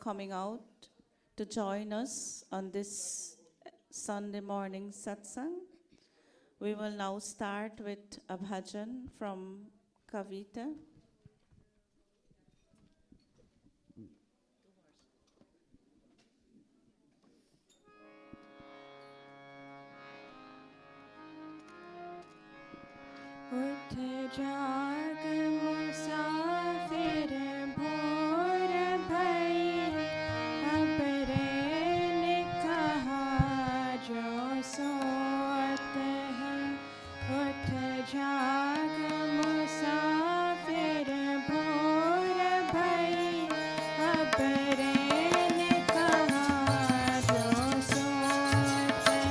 coming out to join us on this Sunday morning Satsang. We will now start with a bhajan from Kavita. उठ जाग मुसाफिर भोर भई अब रे ने कहा जो सोत है उठ जाग मुसाफिर भोर भई अब रे ने कहा जो सोत है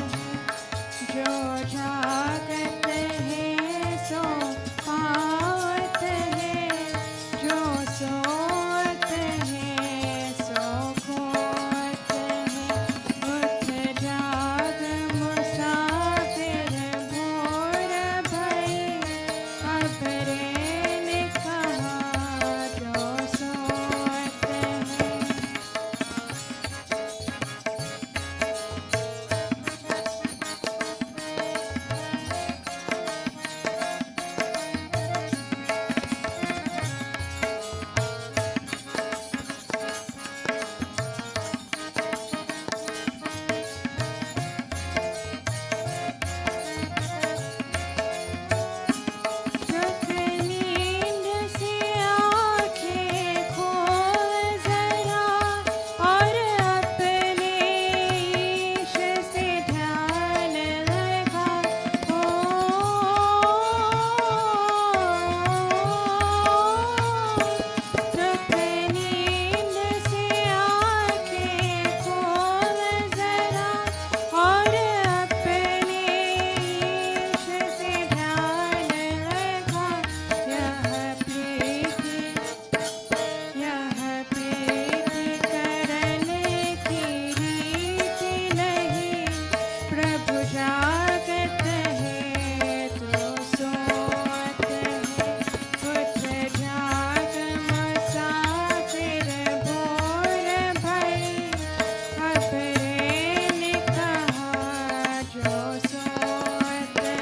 जो जागत है सो पावत है जो सोत है सो खोत है उठ जाग मुसाफिर भोर भई अब रे ने कहा जो सोत है जब नींद से आँखें खोल जरा और अपने ईश से ध्यान लगा जब नींद से आँखें खोल जरा और अपने ईश से ध्यान लगा यह प्रीति करने की रीति नहीं प्रभु जागत है तो सोत है उठ जाग मुसाफिर भोर भई अब रे ने कहा जो सोत है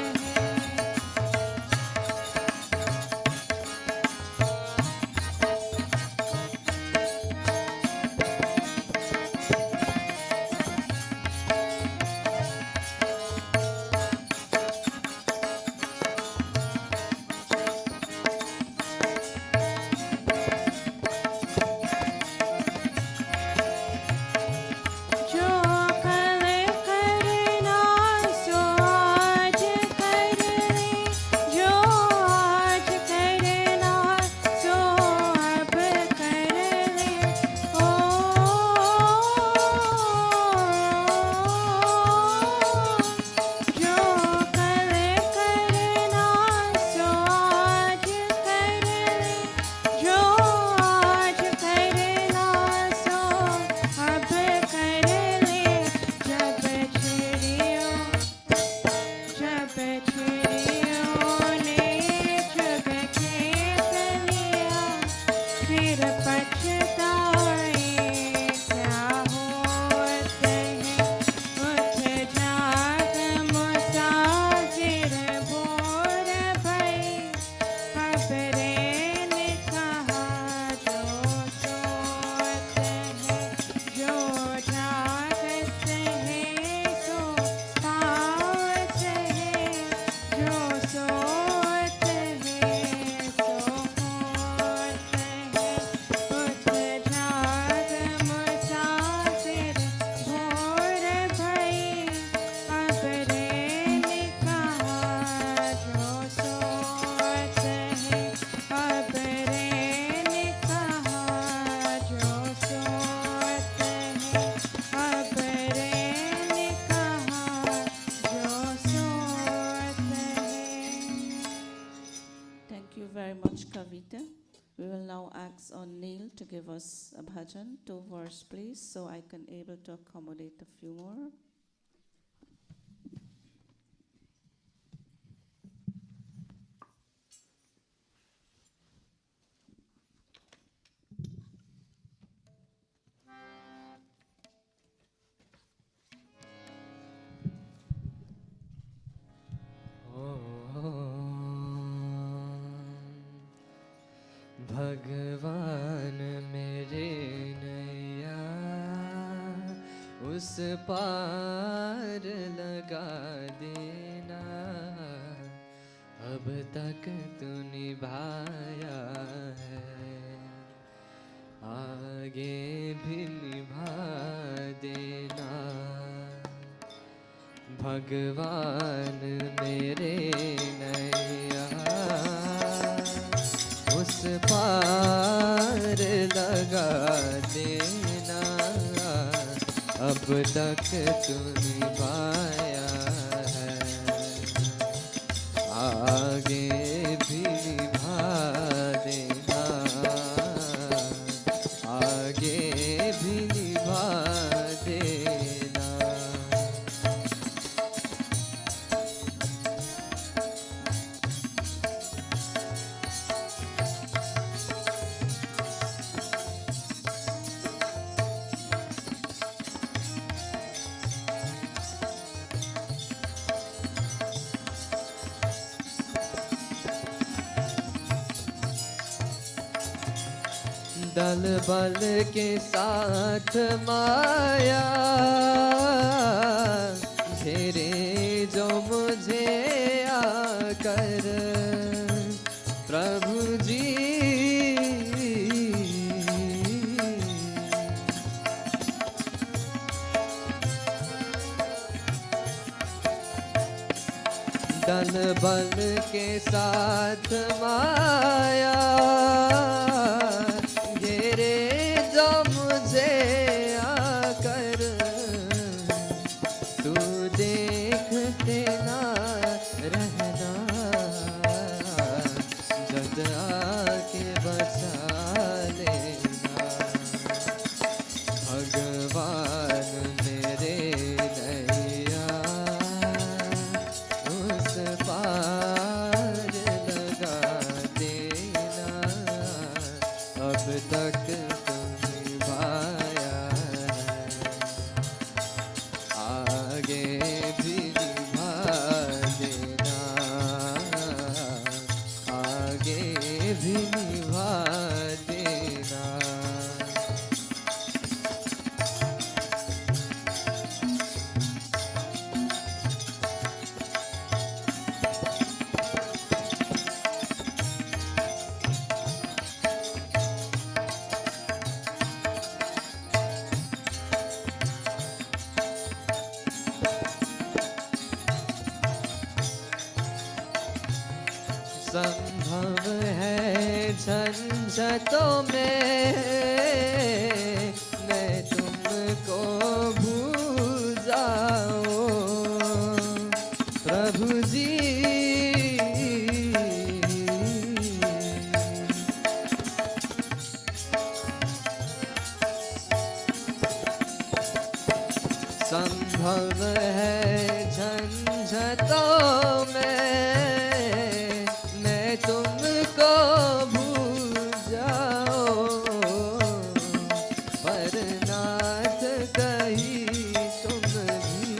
जो कल करना सो आज कर ले जो आज करना सो अब कर ले जो कल करना सो आज कर ले जो आज करना सो अब कर ले जब छिड़ियों ने जग खेत लिया फिर पछताए क्या होत है उठ जाग मुसाफिर भोर भई अब रे ने कहा जो सोत है जो जागत है सो पावत है जो सोत है सो खोत है उठ जाग मुसाफिर भोर भई अब रे ने कहा जो सोत है अब रे ने कहा जो सोत है अब रे ने कहा जो सोत है Thank you very much, Kavita. We will now ask on Neil to give us a bhajan, 2 verse please, so I can able to accommodate a few more. उस पार लगा देना, अब तक तू निभाया है, आगे भी निभा देना। भगवान मेरे नैया उस पार लगा देना, अब तक तू निभाया है, आगे भी निभा देना, आगे भी निभा देना। दल बल के साथ माया घेरे जो मुझे आकर, प्रभु जी दल बल के साथ माया घेरे जो मुझे आकर, तू देखते ना रहना, जद आके बचा लेना। भगवान मेरे नैया उस पार लगा देना, अब तक तू निभाया है, आगे भी निभा देना, आगे भी निभा देना। संभव है झंझटों में मैं तुमको भूल जाऊं, प्रभु जी संभव है झंझटों में मैं तुमको भूल जाऊं, पर नाथ कहीं तुम भी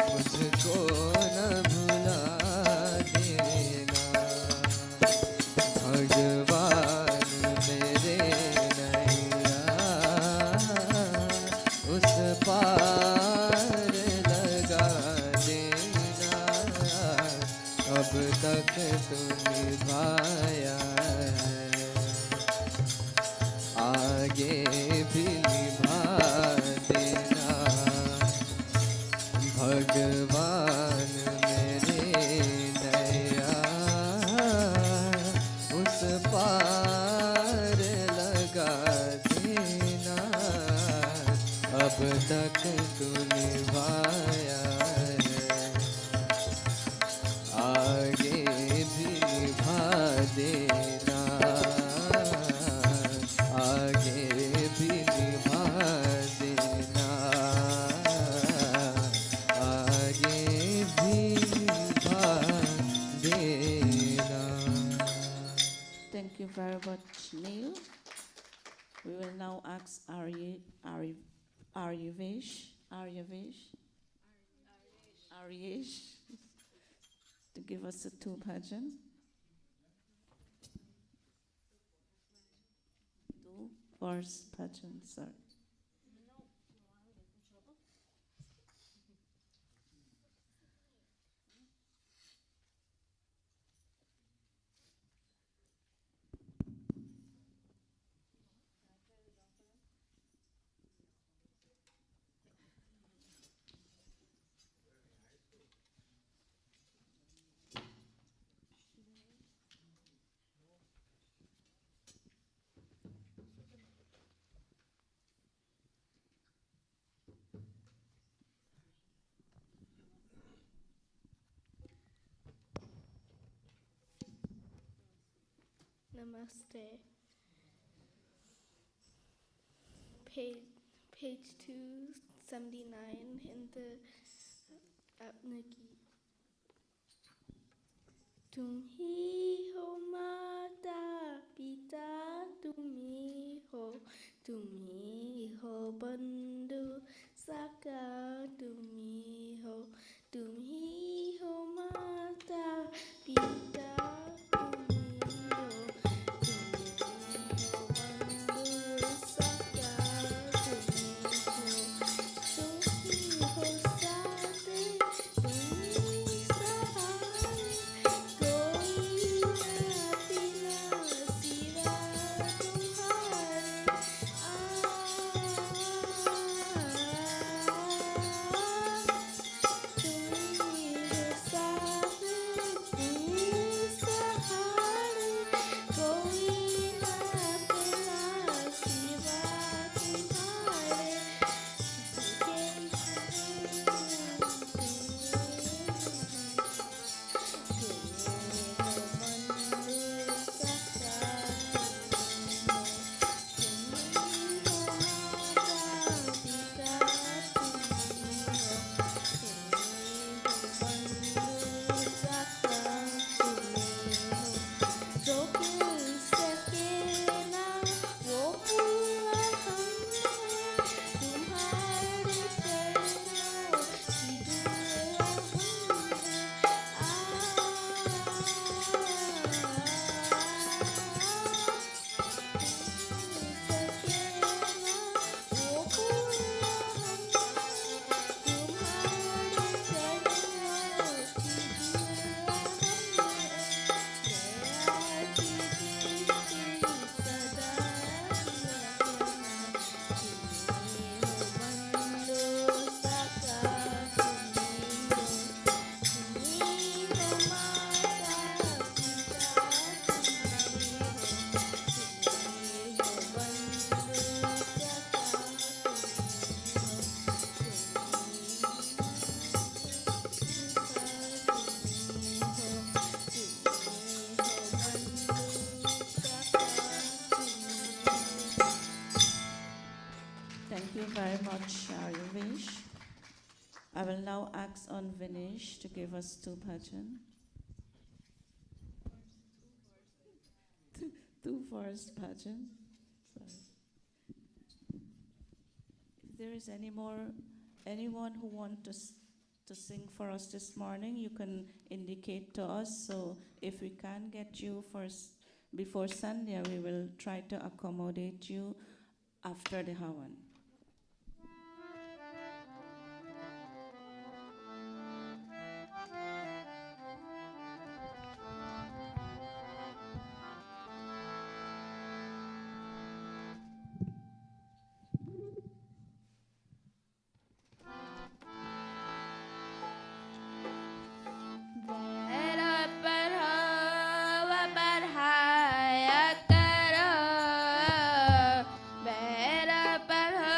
मुझको न भुला देना। भगवान मेरे नैया उस पार लगा देना, अब तक तू निभाया है, आगे भी निभा देना। भगवान मेरे नैया उस पार लगा देना, अब तक तू निभाया है, आगे भी निभा देना, आगे भी निभा देना, आगे भी निभा देना। Thank you very much, Neil. We will now ask Aryesh to give us a two bhajan. Two verse bhajan, sir. Namaste. Page 279 in the Apnaki. तुम ही हो माता पिता तुम ही हो बंधु सखा तुम ही हो माता पिता तुम ही हो बंधु सखा तुम ही हो साथ तुम ही सहारा कोई ना सिवा तुम्हारे Thank you very much, Ayuvesh. I will now ask on Vinesh to give us two bhajan. Two first bhajan. Sorry. If there is anyone who wants to sing for us this morning, you can indicate to us. So if we can't get you first before Sandhya, we will try to accommodate you after the Havan. Better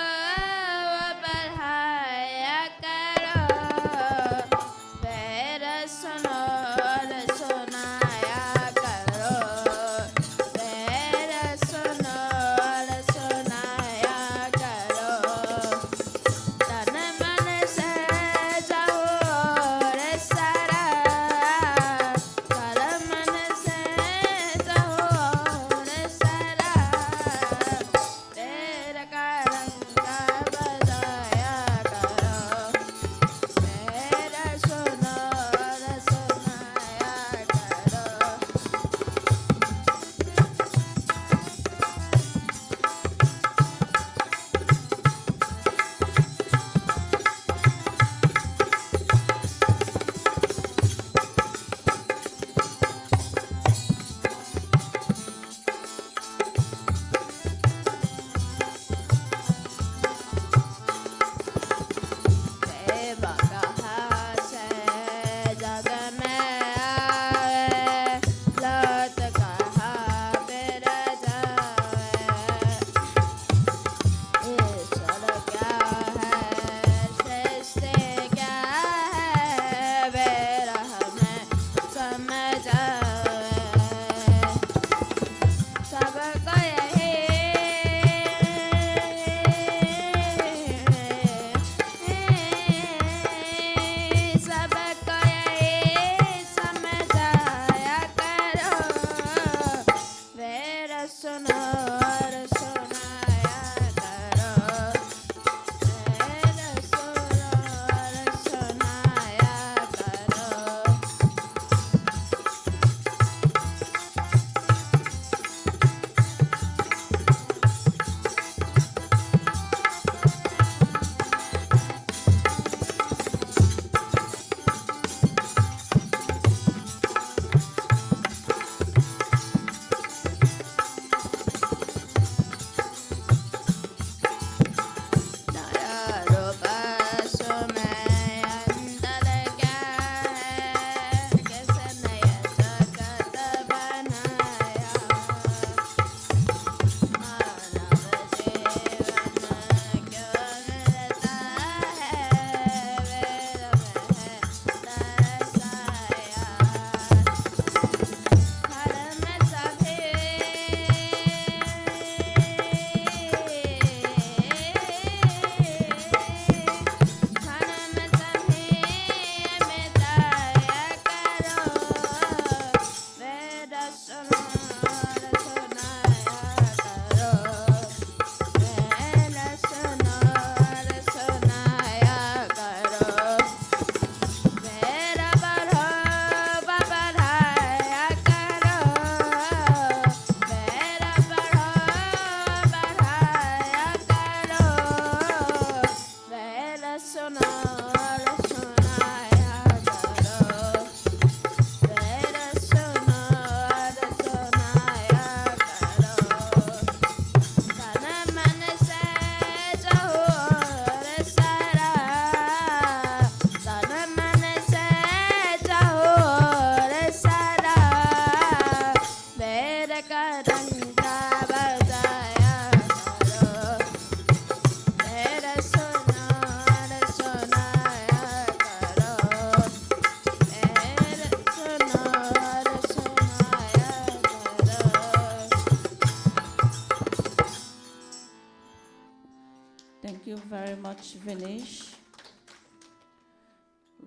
Thank you very much, Vinesh.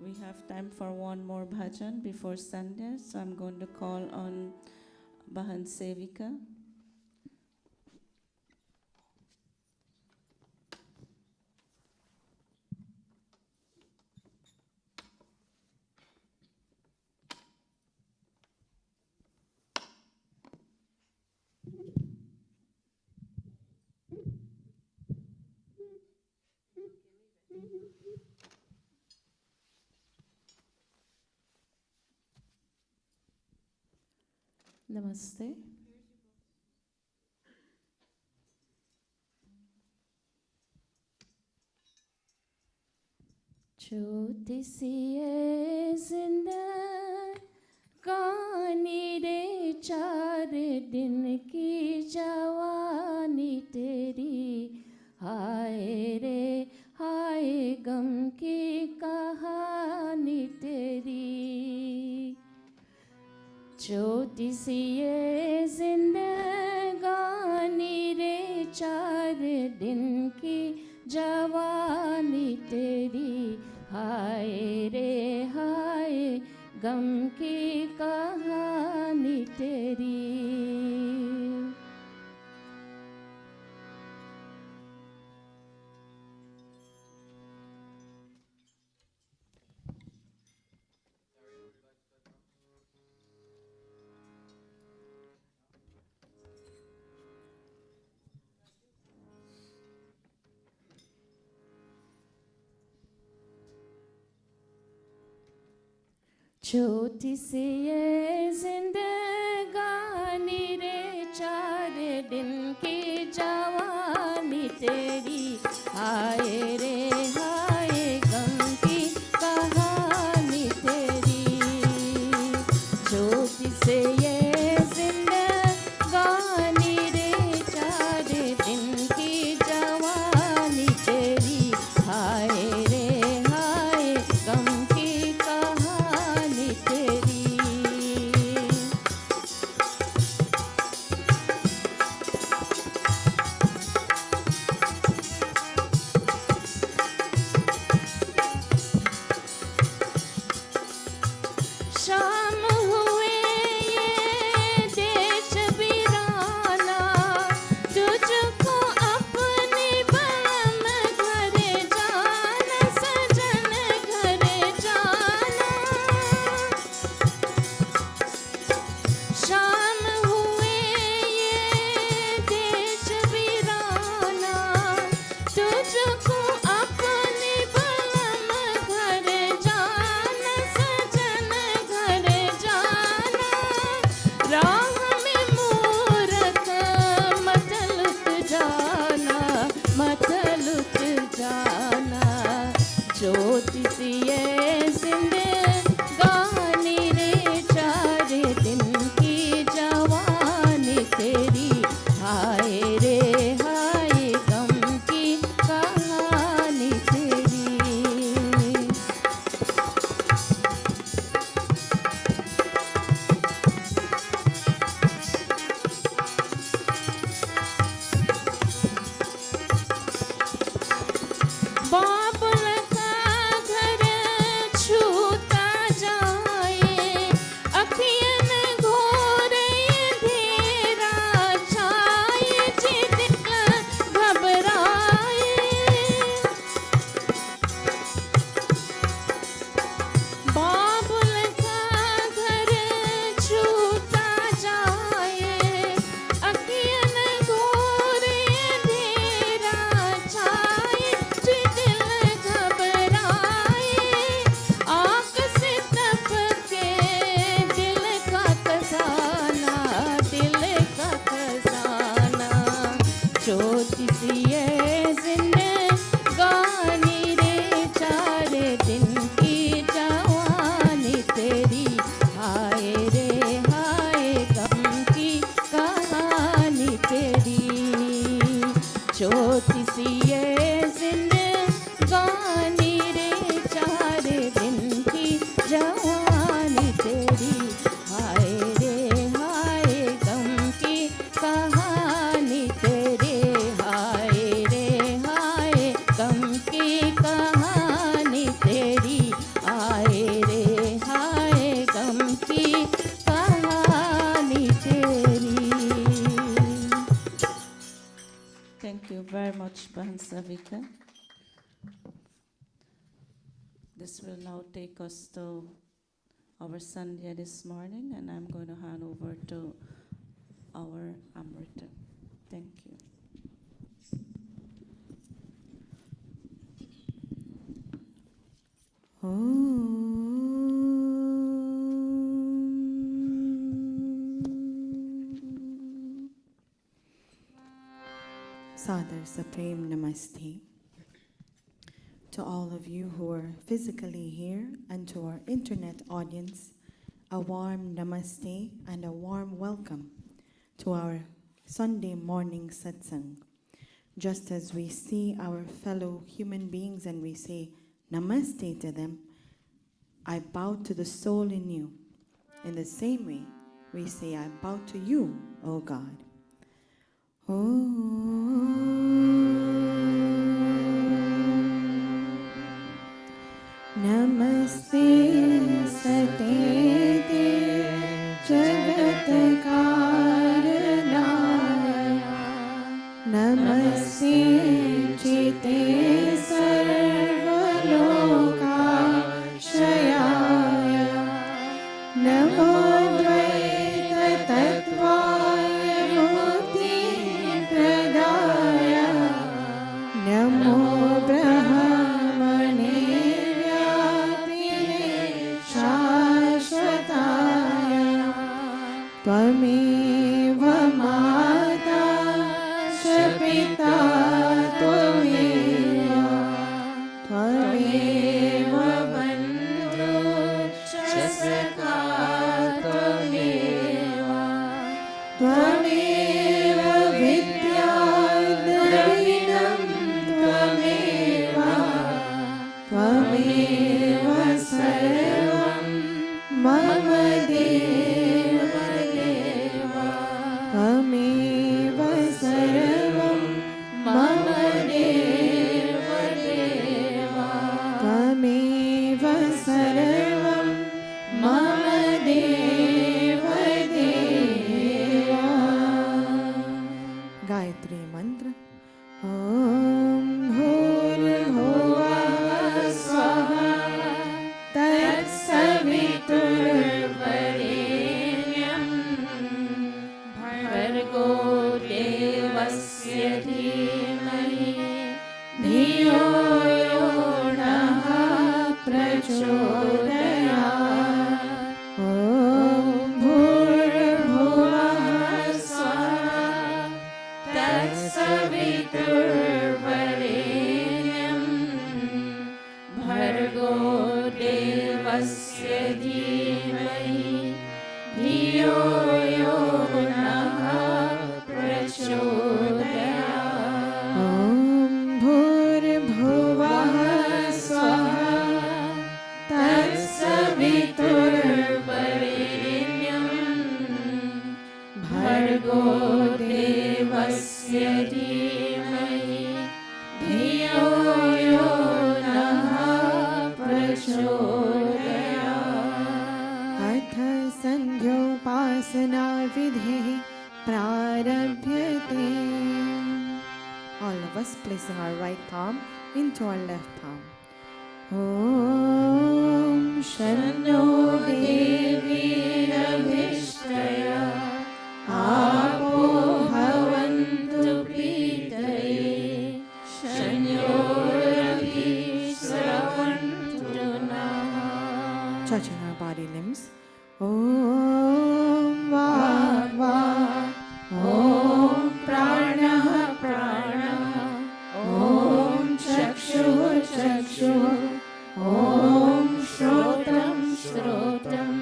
We have time for one more bhajan before Sandhya, so I'm going to call on Bahan Sevika. Namaste. छोटी सी ये जिंदगानी रे, 4 दिन की जवानी तेरी, हाय रे हाय गम की कहानी तेरी। छोटी सी ये जिंदगानी रे, 4 दिन की जवानी तेरी, हाय रे हाय गम की कहानी तेरी। छोटी सी ये जिंदगानी रे, 4 दिन की जवानी तेरी, हाय रे हाय गम की कहानी तेरी। छोटी सी ये जिंदगानी रे, 4 दिन की जवानी तेरी, हाय रे हाय गम की कहानी तेरी। शाम हुए ये देश वीराना, तुझको अपने बलम घर जाना, सजन घर जाना। शाम हुए ये देश वीराना, तुझको अपने बलम घर जाना, सजन घर जाना। राह में मूरख मत लुट जाना, मत लुट जाना। छोटी सी ये जिंदगानी रे, 4 दिन की जवानी तेरी, हाय रे हाय गम की कहानी तेरी। बाबुल का घर छूता जाए, अखियन घोर अंधेरा छाए, जिदिल घबराए। बाबुल का घर छूता जाए, अखियन घोर अंधेरा छाए, जिदिल घबराए। आँख से तपके दिल का खजाना, दिल का खजाना। छोटी सी ये जिंदगानी रे, 4 दिन की जवानी तेरी, हाय रे हाय गम की कहानी तेरी। छोटी सी ये जिंदगानी रे, 4 दिन की जवानी तेरी, हाय रे हाय गम की कहानी तेरी, हाय रे हाय Bahan Savika. This will now take us to our Sandhya this morning, and I'm going to hand over to our Amrita. Thank you. Sadar Supreme Namaste. To all of you who are physically here and to our internet audience, a warm namaste and a warm welcome to our Sunday morning satsang. Just as we see our fellow human beings and we say namaste to them, I bow to the soul in you. In the same way, we say, I bow to you, O God. Namaste Satete Jagat Karanaya Namaste Chite Sarvalokashayaya Namo Dvaita Tattvaya Mukti Pradaya Namo Brahmane Tvameva Mata Pita Tvameva Tvameva Bandhu Saka Tvameva Tvameva Vidya Dravidam Tvameva Tvameva Sarvam Mama Deva Tvameva sarvam mama deva deva Tvameva sarvam mama deva deva Gayatri Mantra Om Bhurbhuvah Swaha Tat Savitur Varenyam Bhargo Devasya Dhimahi Dhiyo Yo Nah Prachodayat Om Bhurbhuvah Swaha Tat Savitur Varenyam Bhargo Devasya Dhimahi Dhiyo Yo Nah Prachodayat Om Bhurbhuvah Swaha Tat Savitur Varenyam Bhargo Devasya Dhimahi Dhiyo Yo Nah Prachodayat Atha Sandhyopasana Vidhe Prarabhyate. All of us placing our right palm into our left palm. Om Shanno Devi Rabhishtaya Apo Bhavantu Pitaye Shanyoravi Sravantu Nah. Touching our body limbs. Om Va Va Om Prana Prana Om Chakshu Chakshu Om Shrotam Shrotam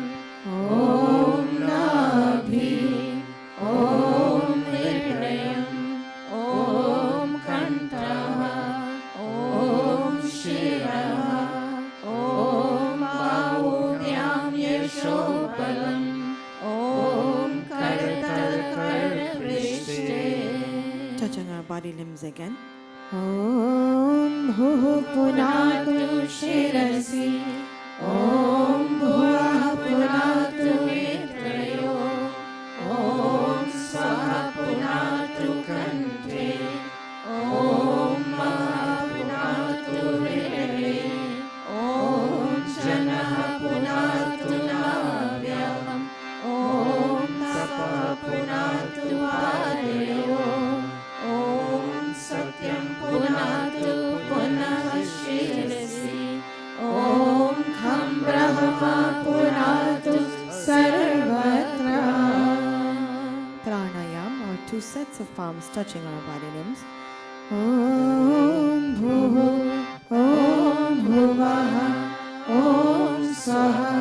Om Nabhi Om Hridayam Om Kantaha Om Shiraha Om Baudyam Yashopalam Om Kartal Karprishte. Touching our body limbs again. Om Bhuh Punatu Shirasi Om Bhuah Punatu Mitrayo Om Swaha Punatu Kante Om ददातु पुनः शिरसि ॐ खं ब्रह्मा पुनातु सर्वत्र. Pranayam, or 2 sets of palms touching our body limbs. Om Bhuh, Om Bhuvah, Om Swaha,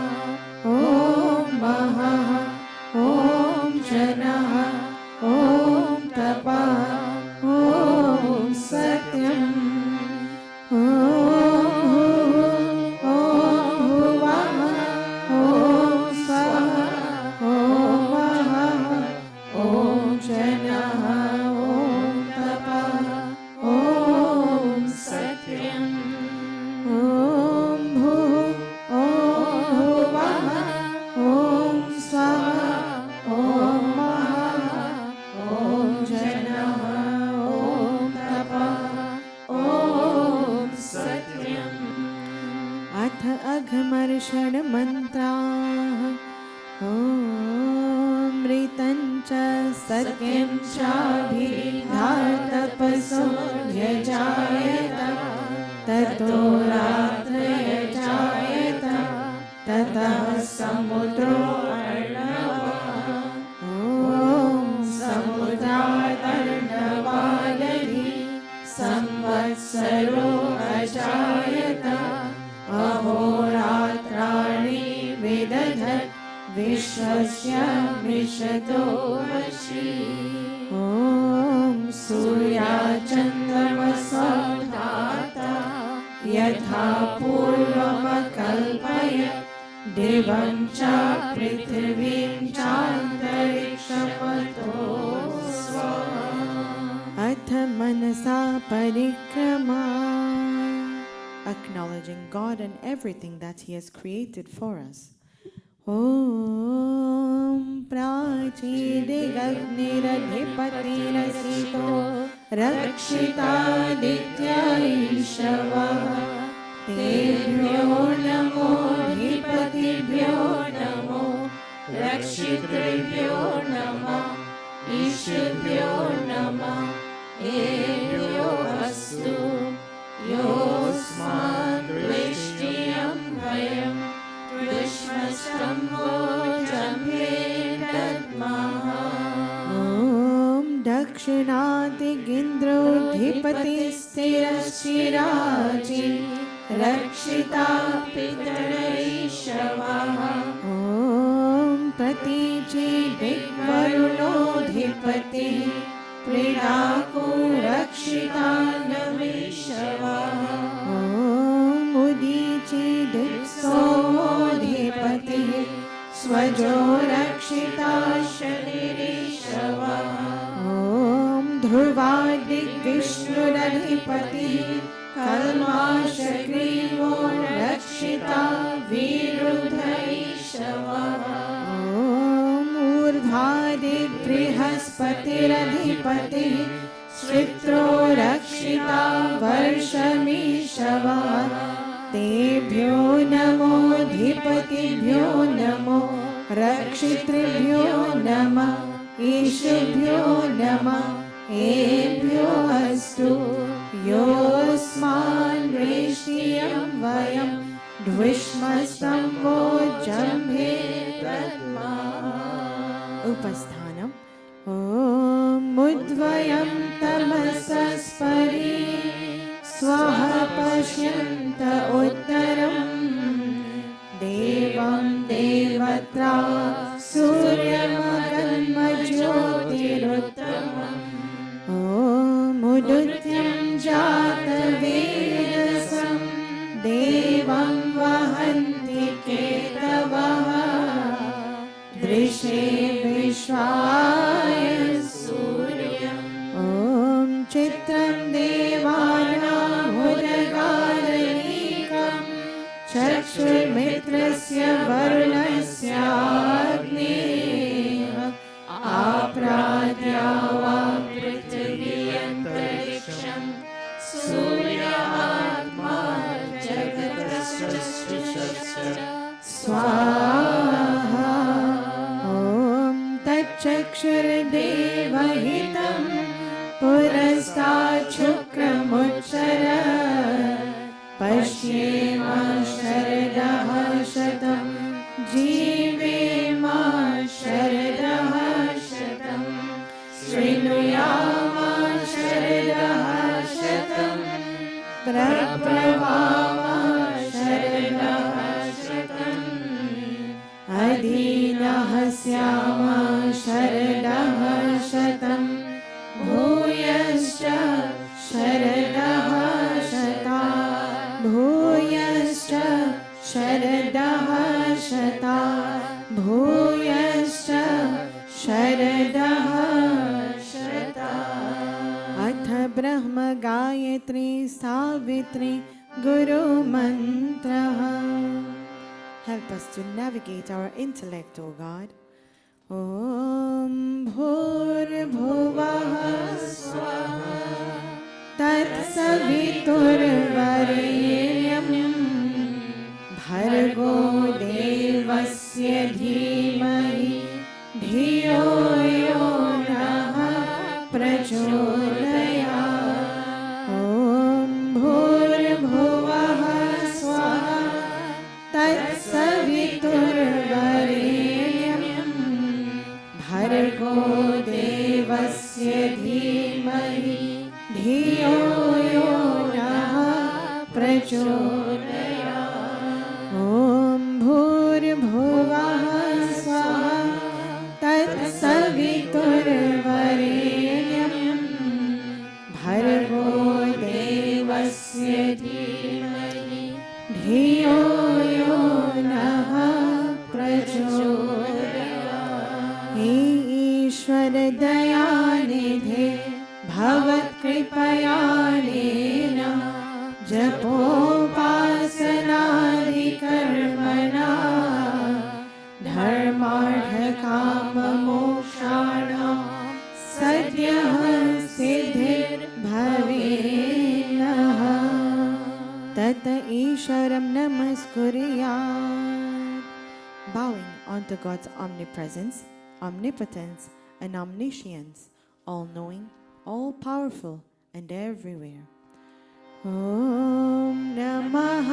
Om Mahah, Om Janah, Om Tapah, Om Satyam. Om Bhuvah, Om Swaha, Om Mahah, Om Janah, Om Tapah, Om Satyam. Om Bhuvah, Om Swaha, Om Mahah, Om Janah, Om Tapah, Om Satyam. अथ अघमर्षण मन्त्राः. ॐ मृतं च सत्यं चाभिधातपसो यजायत ततो रात्रयजायत ततः समुद्रो अर्णवः. ॐ समुद्रादर्णवादधि संवत्सरो अजायत अहोरात्राणि विदधत् विश्वस्य मिषतो वशी. ॐ सूर्याचन्द्रमसो धाता यथा पूर्वमकल्पयत् दिवं च पृथिवीं चान्तरिक्षमतो स्वाहा. अथ मनसा परिक्रमा. Acknowledging God and everything that He has created for us. Om Prachidigagniradipatirasito Rakshitadityayishava Tebhyo namo Dhipatibhyo namo Rakshitribhyo namo Ishubhyo namo Ebhyo astu Yosman Drishtiyam Vayam Vishmastam Vojamhe Dadmaha. Om Dakshinati Gindro Dhipati Sthirashiraji Rakshita Pitaraishavaha. Om Pratichi Digvaruno Dhipati Pridako Rakshita Namishavaha. Om Udichi Diksomodhipati Swajo Rakshita Shanirisavaha. Om Dhruvadik Vishnuradhipati Kalmashagrivo Rakshita Virudhaishavaha. Om Urdhadik Brihaspatiradhipati Sritro Rakshita Varshamishavaha. Tebhyo namo Dhipatibhyo namo Rakshitribhyo nama Ishubhyo nama Ebhyo astu Yosman Rishtiyam Vayam Dvishmastam Vojamhe Dadmaha. Upasthanam. Om Udvayam Tamasaspari Swaha Pashyanta Uttaram Devam Devatra Suryamaganmajyotiruttamam. Om Udutyam Jata Vedasam Devam Vahanti Ketavaha Drishe Vishwaya Suryam. Om Chitram Devanam Udaganikam Chakshurmitrasya Varnasya Agneha Apradhyava Prithviyantariksham Suryaatma Jagatasya Swaha. Om Tatchakshurdevahitam Purastachukramutsa पश्येम शरदः शतं जीवेम शरदः शतं शृणुयाम शरदः शतं प्रप्लवाम शरदः शतम् अदीनः स्याम शरदः शतं भूयश्च शरदः शता भूयश्च शरदः शता भूयश्च शरदः शता अथ ब्रह्म Gayatri Savitri गुरुमन्त्रः. Help us to navigate our intellect, O God. Om Bhurbhuvah Swaha Tatsaviturvarenyam Bhargo Devasya Dhimahi Dhiyo Yo Nah Prachodayat. Om Bhurbhuvah Swaha Tatsaviturvarenyam Bhargo Devasya Dhimahi Dhiyo Yo Nah Prachodayat. Om Bhurbhuvah Swaha Tatsaviturvarenyam Bhargo Devasya Dhimahi Dhiyo Yo Nah Prachodayat. हे ईश्वर दयानिधे भवत्कृपयानेन जपोपासनादिकर्मणा धर्मार्थकाममोक्षाणां सद्यः सिद्धिर्भवेन्नः. तत ईश्वरं नमस्कुर्यात्. Bowing unto God's omnipresence, omnipotence, and omniscience, all-knowing, all-powerful, and everywhere. Om Namah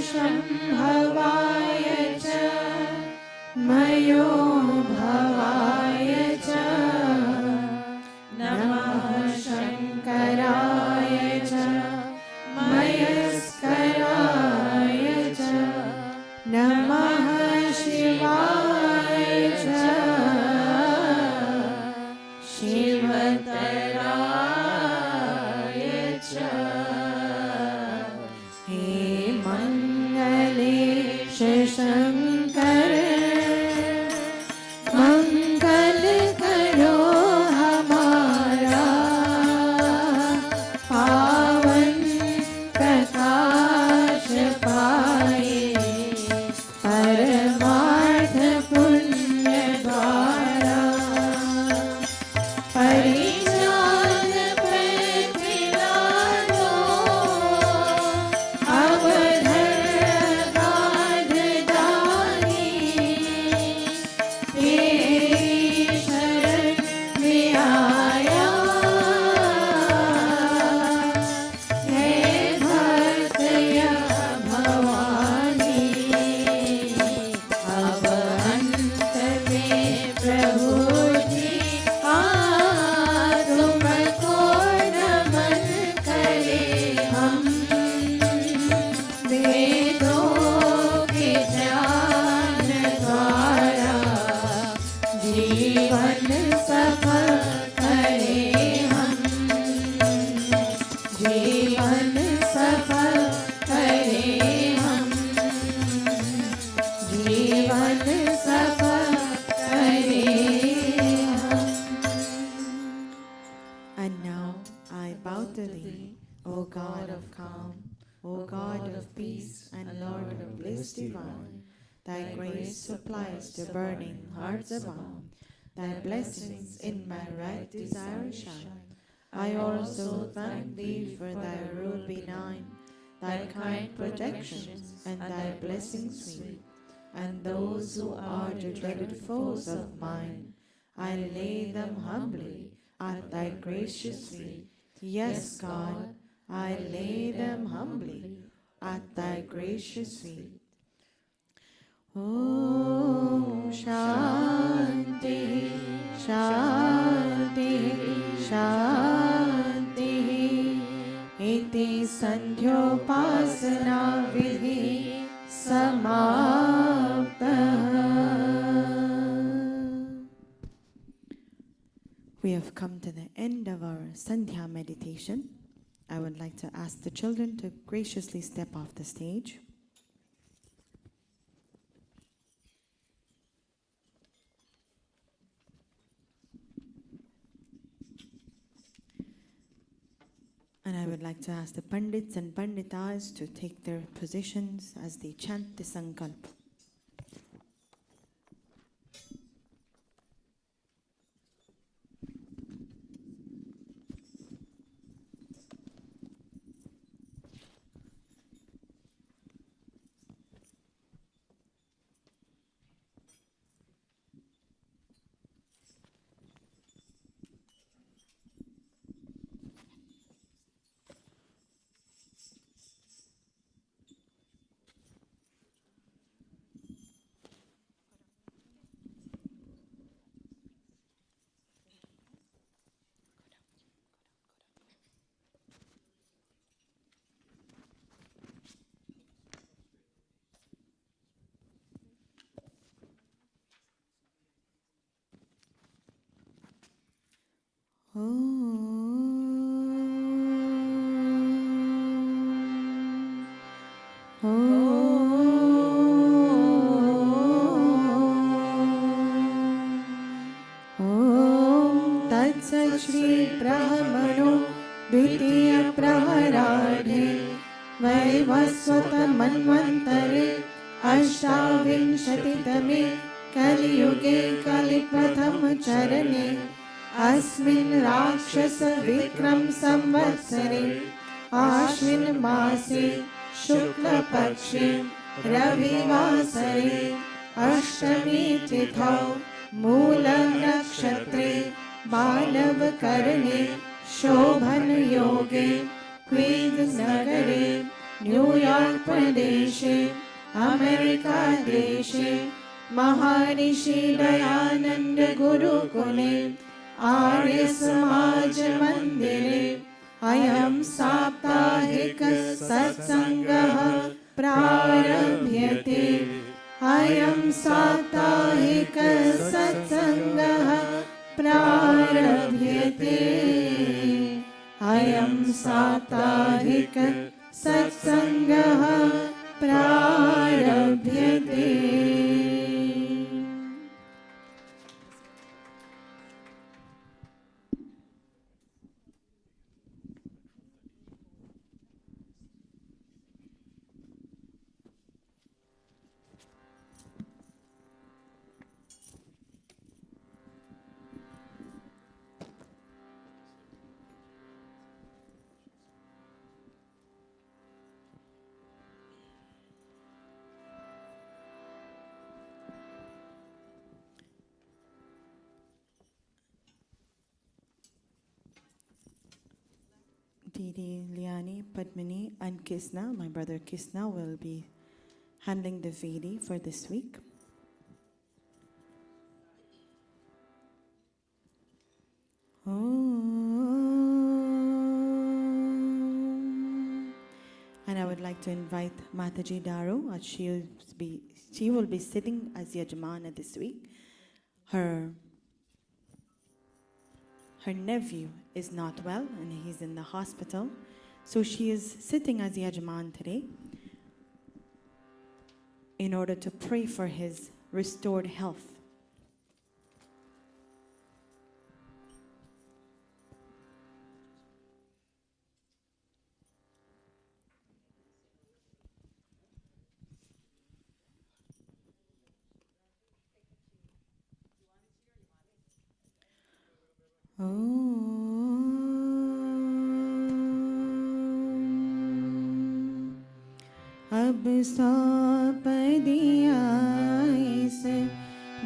Shambhavaya Cha Mayo Bhavaya Cha Namah Shankaraya Cha Mayaskaraya Cha Namah Shivaya Cha Shivataraya Cha. He Mangalesh Shankar Mangal Karo Hamara Pavan Prakash Paye Paramarth Punya Dwara Parijnan Prathinado Avadhar Gadhadani Teri Sharan Vihaya He Bhartaya Bhavani Ab Ant Mein Prabhu Ji तुमको नमन करे हम वेदों के ज्ञान द्वारा जीवन सफल करे हम जीवन सफल करे हम जीवन सफल करे हम. And now I bow to thee, O God of calm, O God of peace and Lord of bliss divine. Thy grace supplies the burning hearts abound. Thy blessings in my right desire shine. I also thank thee for thy rule benign, thy kind protections and thy blessings sweet. And those who are the dreaded foes of mine, I lay them humbly at thy gracious feet. Yes, God, I lay them humbly at thy gracious feet. Om Shanti, Shanti, Shanti. Iti Sandhyopasana vidhi samaptah. We have come to the end of our Sandhya meditation. I would like to ask the children to graciously step off the stage. And I would like to ask the Pandits and Panditas to take their positions as they chant the Sankalpa. Shri Brahmano Dvitiya Praharade Vaivaswata Manvantare Ashtavinshati-tame Kali-yuge Kali-pratham Charane Asmin Rakshasa Vikram Samvatsare Ashwin Mase Shukla Pakshe Ravivasare Ashtami Tithau Moola Nakshatre Balav Karane Shobhan Yoge Queens Nagare New York Pradeshe America Deshe Maharshi Dayananda Gurukula Arya Samaj Mandire Ayam Saptahika Satsangaha Prarabhyate Ayam Saptahika Satsangaha Prarabhyate Ayam Saptahika Satsangaha Prarabhyate. Didi, Liani, Padmini, and Kisna, my brother Kisna, will be handling the Vedi for this week. And I would like to invite Mataji Daru. She will be sitting as Yajmana this week. Her nephew is not well and he's in the hospital. So she is sitting as Yajman today in order to pray for his restored health. अब सौंप दिया इस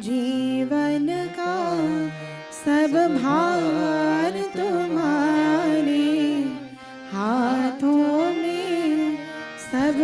जीवन का सब भार तुम्हारे हाथों में, सब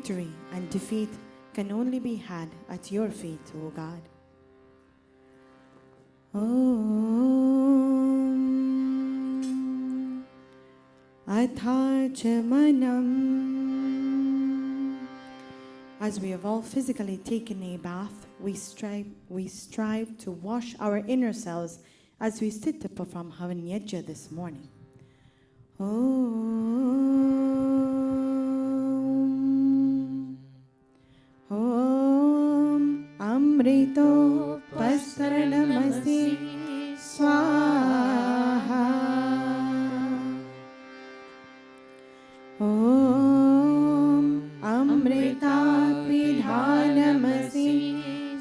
victory and defeat can only be had at your feet, O God. Om Athachamanam. As we have all physically taken a bath, we strive to wash our inner selves as we sit to perform Havan Yajna this morning. Om Amrito Pastaranamasi Swaha. Om Amrita Pidhanamasi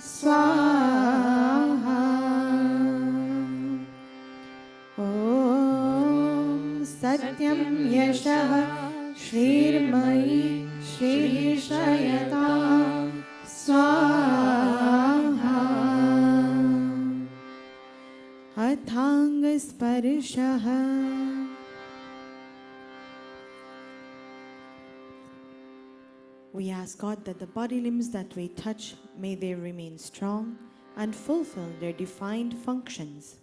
Swaha. Om Satyam Yashah Shrirmayi Shririshayata Swaha. Athanga Sparshaha. We ask God that the body limbs that we touch, may they remain strong and fulfill their defined functions.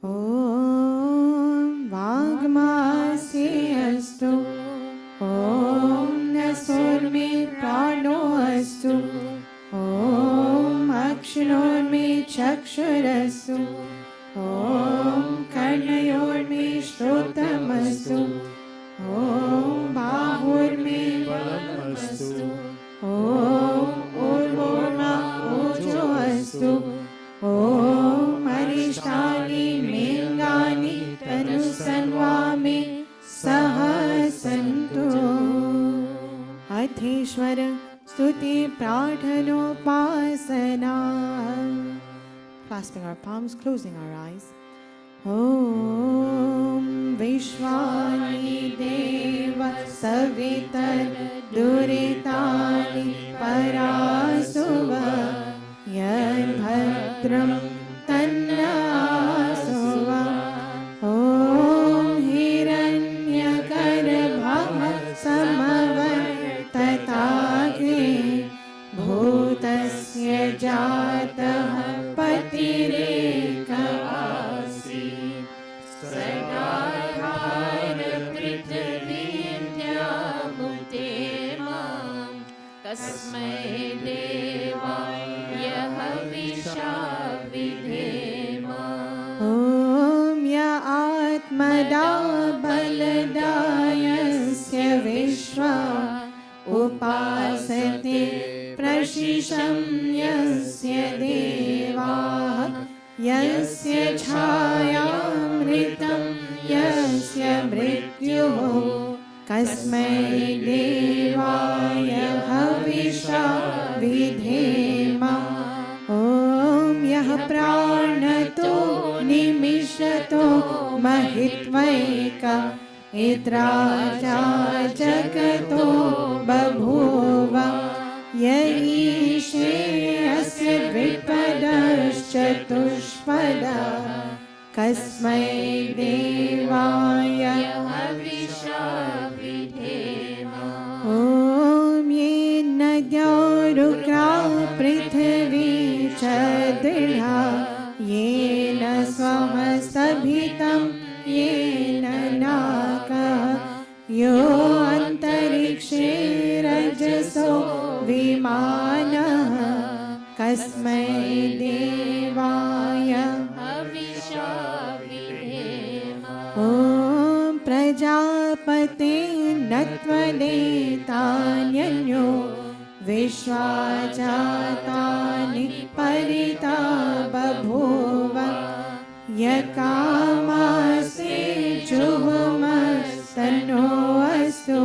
Om Vagmasi Astu. Om Nasurmi Prano Astu. Om Akshinormi Chakshurastu. Om Karnayormi Shrotamastu. Om Bahurmi Balamastu. Om Urvorma Ojo Astu. Om Arishtani Mengani Tanusanvami Sahasantu. Atheshwara Stuti Pradhanopasana. Clasping our palms, closing our eyes. Om Vishwani Deva Savitar Duritani Parasuva Yad Bhadram Tannasuva. Om Hiranyakarbha Samavartatagre Bhutasya Jatah Patireka Asi Sagadhar Prithvinyamute Mam Tasmai Devaya Havisha Vidhema. Om Ya Atmada Baladayasya Vishwa Upasate Prashisham Yasya Deva. Yasya Chayamritam Yasya Mrityuh Kasmai Devaya Havisha Vidhema. Om Yah Pranato Nimishato Mahitvaika Itraja Jagato Babhuva Yaishe Asya Dvipadaschatushpada Kasmai Devaya Havisha Vidhema. Om Ye Nadya Rukra Prithvi Chadra Yena Swahastabhitam Yena Naka Yo Antarikshe Rajaso Vimana Kasmai Devaya Havisha Vidhema. Om Prajapate Natvadetanyanyo Vishwajatani Parita Babhuva Yakamase Juhumastano Astu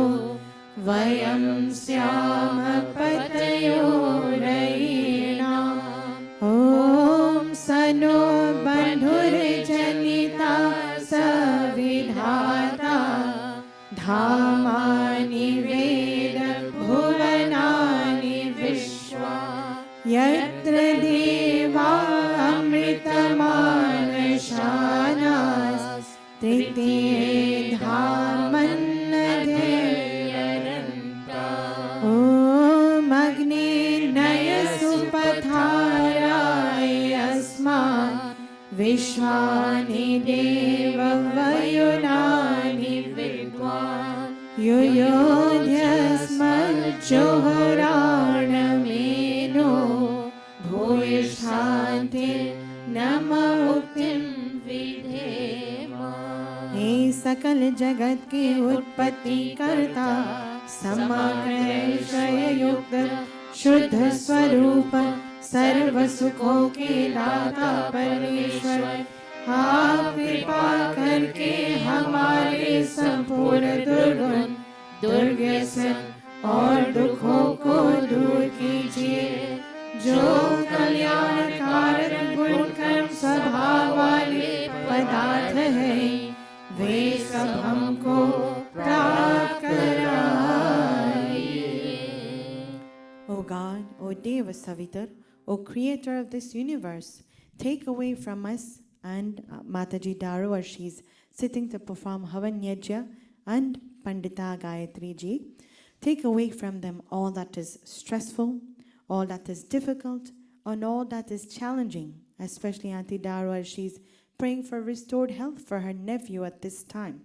Vayam Syama Patayorayena. Om Sano Bandhur Janita Savidhata Dhamani Veda Bhuvanani Vishwa Yatra Deva Amritamanashanas Tritiye Dhamanadhyaranta. Om विश्वानि देववयुनानि विद्वान् युयोध्यस्मज्जोहराणमेनो भूयिष्ठान्ते नम उक्तिं विधेम। हे सकल जगत के उत्पत्ति करता समग्र ऐश्वर्य युक्त शुद्ध स्वरूप सर्व सुखों के दाता परमेश्वर, आप कृपा करके हमारे संपूर्ण दुर्गुण दुर्व्यसन और दुखों को दूर कीजिए। जो कल्याणकारक गुण कर्म स्वभाव वाले पदार्थ हैं वे सब हमको प्राप्त कराइए। O God, O Deva Savitar, O Creator of this universe, take away from us and Mataji Daru, as she's sitting to perform Havan Yajna, and Pandita Gayatri Ji, take away from them all that is stressful, all that is difficult, and all that is challenging, especially Auntie Daru as she's praying for restored health for her nephew at this time.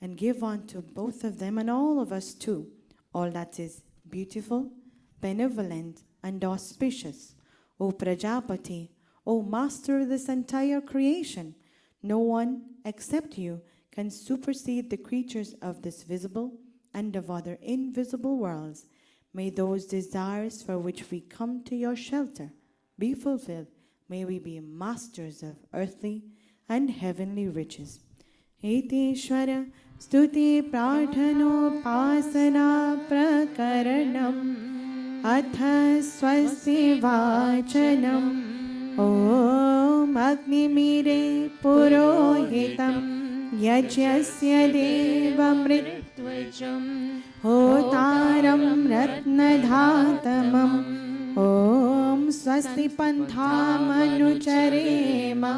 And give on to both of them and all of us too, all that is beautiful, benevolent, and auspicious. O Prajapati, O Master of this entire creation, no one except you can supersede the creatures of this visible and of other invisible worlds. May those desires for which we come to your shelter be fulfilled. May we be masters of earthly and heavenly riches. Eteshwara stuti prarthanopasana prakaranam atha swasti vachanam om agnimire purohitam yajyasya devamritvajam hotaram ratnadhatamam om swasti panthamannucharema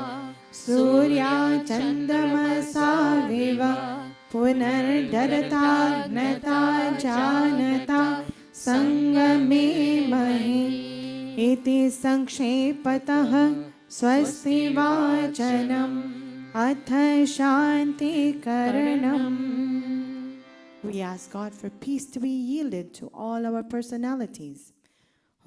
surya chandamasa viva punardharata gnata janata sangame mahi iti sankshepatāh swasti vācanam atha shanti karanam. We ask God for peace to be yielded to all our personalities.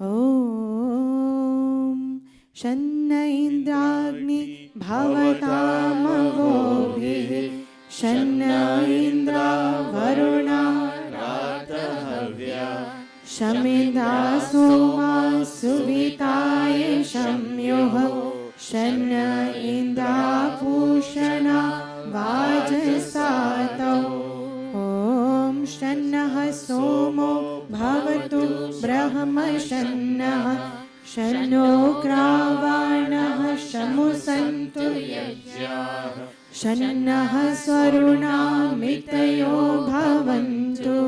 Om Shanna Indragni Bhavatamavobhi Shanna Indra Varuna Ratahavya Shamindra Soma Suvitaye Shamyoho Shanna Indra Pushana Vajasato Om Shanna Somo Bhavatu Brahma Shanna Shanno Kravanah Shamusantu Yajna Shanna Swaruna Mitayo Bhavantu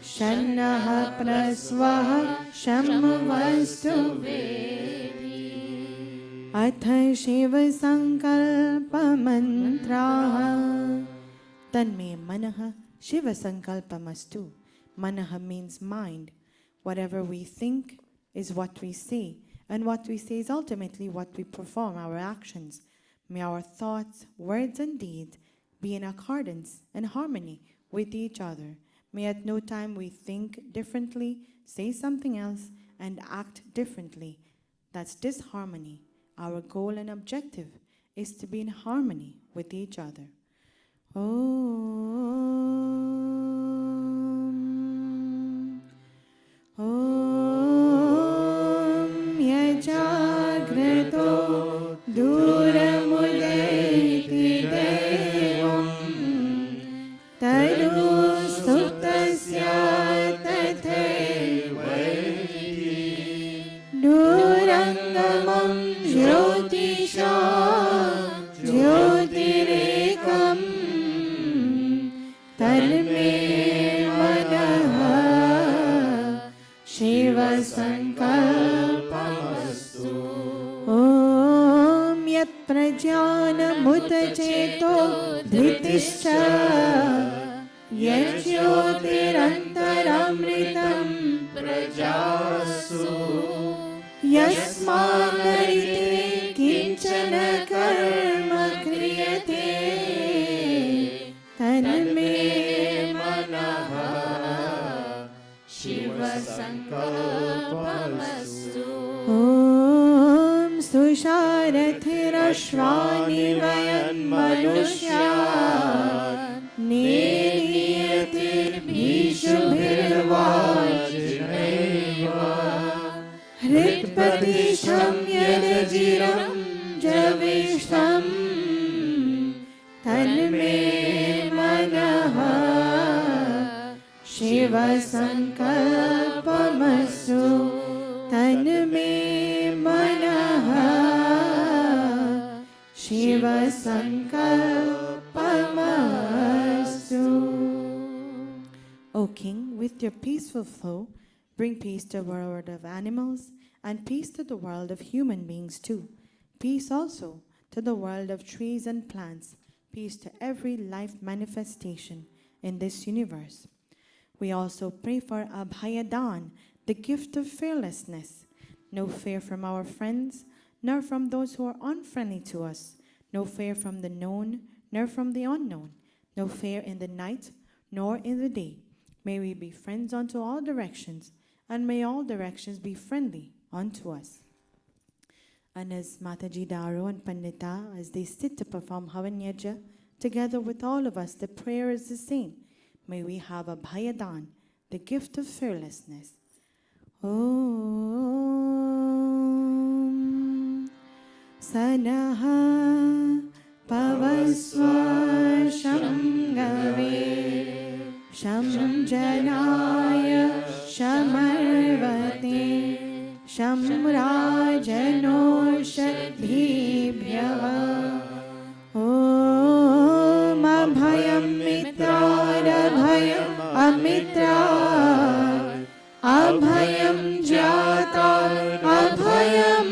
Shanna Praswaha Shamvastu Vedi Atha Shiva Sankalpa Mantraha Tanme Manaha Shiva Sankalpamastu. Manaha means mind. Whatever we think is what we say, and what we say is ultimately what we perform, our actions. May our thoughts, words, and deeds be in accordance and harmony with each other. May at no time we think differently, say something else, and act differently. That's disharmony. Our goal and objective is to be in harmony with each other. Om Yajagrato Duramudeti Devam Tadu Suptasya Tathevati Durangamam Jyotisha Jyotirekam Tarme Manaha Shiva Sankalpamastu. Om Yat Prajnana Mutacheto Dhritischa Yat Jyotirantaramritam Prajasu Yasmanarite Kinchana Kar पुरुषारथिरश्वानि वयन् मनुष्यान् नियतिर्भीषुभिर्वाचिनैव हृत्प्रतिशं यदजिरं जविष्ठं तन्मे मनः शिवसङ्कल्पमस्तु तन्मे मनः शिवसङ्कल्पमस्तु. O King, with your peaceful flow, bring peace to the world of animals and peace to the world of human beings too. Peace also to the world of trees and plants. Peace to every life manifestation in this universe. We also pray for Abhayadan, the gift of fearlessness. No fear from our friends, nor from those who are unfriendly to us. No fear from the known, nor from the unknown. No fear in the night, nor in the day. May we be friends unto all directions, and may all directions be friendly unto us. And as Mataji Daro and Pandita, as they sit to perform Havan Yajna, together with all of us, the prayer is the same. May we have Abhayadan, the gift of fearlessness. Om Sanaha Pavasva Shamgave Sham Janaya Shamarvate Sham Rajano Shadhibhyava Om Abhayam Mitrarabhayam Amitra Abhayam Jata Abhayam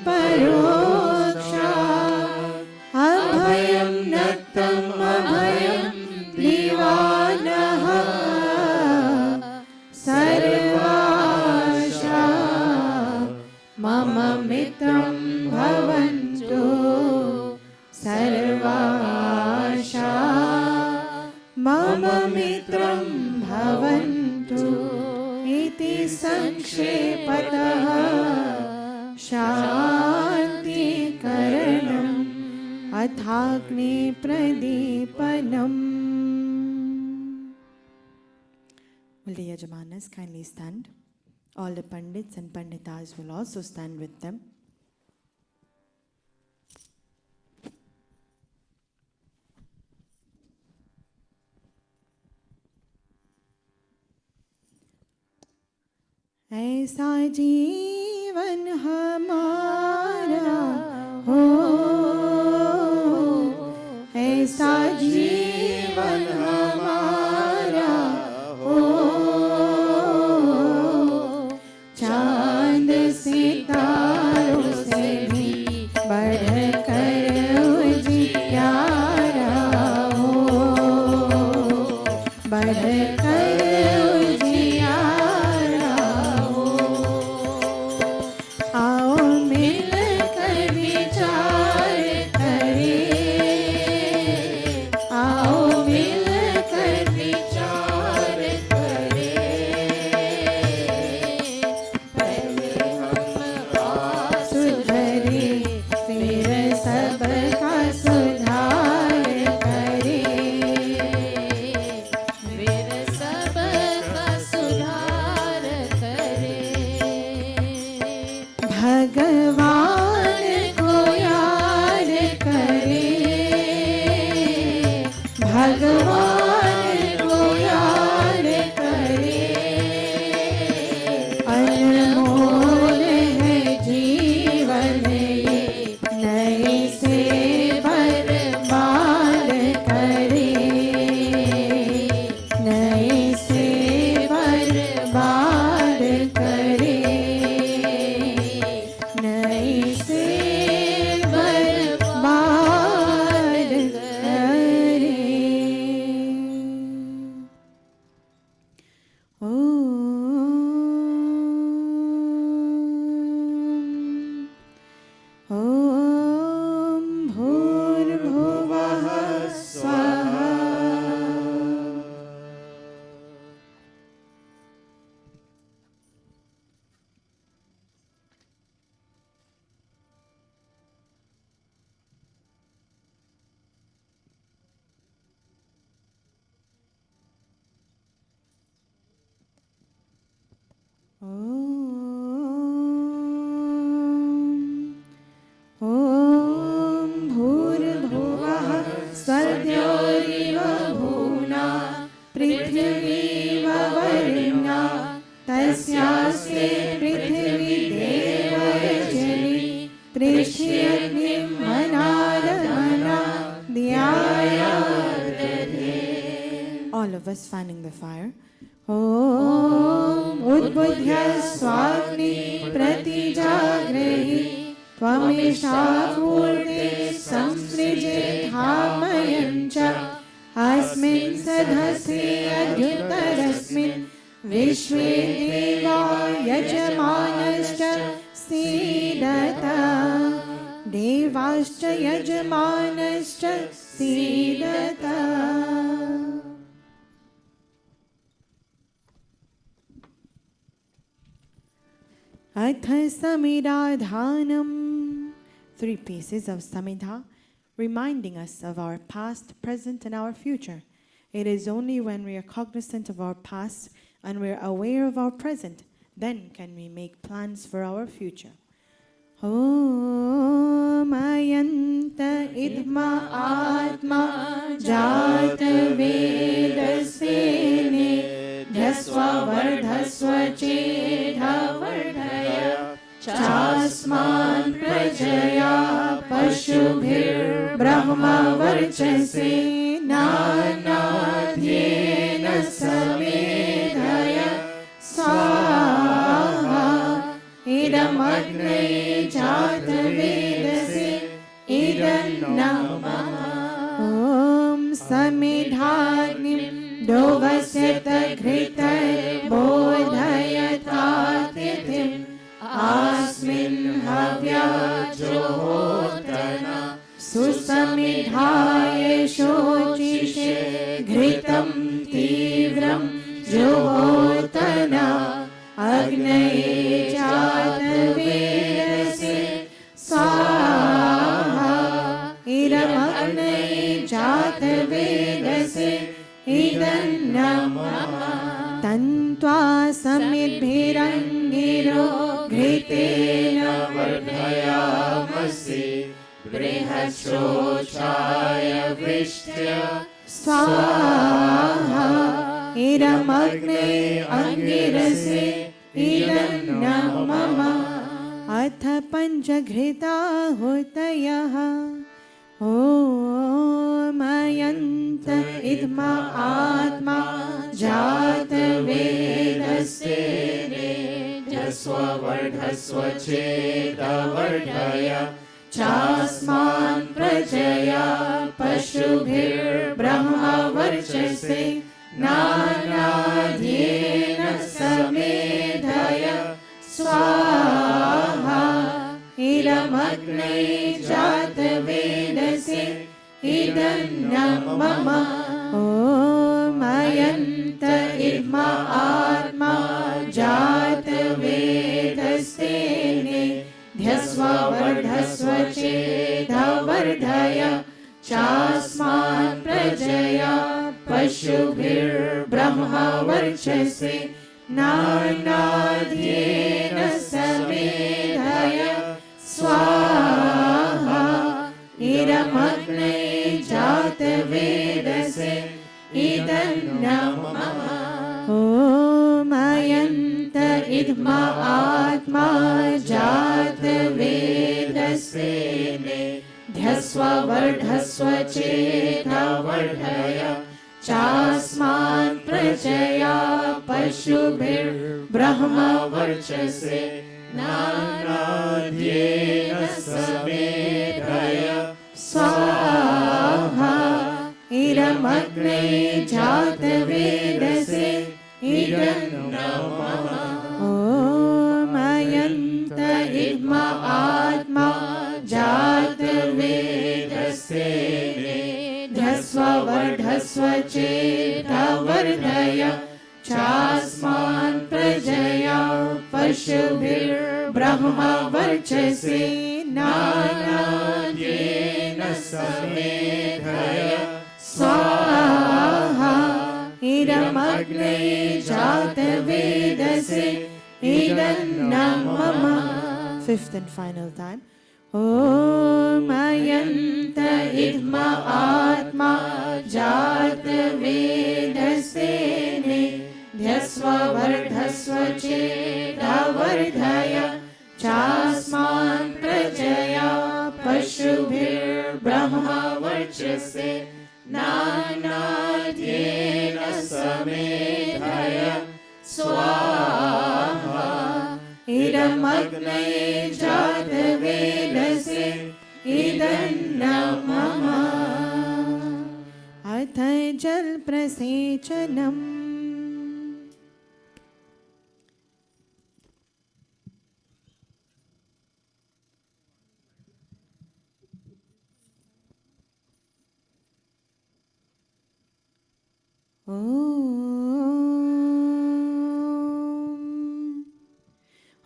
Paroksha Abhayam Nattam Abhayam Divanaha Sarvasha Mama Mitram Bhavantu Sarvasha Mama Mitram Bhavantu Iti Sankshepataha Shanti Karanam Athagni Pradipanam. Will the Yajmanas kindly stand? All the Pandits and Panditas will also stand with them. ऐसा जीवन हमारा हो ऐसा जीवन हमारा हो चांद सितारों से भी बढ़कर उजियारा हो बढ़कर उजियारा हो आओ मिलकर यज्ञं मनारमना ध्यायादधे. All of us fanning the fire. Om Udbudhya Swagni Pratijagrahi Tvamisha Purte Samsrije Dhamayancha Asmin Sadhase Adhyutarasmin Vishwe Deva Yajmanascha Sidata Devascha Yajmanascha Sidata. Atha Samidadhanam. 3 pieces of Samidha, reminding us of our past, present, and our future. It is only when we are cognizant of our past and we are aware of our present, then can we make plans for our future. Om Ayanta Idma Atma Jata Vedasene Dhasva Vardhasva Chedha Vardhaya Chasman Prajaya Pashubhir Brahma Varchase Nanadhyena Samedhaya Swaha Idam Agnaye Jata Vedase Idam Namah. Om Samidhagnim Dovasyata Ghrita Bodhayata Tithim Asmin Havya Johotana Susamidhaye Shochishe Ghritam Tivram Johotana Agnaye Jata Vedase Swaha Idam Agnaye Jata Vedase Idam Namah. Tantva Samidbhirangiro Ghritena Vardhayamasi Brihashochaya Vishtya Swaha Idam Agne Angirase Idam Namah. Atha Panchagrita Hotayah. Om Ayanta Idma Atma Jata Vedasene Jaswa Vardhasva Cheda Vardhaya Chasman Prajaya Pashubhir Brahma Varchase Nanadhyena Samedhaya Swaha Idam Agnaye Jata Vedase Idam Namah. Om Ayanta Idma Atma Jata Vedasene Dhasva Vardhasva Chedha Vardhaya Chasman Prajaya Pashubhir Brahma Varchase Nanadhyena Samedhaya Swaha Idam Agnaye Jata Vedase Idam Namah. Om Ayanta Idma Atma Jata Vedasene Dhasva Vardhasva Chedha Vardhaya Chasman Prajaya Pashubhir Brahma Varchase Nanadhyena Samedhaya Swaha Idam Agnaye Jata Vedase Idam Namah. Om Ayanta Idma Atma Jata Vedasene Dhasva Vardhasva Chedha Vardhaya Chasman Prajaya Pashubhir Brahma Varchase Nanadhyena Samedhaya Swaha Idam Agnaye Jata Vedase Idam Namah. 5th and final time. Om Ayanta Idma Atma Jata Vedasene Dhasva Vardhasva Chedha Vardhaya Chasman Prajaya अशुभिर्ब्रह्मवर्चसे नानाध्येन समेधय स्वाहा इदमग्नये जातवेदसे इदन्नमः अथ जल प्रसेचनम्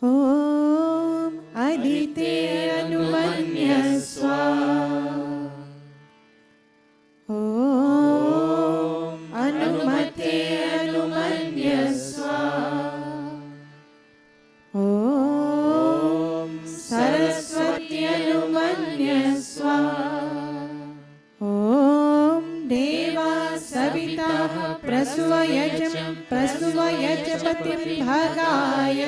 ॐ अदिते अनुमन्यस्व ॐ अनुमते अनुमन्यस्व ॐ सरस्वती अनुमन्यस्व ॐ देवा सविता प्रसुवयजपतिं भगाय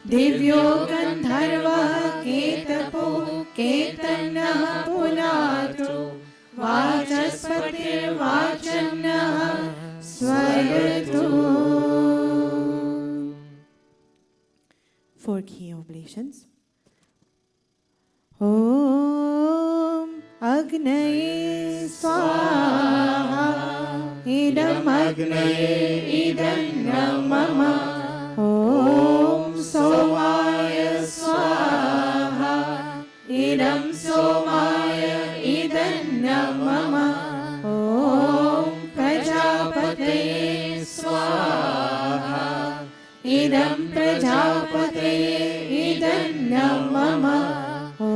दिव्यो गन्धर्वः केतपो केतनः पुनातु वाचस्पतिर्वाचन्नः स्वरतु. 4 key oblations. ॐ अग्नये स्वाहा इदमग्नये इदन्नमः ॐ सोमाय स्वाहा इदं सोमाय इदन्नमः ॐ प्रजापतये स्वाहा इदं प्रजापतये इदन्नमः ॐ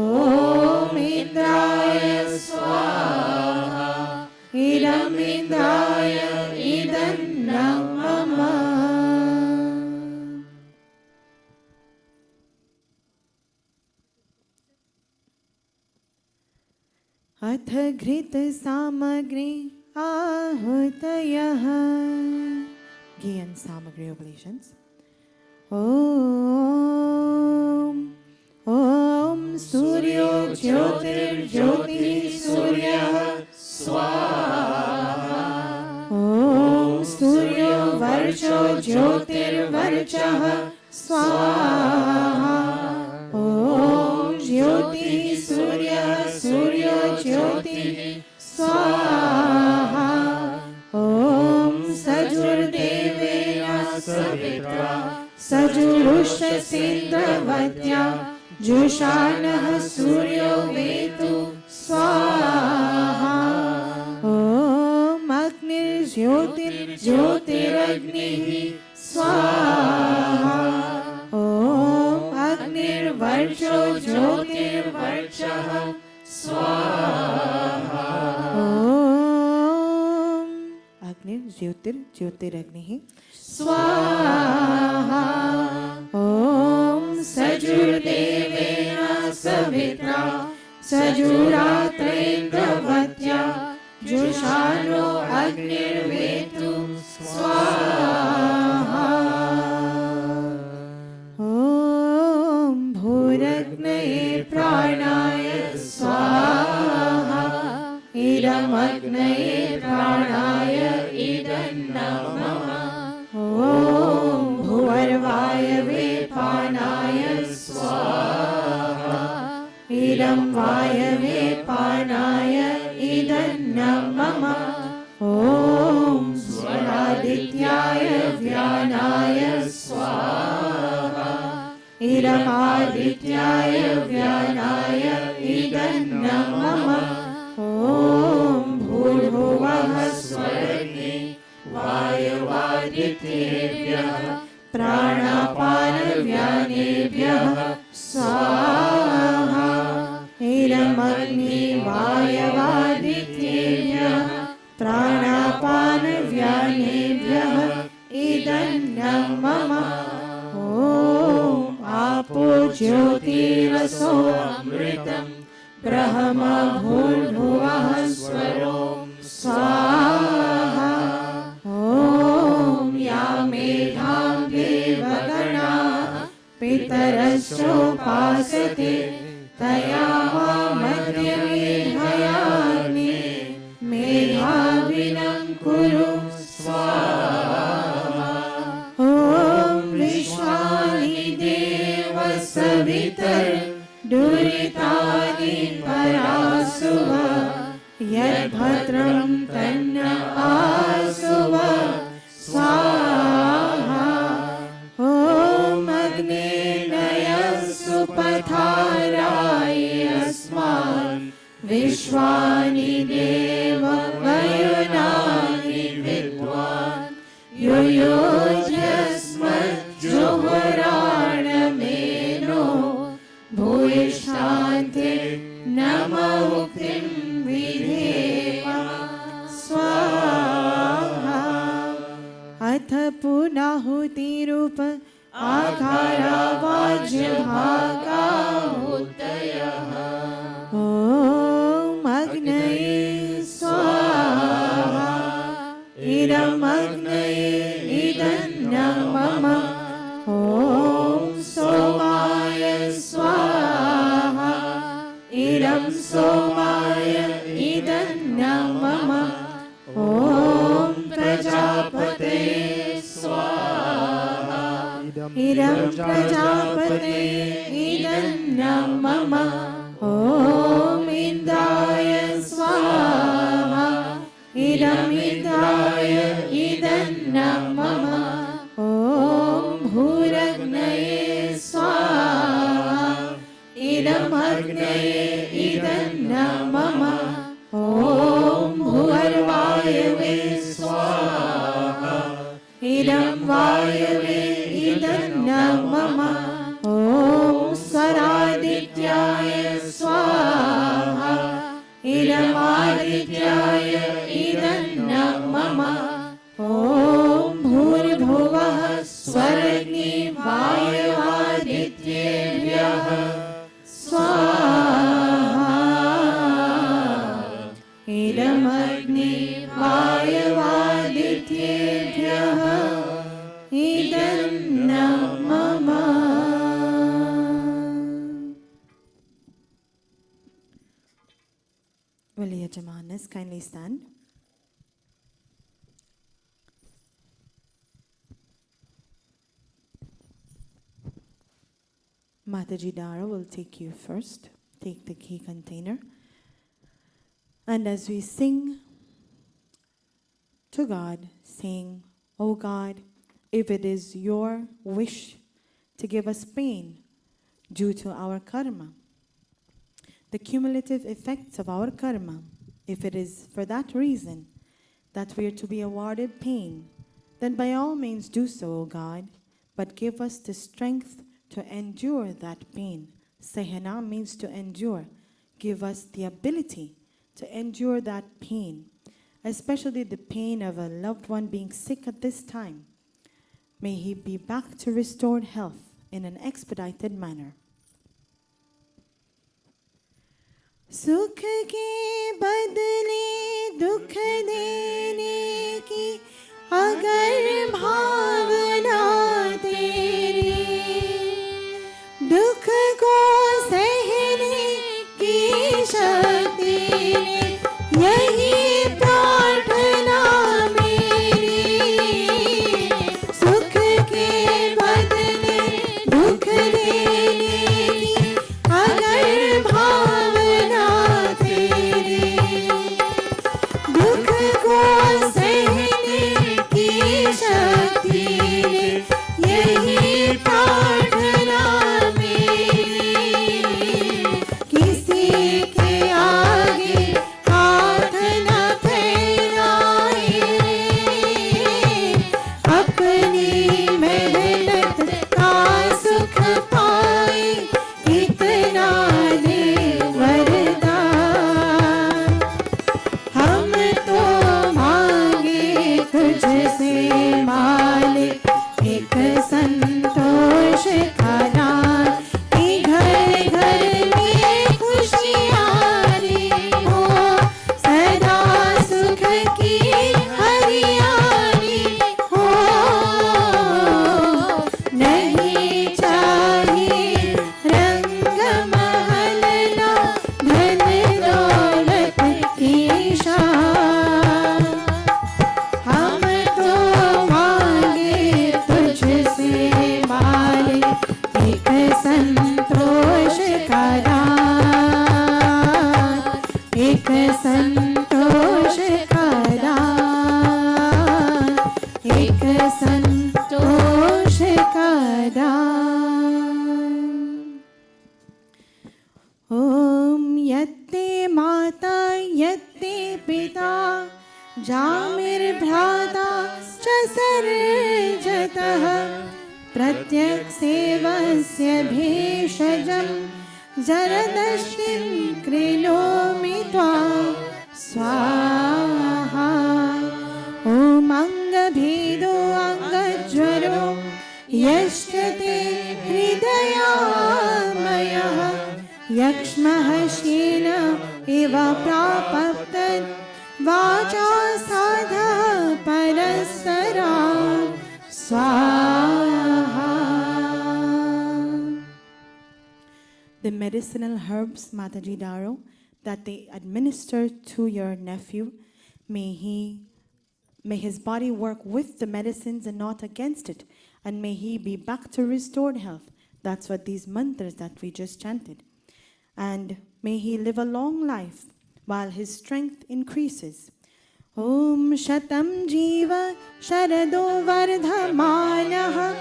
इन्द्राय स्वाहा इदम् इन्द्राय इदन्नमः. अथ घृत सामग्री आहुतयः. घी and सामग्री oblations. ॐ सूर्यो ज्योतिर्ज्योतिः सूर्यः स्वाहा ॐ सूर्यो वर्चो ज्योतिर्वर्चः स्वाहा ॐ ज्योतिः सूर्यः सूर्यो ज्योतिः स्वाहा ॐ सजुर्देवेन सवित्रा सजुरुष्टसेन्द्रवत्या जुषाणः सूर्यो वेतु स्वाहा ॐ अग्निर्ज्योतिर्ज्योतिरग्निः स्वाहा ॐ अग्निर्वर्चो ज्योतिर्वर्चः स्वाहा ॐ अग्निर्ज्योतिर्ज्योतिरग्निः स्वाहा ॐ सजुर्देवेन सवित्रा सजुरात्रेन्द्रवत्या जुषाणो अग्निर्वेतु स्वाहा ॐ भूरग्नये प्राणाय स्वाहा इदमग्नये प्राणाय इदन्नमः ॐ भुवर्वायवे पानाय स्वाहा इदं वायवे पानाय इदन्नमः ॐ स्वरादित्याय व्यानाय स्वाहा इदमादित्याय व्यानाय इदन्नमः ॐ भूर्भुवः स्वरग्नि वायवादित्येभ्यः प्राणापानव्यानेभ्यः स्वाहा इदमग्नि वायवादित्येभ्यः प्राणापानव्यानेभ्यः इदन्नमः ॐ आपो ज्योतिरसो अमृतं ब्रह्म भूर्भुवः स्वरो स्वाहा ॐ या मेधां देवगणाः पितरश्चोपासते तया मध्य यद्भद्रं तन्न आसुव स्वाहा ॐ अग्नेय सुपथाराय अस्मान् विश्वानि देव वयुनानि विद्वान् युयुज्यस्मज्जुहुराणमेनो भूयिष्ठान्ते नम उक्तिं विधेम स्वाहा अथ पुनाहुतिरूप आकारावाज्यभागाहुतयः ॐ अग्नये स्वाहा इदमग्नये इदन्नं मम ॐ सोमाय स्वाहा इदं सोमाय इदन्नं मम ॐ प्रजापते स्वाहा इदं प्रजापते इदन्नं मम ॐ इन्द्राय स्वाहा इदम् इन्द्राय इदन्नं मम ॐ भूरग्नये स्वाहा इदमग्नये इदन्नं मम ॐ भुवर्वायवे स्वाहा इदं वायवे इदन्नं मम ॐ स्वरादित्याय स्वाहा इदमादित्याय इदन्नं मम ॐ भूर्भुवः स्वरग्नि वायवादित्येभ्यः स्वाहा इदमग्नि वायवादित्येभ्यः इदन्नं मम Will Yajmanas kindly stand? Mataji Dara will take you first. Take the key container. And as we sing to God, saying, "O God, if it is your wish to give us pain due to our karma, the cumulative effects of our karma, if it is for that reason that we are to be awarded pain, then by all means do so, O God, but give us the strength to endure that pain." Sehana means to endure. Give us the ability to endure that pain, especially the pain of a loved one being sick at this time. May he be back to restored health in an expedited manner. सुख के बदले दुख देने की अगर भावना तेरी, दुख को सहने की शक्ति ने, यही प्रार्थना मेरी। सुख के बदले दुख देने की अगर भावना तेरी, दुख को सहने की शक्ति ने, यही प्रार्थना मेरी। किसी के जामिर्भ्राता च सर्जतः प्रत्यक्सेवस्य भेषजं जरदस्युं कृणोमि त्वा स्वाहा ॐ अङ्गभेदो अङ्गज्वरो यश्च ते हृदयामयः यक्ष्मः शीन इव प्रापप्तन् वाचा साधः परस्परा स्वाहा. The medicinal herbs, Mataji Daro, that they administer to your nephew, may his body work with the medicines and not against it, and may he be back to restored health. That's what these mantras that we just chanted. And may he live a long life while his strength increases. Om Shatam Jiva Sharado Vardhamanah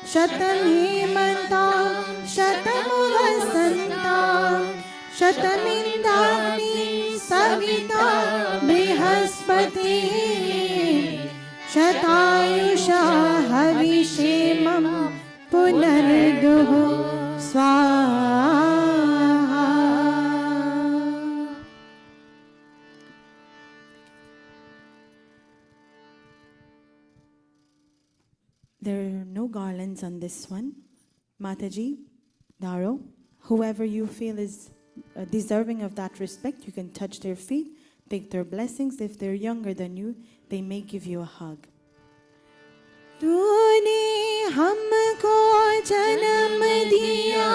Shatam Hemantam Shatam Vasantam Shatam Indani Savita Brihaspati Shatayusha Havishemam Punarduhu Swaha. There are no garlands on this one. Mataji, Daro, whoever you feel is deserving of that respect, you can touch their feet, take their blessings. If they're younger than you, they may give you a hug. तूने हमको जन्म दिया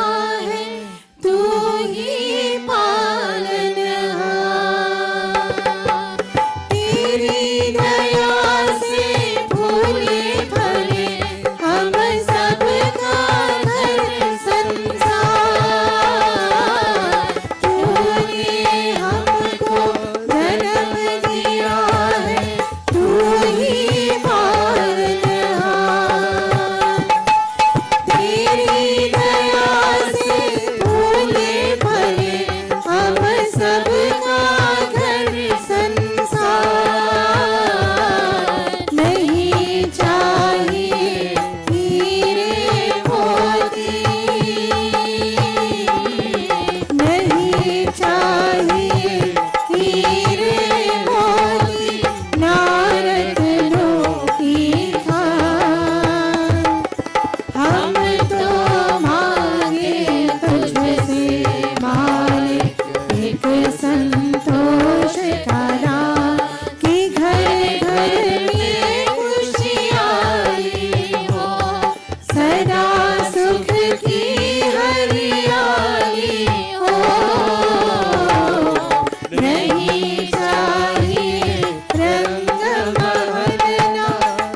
है, तू ही पालनहार, तेरी दया से फूले फले हम सबका घर संसार. तूने हमको जन्म दिया है, तू ही पालनहार, तेरी दया से फूले फले हम सबका घर संसार. नहीं चाहिए हीरे मोती, नहीं चाहिए हीरे मोती, ना रत्नों की खान. हम तो मांगे तुझसे मालिक एक संतोष का दान, कि घर घर में खुशियाली हो, सदा सुख की हरियाली हो. नहीं चाहिए रंग महलना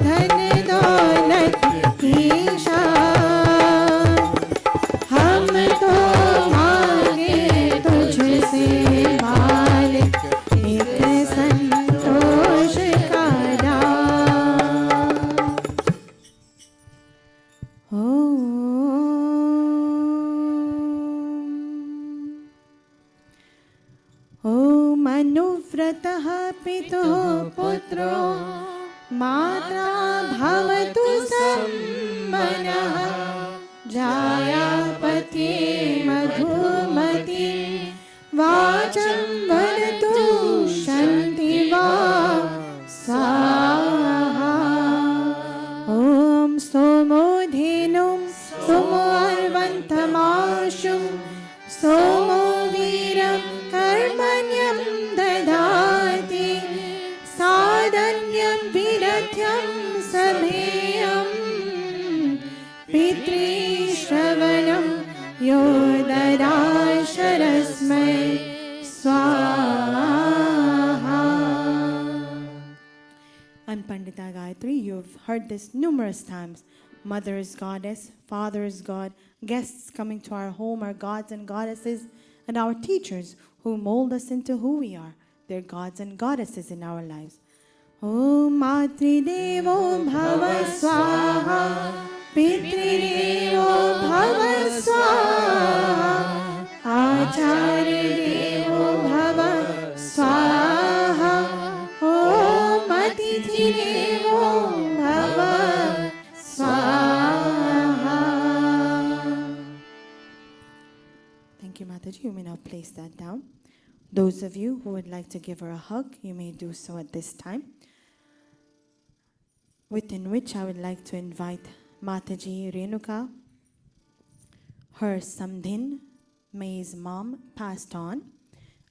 धन दौलत की शान. हम तो मांगे तुझसे मालिक एक संतोष का दान. ॐ अनुव्रतः पितुः पुत्रो मात्रा भवतु सम्मनः, जायापते मधुमती वाचं वदतु शन्तिवा स्वाहा. ॐ सोमो धेनुं सोमो अर्वन्तमाशुं सोमो वीरं कर्मण्यं ददाति, सादन्यं विरथ्यं समेयं पितृश्रवणं यो ददाशरस्मै स्वाहा. I'm Pandita Gayatri. You've heard this numerous times. Mother is goddess, Father is God, guests coming to our home are gods and goddesses, and our teachers who mold us into who we are. They're gods and goddesses in our lives. Om Matridevo Bhava Swaha, Pitridevo Bhava Swaha, Acharya Devo Bhava Swaha. Om place that down. Those of you who would like to give her a hug, you may do so at this time. Within which I would like to invite Mataji Renuka. Her Samdhin, May's mom, passed on,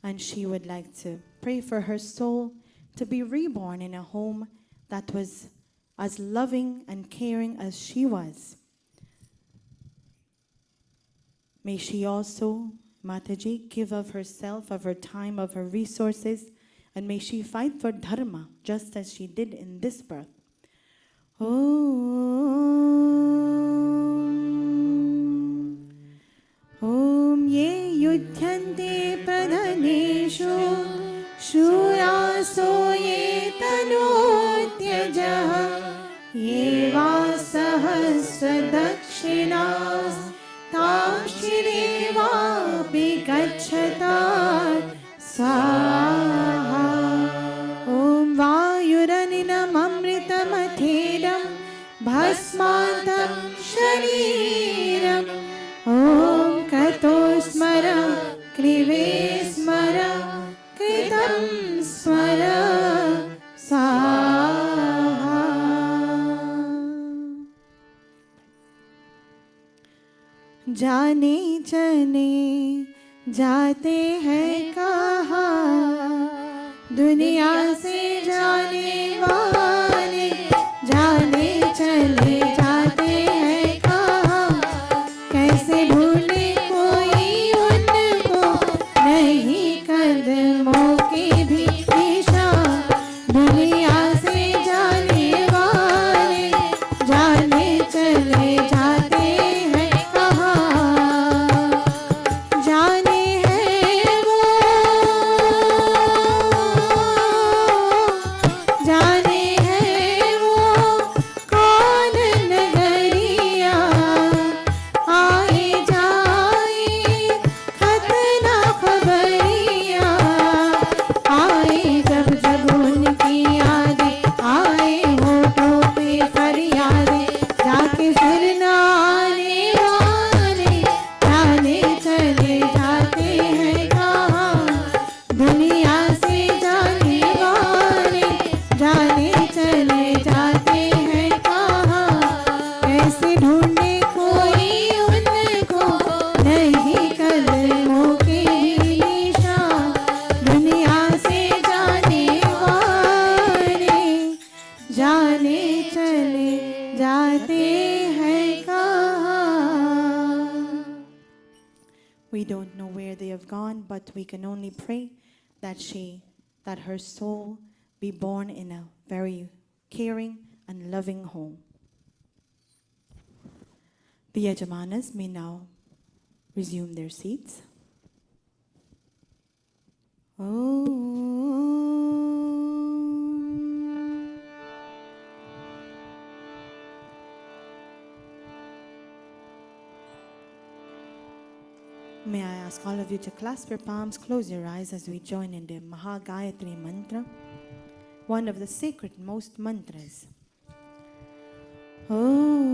and she would like to pray for her soul to be reborn in a home that was as loving and caring as she was. May she also, Mataji, give of herself, of her time, of her resources, and may she fight for dharma just as she did in this birth. Om ye yudhyante pradhaneshu shuraso ye tanutyaja ye vasahasra dakshinas tam shrivapi gacchata swaha. Om vayuraninam amritamathedam bhasmantam shariram. Om kato smara krive smara kritam smara saha. जाने चले जाते हैं कहाँ दुनिया से जाने वाले, जाने चले जाते हैं कहाँ कैसे ढूंढे कोई उनको नहीं कदमों की भी दिशा। दुनिया से जाने वाले जाने चले जाते हैं कहाँ जाने हैं वो जाने हैं वो कौन नगरिया आए जाए खत ना खबरिया आए जब जब उनकी यादें आए होठों पे फरियादें जाके फिर ना आने वाले जाने चले जाते हैं कहाँ दुनिया से जाने वाले जाने चले जाते हैं कहाँ कैसे ढूंढे कोई उनको नहीं कदमों की निशा। दुनिया से जाने वाले जाने चले जाते हैं कहाँ. We don't know where they have gone, but we can only pray that her soul be born in a very caring and loving home. The Yajmanas may now resume their seats. Om. May I ask all of you to clasp your palms, close your eyes as we join in the Mahagayatri mantra, one of the sacred most mantras. Om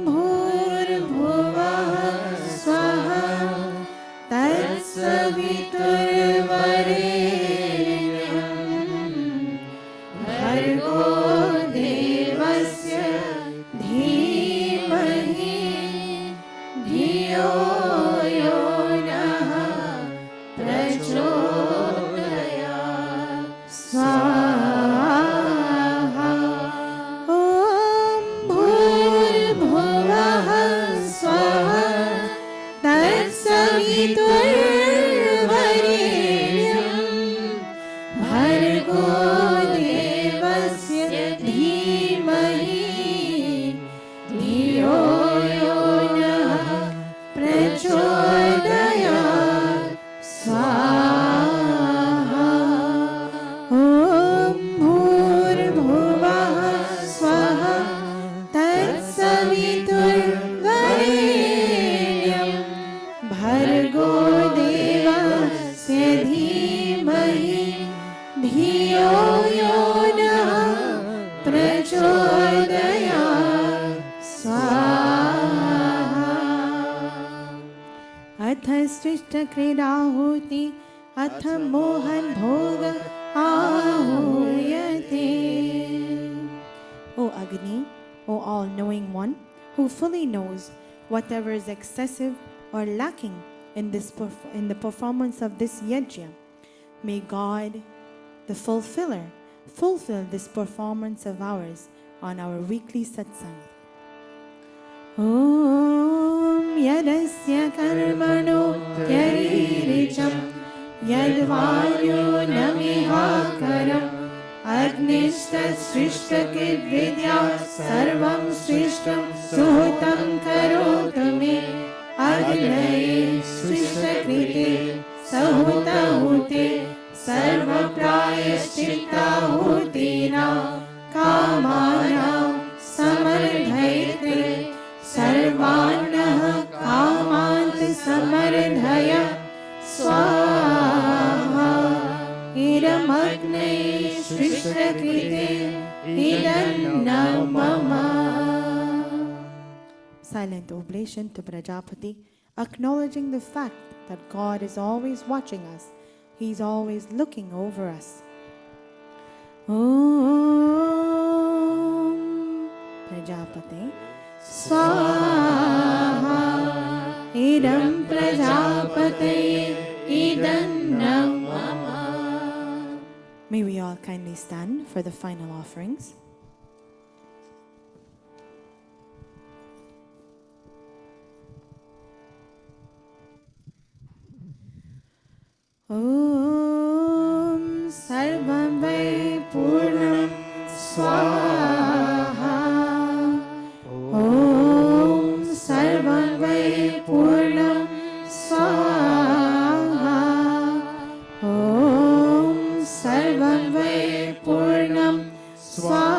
Bhurbhuvah Swaha Tatsaviturvarenyam Bhargo Devasya Dhimahi Dhiyo Yo Nah Prachodayat. अथ सृष्ट क्रीडा होती अथ मोहन भोग आहूयते. O Agni, O all-knowing one, who fully knows whatever is excessive or lacking in the performance of this yajna, may God, the fulfiller, fulfill this performance of ours on our weekly satsang. Om yadasya karmano tyaririjam yadvayu namihakaram Agnistat srishtaki vidya sarvam srishtam suhutam karotu me Agnaye srishtkrite sahutahute sarva prayashchitta hutina kamanam samardhayate sarvanah kamant samardhaya swaha idamagne srishtkrite idannam mama. Silent oblation to Prajapati, acknowledging the fact that God is always watching us. He's always looking over us. Om Prajapati Swaha Idam Prajapati Idannam Mama. May we all kindly stand for the final offerings. Om Sarvam Vai Purnam Swaha. Om Sarvam Vai Purnam Swaha. Om Sarvam Vai Purnam Swaha.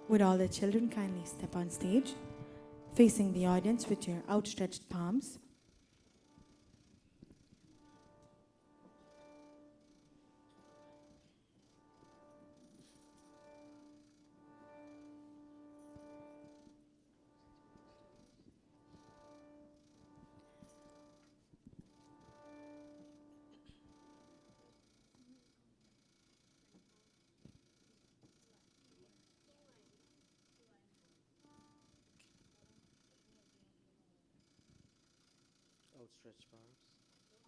Would all the children kindly step on stage, facing the audience with your outstretched palms? Outstretched palms.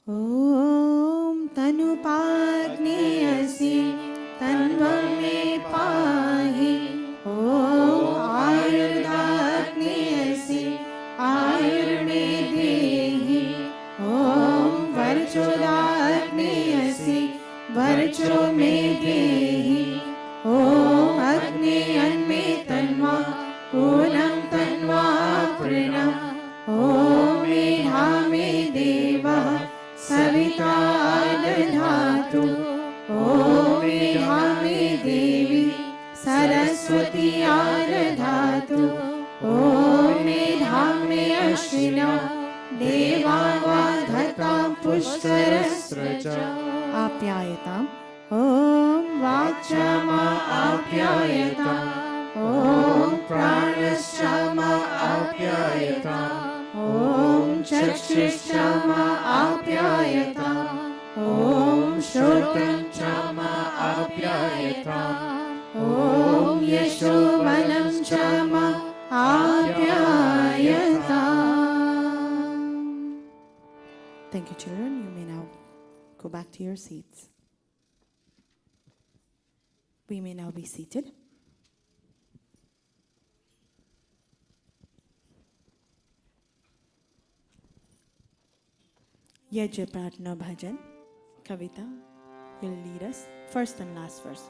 Om Tanupagniyasi Tanvam me pahi. Om Ayurdagniyasi Ayur me dehi. Om Varchodagniyasi Varcho me dehi. Om Agniyan me tanva Unam tanva pranam. Om Medhame Deva Savita Dadhatu. Om Medhame Devi Saraswati Dadhatu. Om Medhame Ashwina Deva Vadhata Pushkarasraja Apyayatam. Om Vachama Apyayatam. Om Pranashama Apyayatam. Om Chakshishama Apyayatam. Om Shrotam Chama Apyayatam. Om Yashovanam Chama Apyayatam. Thank you, children. You may now go back to your seats. We may now be seated. Yajna Pratna Bhajan, Kavita will lead us first and last verse.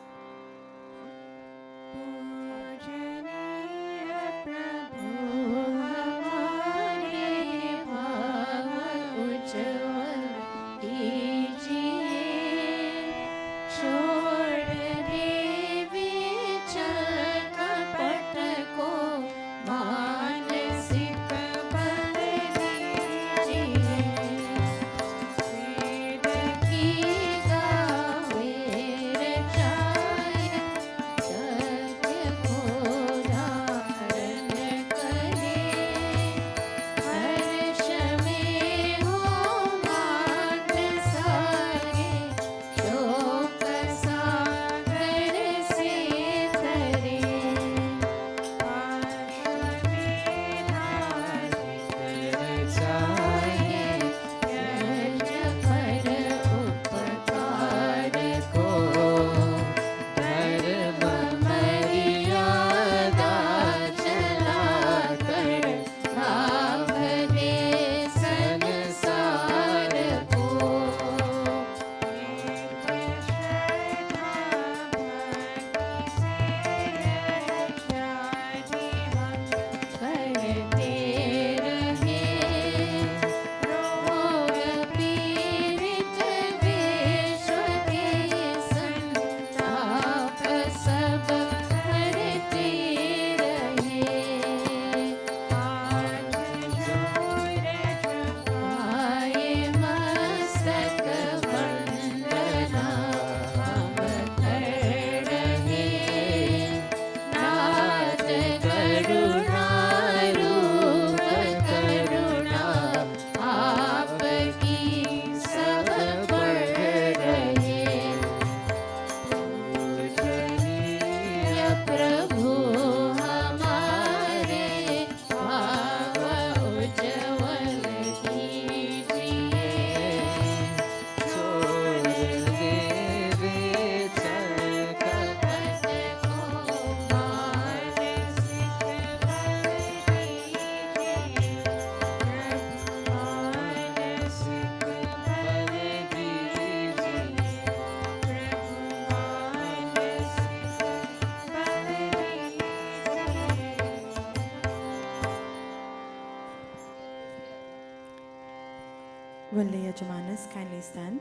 Will the Yajmanas kindly stand?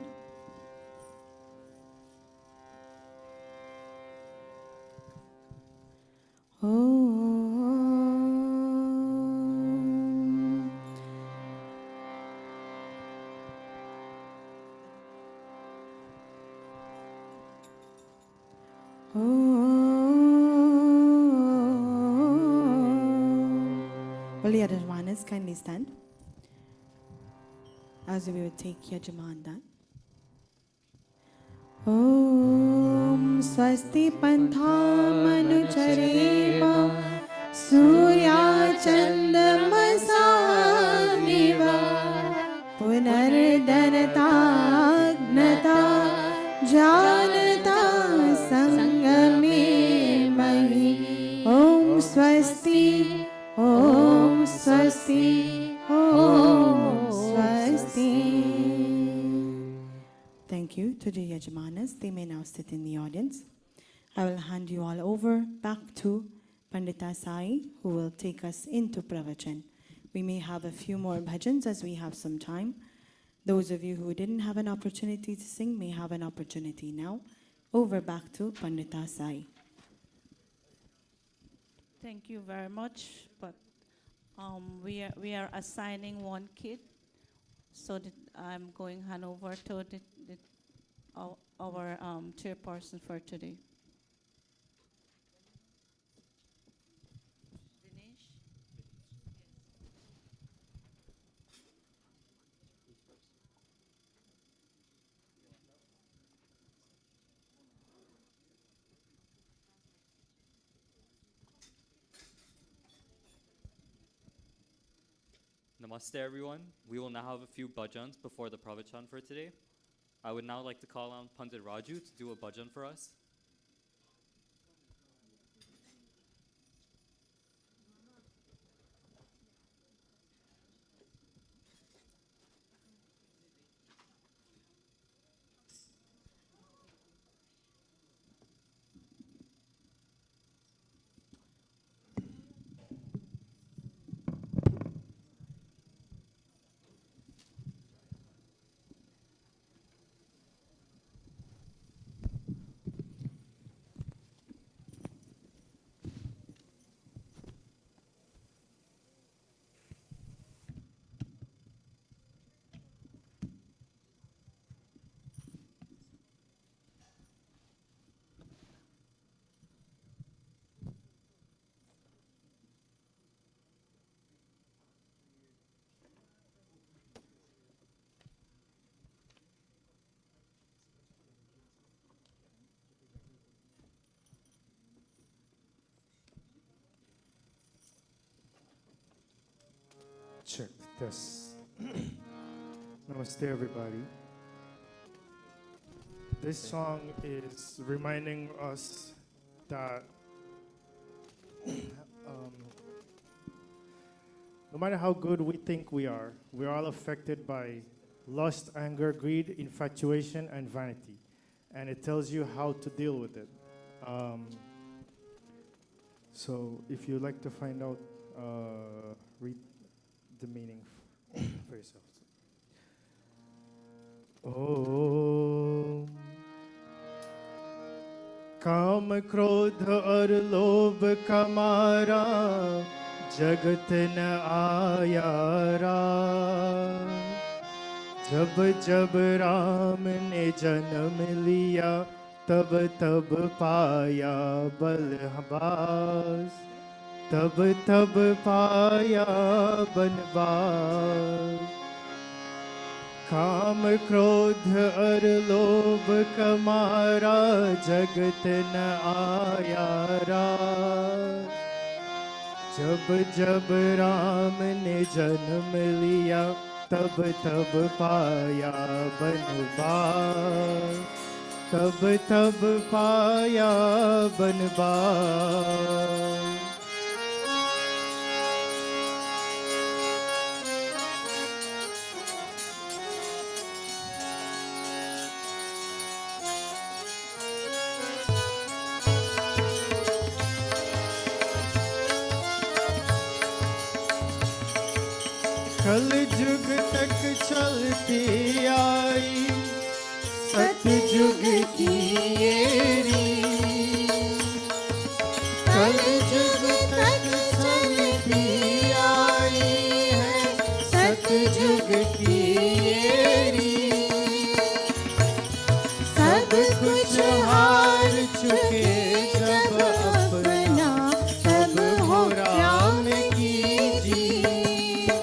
Om. Will the Yajmanas kindly stand? As we would take Yajamanda. Om Swasti Pantha Surya Chandamasaniva Punardarata Agnata Janata Sangame Mahi Om Swasti Om Swasti Om Swasti. Thank you to the Yajmanas. They may now sit in the audience. I will hand you all over back to Pandita Sai, who will take us into Pravachan. We may have a few more bhajans as we have some time. Those of you who didn't have an opportunity to sing may have an opportunity now. Over back to Pandita Sai. Thank you very much. But we are assigning one kid, so that I'm going hand over to our chairperson for today. Namaste everyone. We will now have a few bhajans before the Pravachan for today. I would now like to call on Pandit Raju to do a bhajan for us. Check this. Namaste, everybody. This song is reminding us that no matter how good we think we are, we're all affected by lust, anger, greed, infatuation, and vanity. And it tells you how to deal with it. So if you'd like to find out, read the meaning for yourself. Om काम क्रोध और लोभ कमारा जगत न आयारा जब जब राम ने जन्म लिया तब तब पाया बलहबास तब तब पाया बनवास काम क्रोध और लोभ कमारा जगत न आया रात जब जब राम ने जन्म लिया तब तब पाया बनवास तब तब पाया बनवास कल जुग तक चलती आई सतयुग की ये रीत। कल जुग तक चलती आई है सतयुग की ये रीत। सब कुछ हार चुके जब अपना तब हो राम की जीत।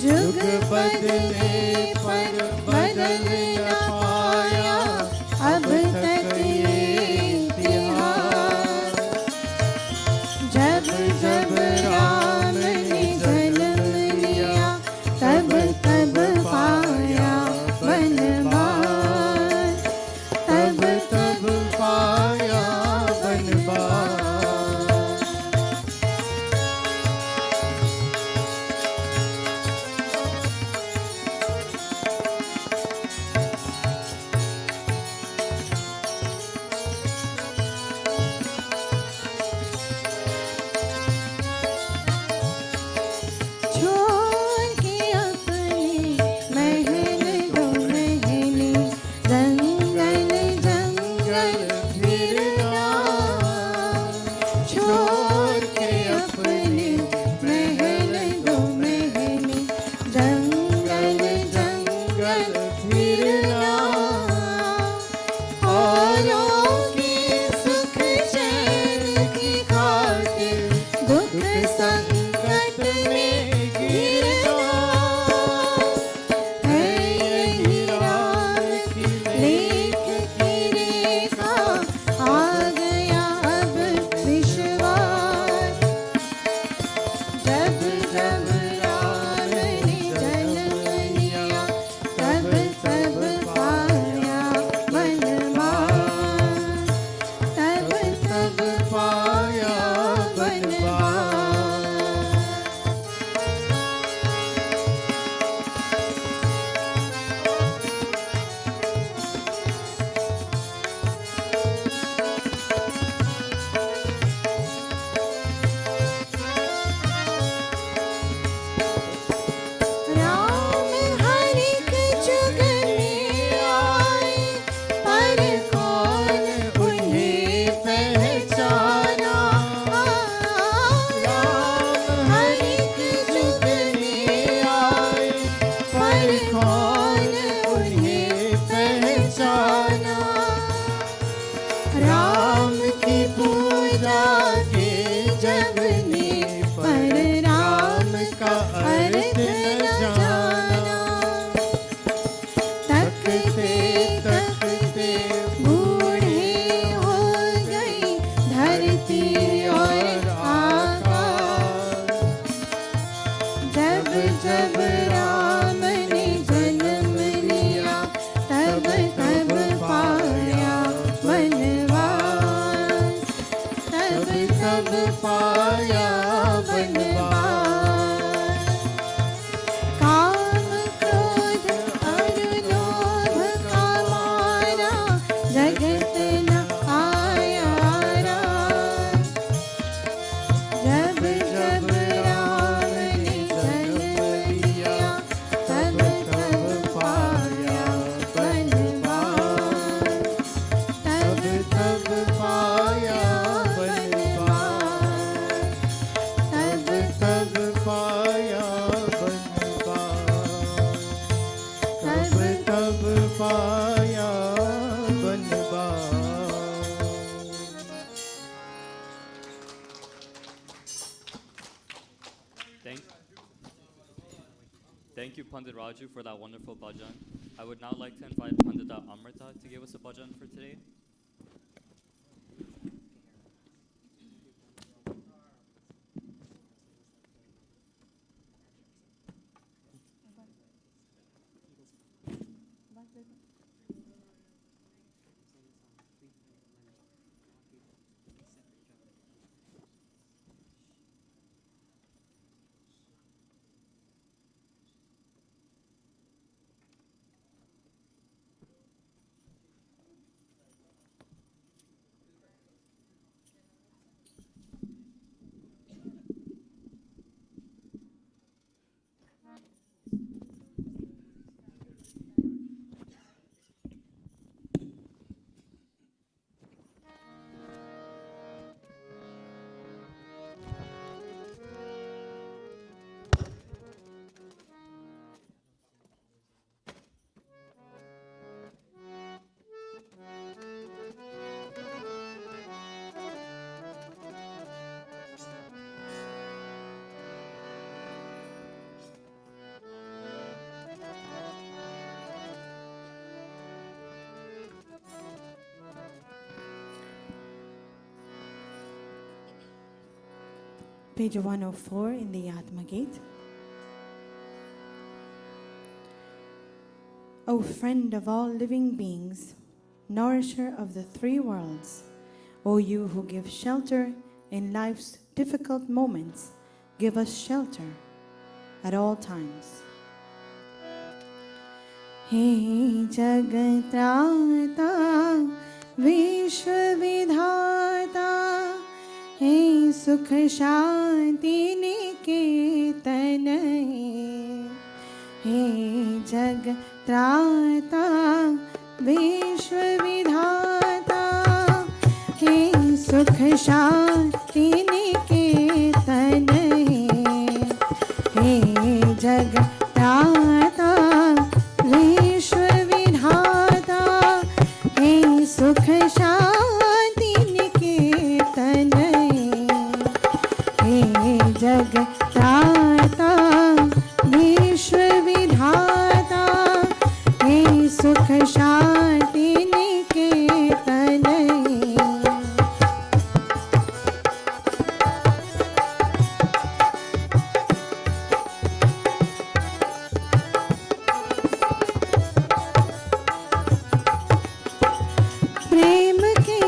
जुग बदले पर बदल न पाया अब तक ये इतिहास। जब जब राम ने जन्म लिया तब तब पाया वनवास। तब तब पाया वनवास। छोड़ के अपने महल दो महले जंगल जंगल फिरना। छोड़ के अपने महल दो महले जंगल जंगल फिरना। औरों की सुख चैन की खातिर दुख संकट में गिरना। है यही राम की लेख की रेखा आ गया अब विश्वास। जब जब राम ने जन्म लिया तब तब पाया वनवास। तब तब पाया वनवास। राम हर एक जुग में आए पर कौन उन्हें पहचाना। राम हर एक जुग में आए पर कौन उन्हें पहचाना। राम की पूजा के जग ने पर राम का अर्थ न जाना। तकते तकते बूढ़े हो गई धरती और आकाश। जब जब राम ने जन्म लिया तब तब पाया वनवास। तब तब पाया वनवास। काम क्रोध और लोभ का मारा जगत न आया राम। जब जब राम ने जन्म लिया तब तब पाया वनवास। तब तब पाया वनवास। तब तब पाया वनवास। तब तब पाया वनवास। Thank you, Pandit Raju, for that wonderful bhajan. I would now like to invite Pandita Amrita to give us a bhajan for today. page 104 in the Yajna Gate. O friend of all living beings, nourisher of the three worlds, O you who give shelter in life's difficult moments, give us shelter at all times. हे जगत्राता विश्वविधाता हे सुख शांति निकेतन हे जगत्राता विश्वविधाता हे सुख शांति निकेतन हे जगत्राता विश्वविधाता हे सुख शांति निकेतन हे जगत्राता विश्वविधाता हे सुख शांति निकेतन प्रेम के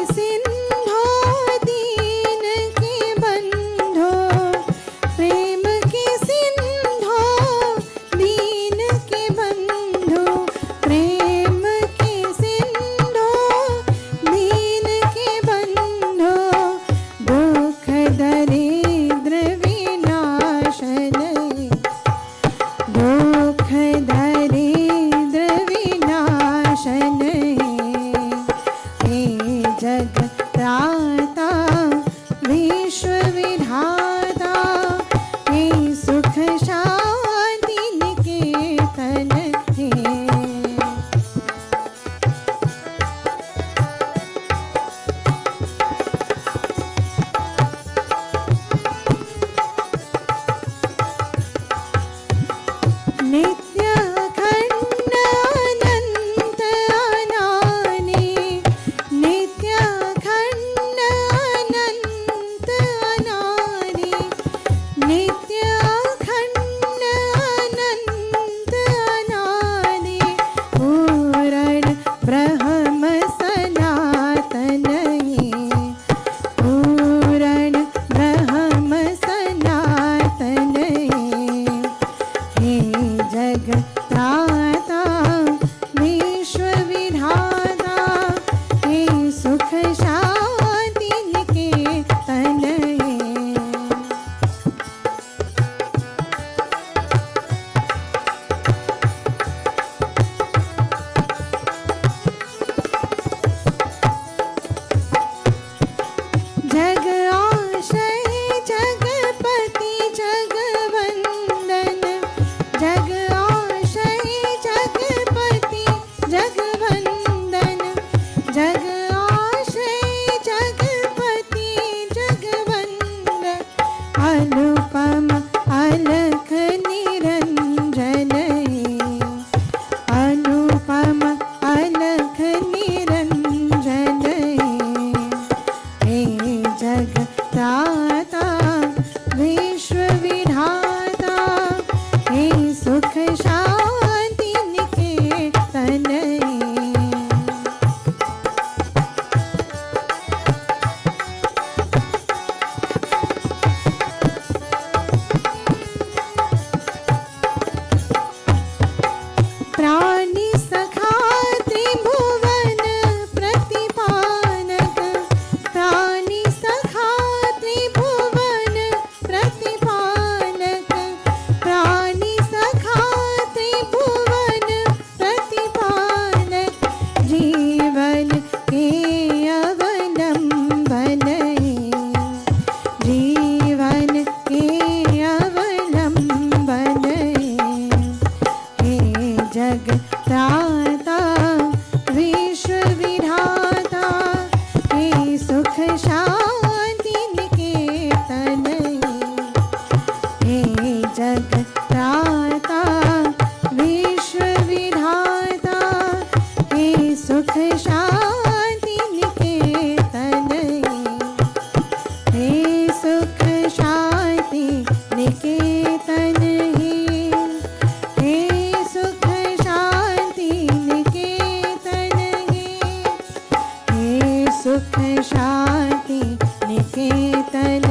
सुख शांति निकेतन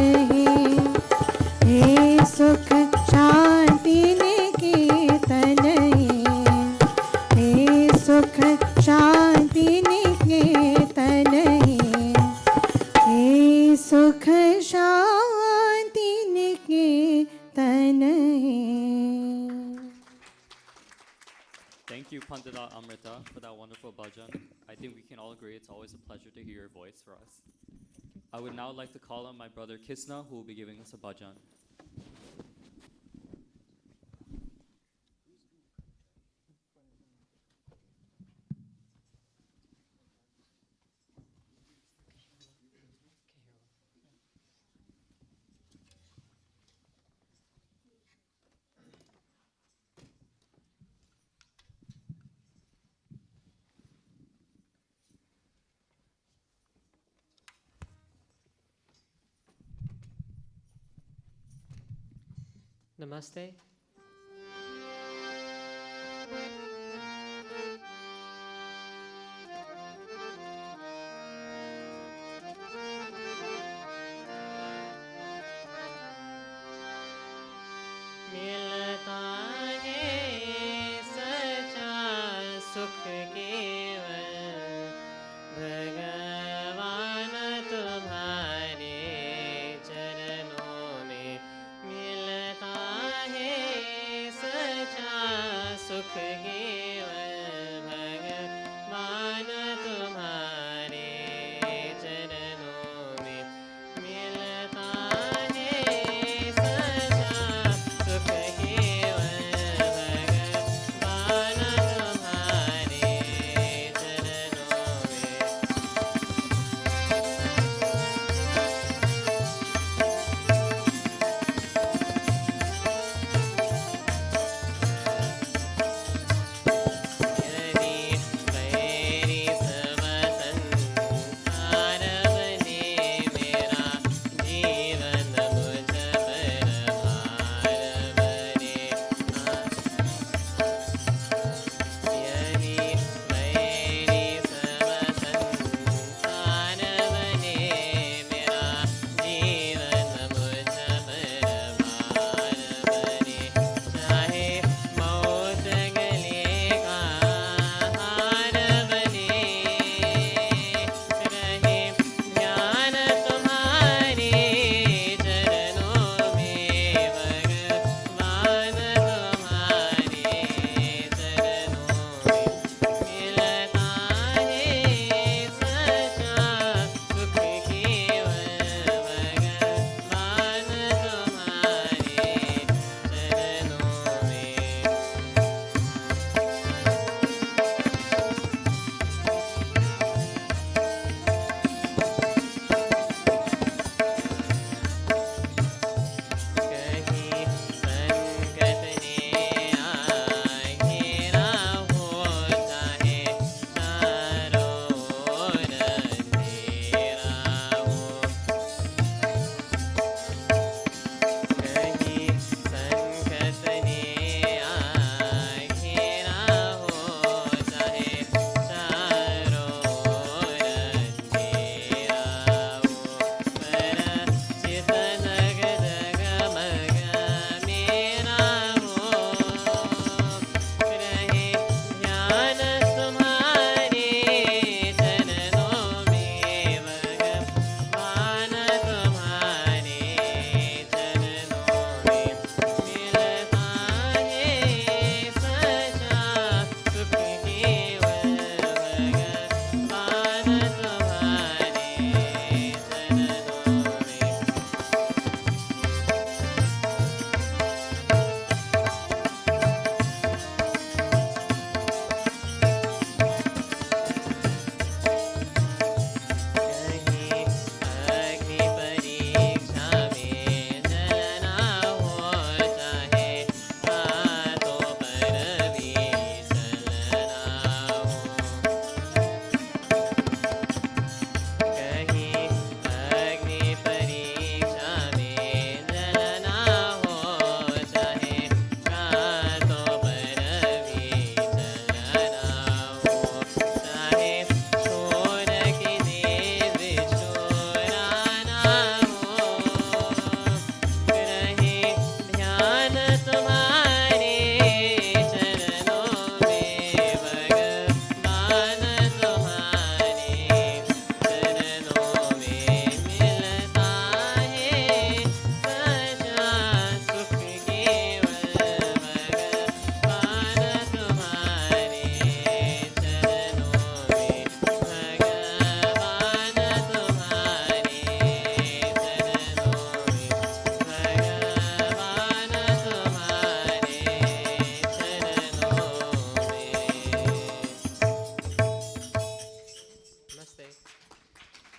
हे सुख शांति निकेतन हे सुख शांति निकेतन हे सुख Shanti Niketan Thank you, Pandita Amrita, for that wonderful bhajan. I think we can all agree it's always a pleasure to hear your voice for us. I would now like to call on my brother Kisna, who will be giving us a bhajan. Namaste. मिलता है सच्चा सुख केवल भगवान तुम्हारे चरणों में मिलता है सच्चा सुख केवल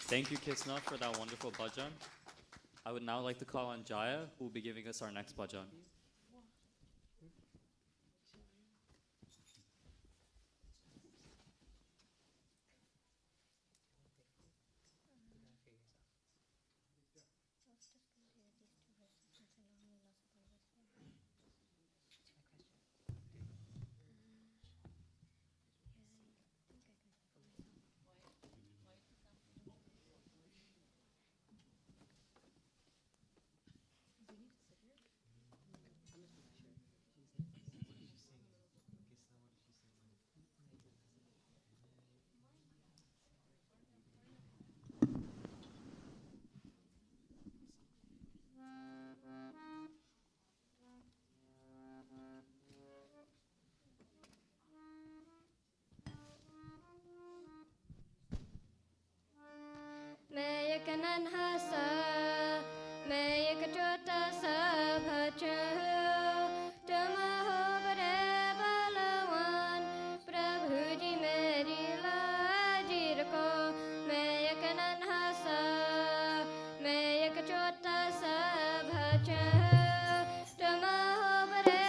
Thank you, Kisna, for that wonderful bhajan. I would now like to call on Jaya, who will be giving us our next bhajan. मैं एक नन्हा सा मैं एक छोटा सा बच्चा हूँ तुम हो बड़े बलवान प्रभु जी मेरी लाज रखो मैं एक नन्हा सा मैं एक छोटा सा बच्चा हूँ तुम हो बड़े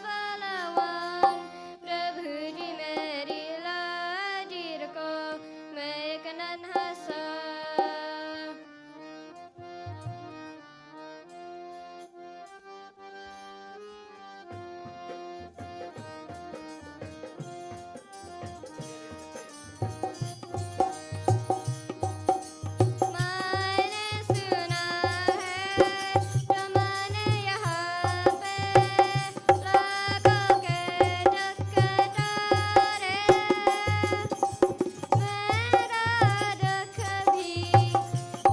बलवान प्रभु जी मेरी लाज रखो मैं एक नन्हा सा मैंने सुना है तुमने यहाँ पे लागों के चक्करारे मेरा दुख भी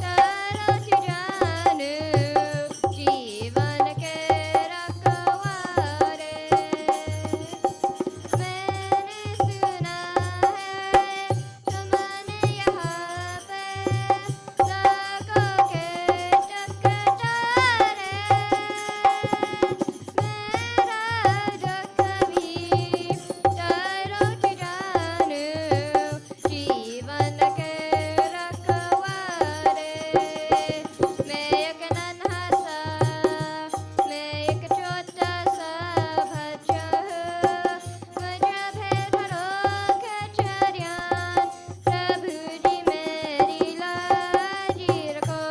तारो चुराने जीवन के रखवारे मैंने सुना है तुमने यहाँ पे लागों के चक्करारे मेरा दुख भी तारो चुराने जीवन के रखवारे मैं एक नन्हा सा मैं एक छोटा सा बच्चा हूँ मुझे भेजो खचरियान प्रभु जी मेरी लाज रखो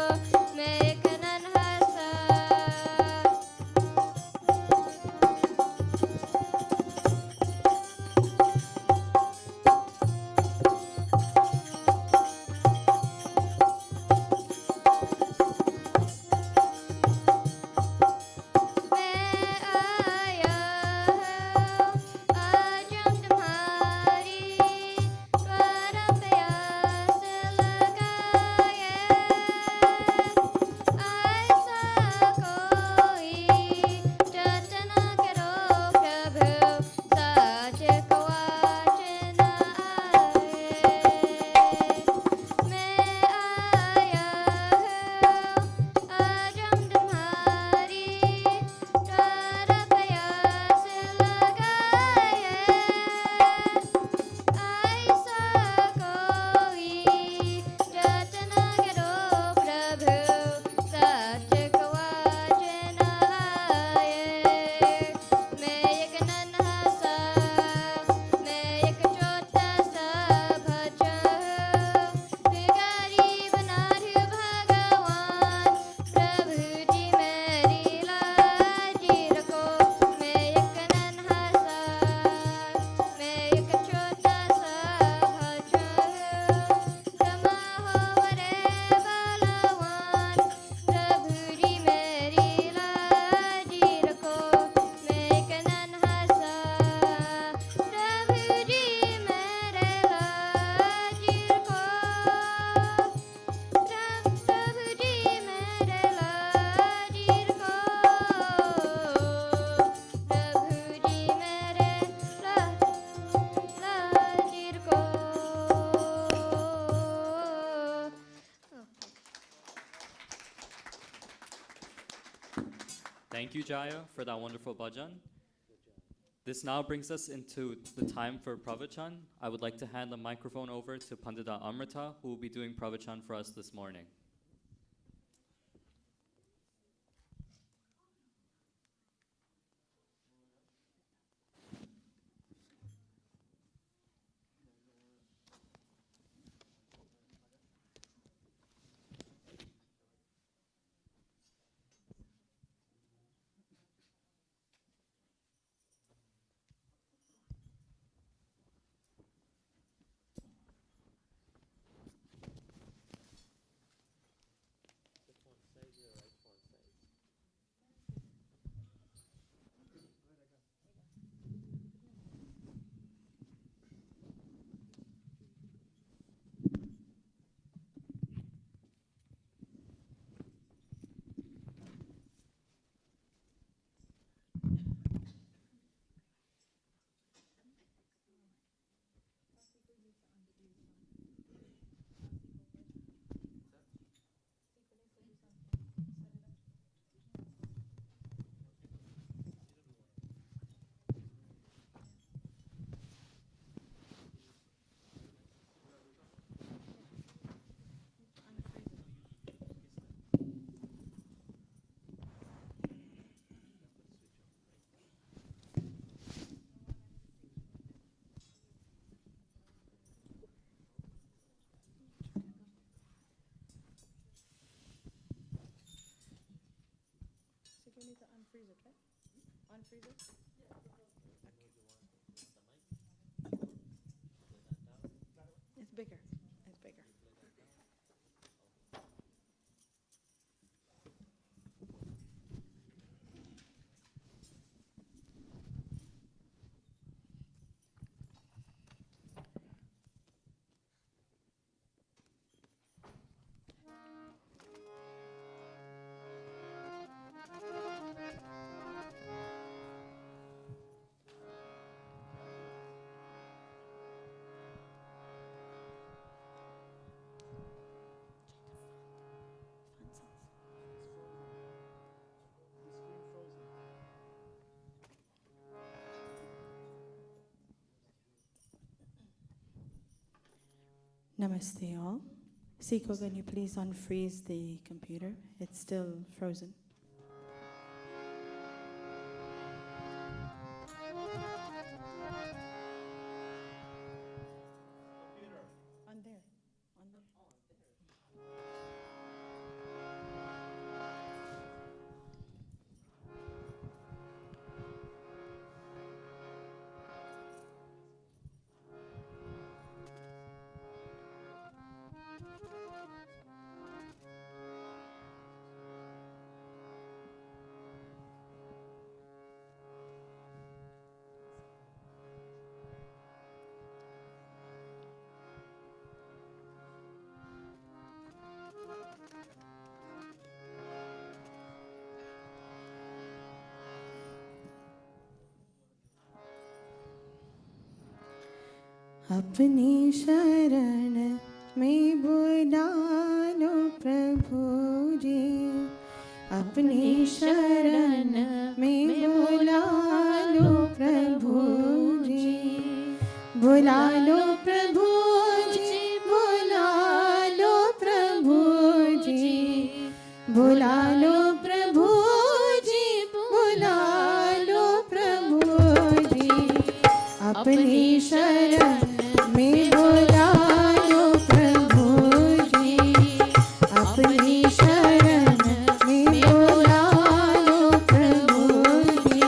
मैं एक नन्हा सा मैं आया हूँ आज तुम्हारी परम प्यास लगाए ऐसा कोई चेतना करो प्रभु सच को वाचन आए मैं आया हूँ आज तुम्हारी तार प्यास लगाए ऐसा कोई चेतना करो प्रभु सच को वाचन आए मैं एक नन्हा सा मैं एक छोटा सा बच्चा हूँ भिखारी बना रू भगवान प्रभु जी मेरी लाज रखो मैं एक नन्हा सा मैं एक छोटा सा बच्चा हूँ तुम हो बड़े बलवान प्रभु जी मेरी लाज रखो मैं एक नन्हा सा प्रभु जी मेरे लाज रखो प्रभु जी मेरे लाज रखो प्रभु जी मेरे लाज रखो Thank you, Jaya, for that wonderful bhajan. This now brings us into the time for Pravachan. I would like to hand the microphone over to Pandita Amrita, who will be doing Pravachan for us this morning. You need to unfreeze it, right? Unfreeze it? It's bigger. It's bigger. Namaste all. Siko, can you please unfreeze the computer? It's still frozen. On there. On there. अपनी शरण में बुला लो प्रभु जी, अपनी शरण में बुला लो प्रभु जी, बुला लो प्रभु जी, बुला लो प्रभु जी, बुला लो प्रभु जी, बुला लो प्रभु जी, अपनी शरण में बुला लो प्रभु जी, अपनी शरण में बुला लो प्रभु जी,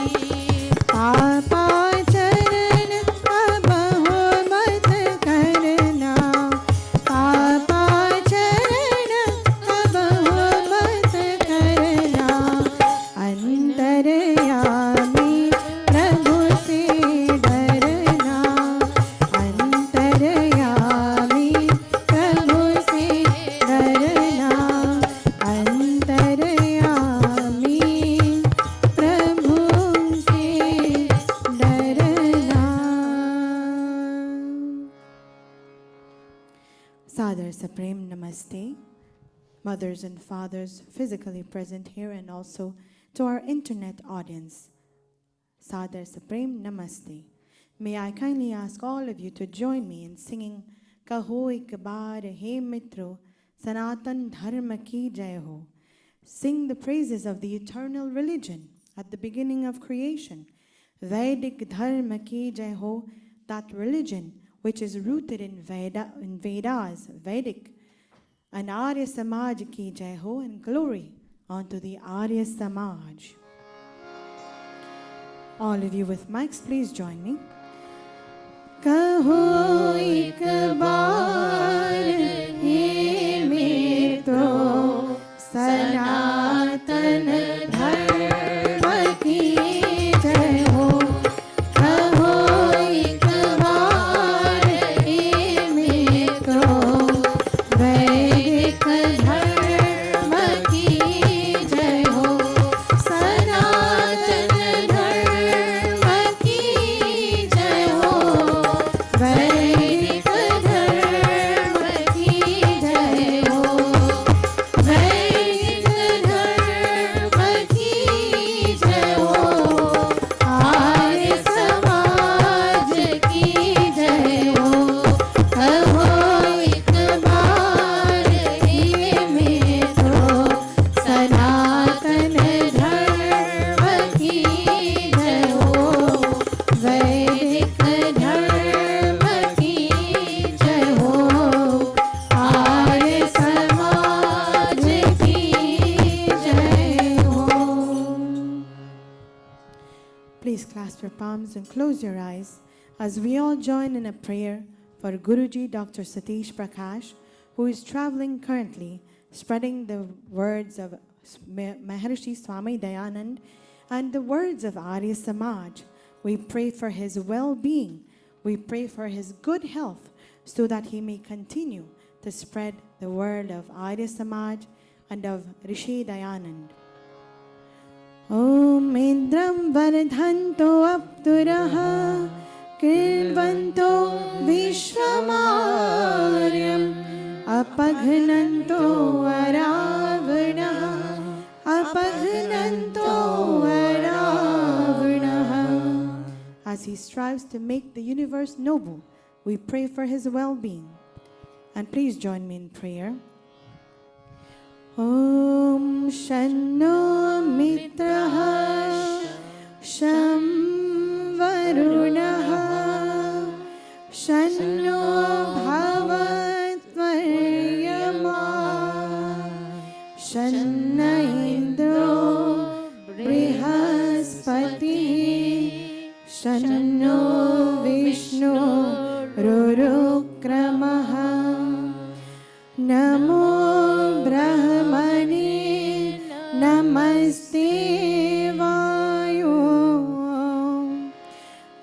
पापा चरण अब हो मत करना, पापा चरण अब हो मत करना, अंतर्यामी प्रभु से डरना, अंतर्यामी प्रभु से डरना, अंतर्यामी प्रभु से डरना. Sadar Supreme Namaste, mothers and fathers physically present here and also to our internet audience. Sadar Supreme Namaste. May I kindly ask all of you to join me in singing Kaho ek baar he mitro, Sanatan Dharma ki jai ho. Sing the praises of the eternal religion at the beginning of creation. Vedic Dharma ki jai ho, that religion which is rooted in Vedas, Vedic. And Arya Samaj ki jai ho, and glory unto the Arya Samaj. All of you with mics, please join me. Kaho ek baar he mitro, Sanatan Dharma ki jai ho. Kaho ek baar he mitro, Vedic Dharma ki jai ho. Sanatan Dharma ki jai ho. Vedic Dharma ki jai ho. Vedic Dharma ki jai ho. Arya Samaj ki jai ho. Kaho ek baar he mitro, Sanatan Dharma ki jai ho. Vedic Dharma ki jai ho. Arya Samaj ki jai ho. Please clasp your palms and close your eyes as we all join in a prayer for Guruji Dr. Satish Prakash, who is traveling currently, spreading the words of Maharshi Swami Dayanand and the words of Arya Samaj. We pray for his well-being. We pray for his good health so that he may continue to spread the word of Arya Samaj and of Rishi Dayanand. Om Indram Vardhanto Apturaha Kirvanto Vishwamaryam Apaghnanto Aravanaha Apaghnanto Aravanaha. As he strives to make the universe noble, we pray for his well-being. And please join me in prayer. Om Shanno Mitraha Sham Varunaha Shanno Bhavatvaryama Shanna Indro Brihaspati Shanno Vishnu Rurukramaha Namo Brahmane Namaste Vayo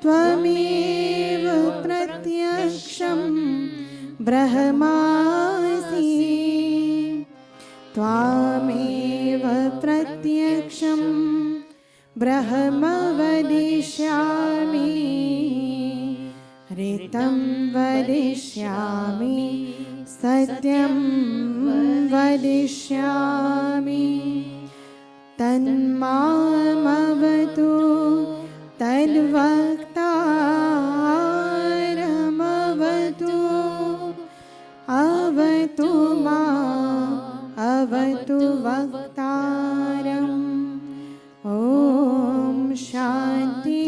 Tvameva Pratyaksham Brahmasi Tvameva Pratyaksham Brahma Vadishyami Ritam Vadishyami Satyam Vadishyami Tanmamavatu Tadvaktaramavatu Avatu ma Avatu Vaktaram. Om Shanti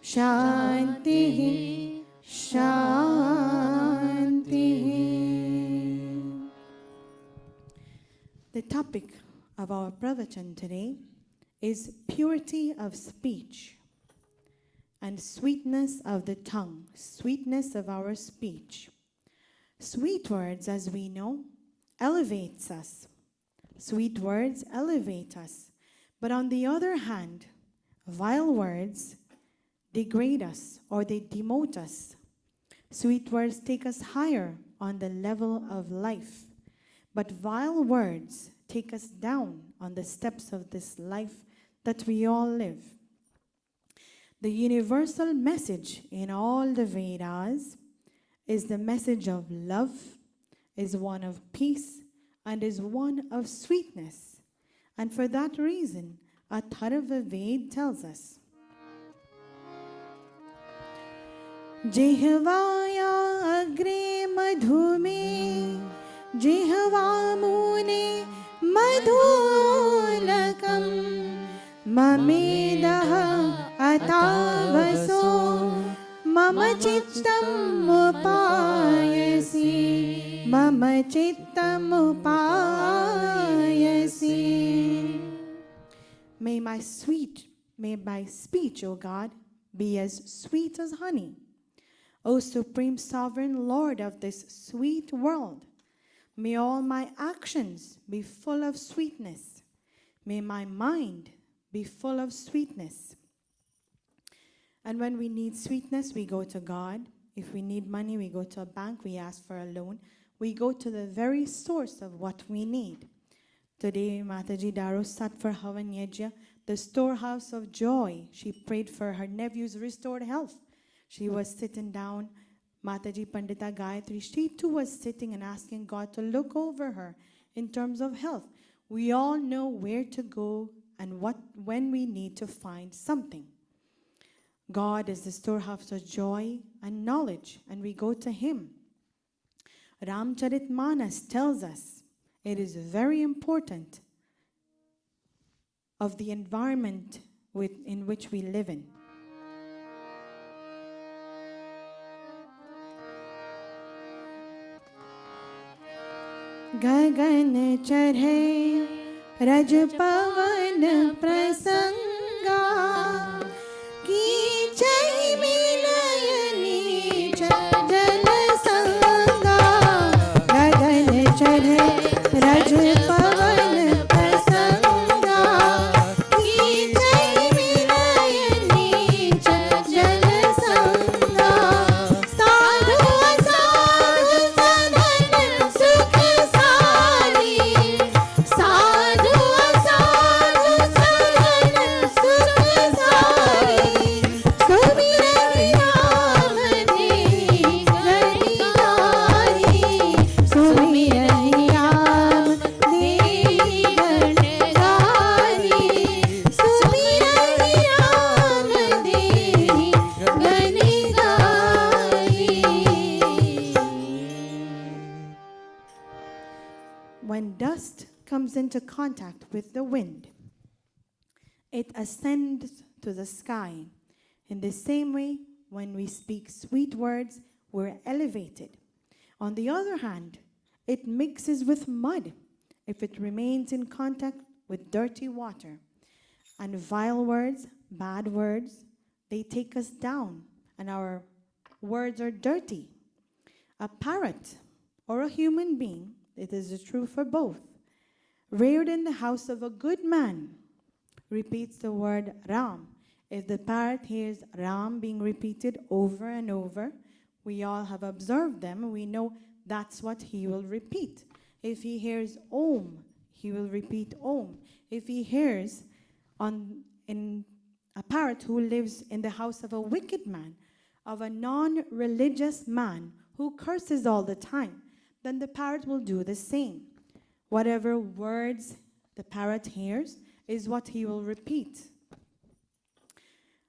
Shanti Shanti. The topic of our Pravachan today is purity of speech and sweetness of the tongue, sweetness of our speech. Sweet words, as we know, elevates us. Sweet words elevate us. But on the other hand, vile words degrade us or they demote us. Sweet words take us higher on the level of life. But vile words take us down on the steps of this life that we all live. The universal message in all the Vedas is the message of love, is one of peace, and is one of sweetness. And for that reason, Atharva Ved tells us, जिह्वाया अग्रे मधुमे जिह्वामूने मधुलकं ममेदः अतावसो मम चित्तमुपायसि मम चित्तमुपायसि. May my speech, O God, be as sweet as honey. O Supreme Sovereign Lord of this sweet world, may all my actions be full of sweetness. May my mind be full of sweetness. And when we need sweetness, we go to God. If we need money, we go to a bank, we ask for a loan. We go to the very source of what we need. Today, Mataji Daro sat for Havan Yajna, the storehouse of joy. She prayed for her nephew's restored health. She was sitting down, Mataji Pandita Gayatri, she too was sitting and asking God to look over her in terms of health. We all know where to go and when we need to find something. God is the storehouse of joy and knowledge, and we go to Him. Ramcharitmanas tells us it is very important of the environment in which we live in. गगन चढ़े रज पवन प्रसंगा कीचै मिलयनी जन संगा गगन चढ़े रज पवन प्रसंगा कीचै मिलयनी जन संगा साधु साधु सधन सुख सारी साधु साधु सधन सुख सारी सुमिरन राम दे गणिगारी सुमिरन राम दे गणिगारी सुमिरन राम दे गणिगारी. When dust comes into contact with the wind, it ascends to the sky. In the same way, when we speak sweet words, we're elevated. On the other hand, it mixes with mud if it remains in contact with dirty water. And vile words, bad words, they take us down, and our words are dirty. A parrot or a human being, it is true for both, reared in the house of a good man, repeats the word Ram. If the parrot hears Ram being repeated over and over, we all have observed them, we know that's what he will repeat. If he hears Om, he will repeat Om. If he hears in a parrot who lives in the house of a wicked man, of a non-religious man who curses all the time, then the parrot will do the same. Whatever words the parrot hears is what he will repeat.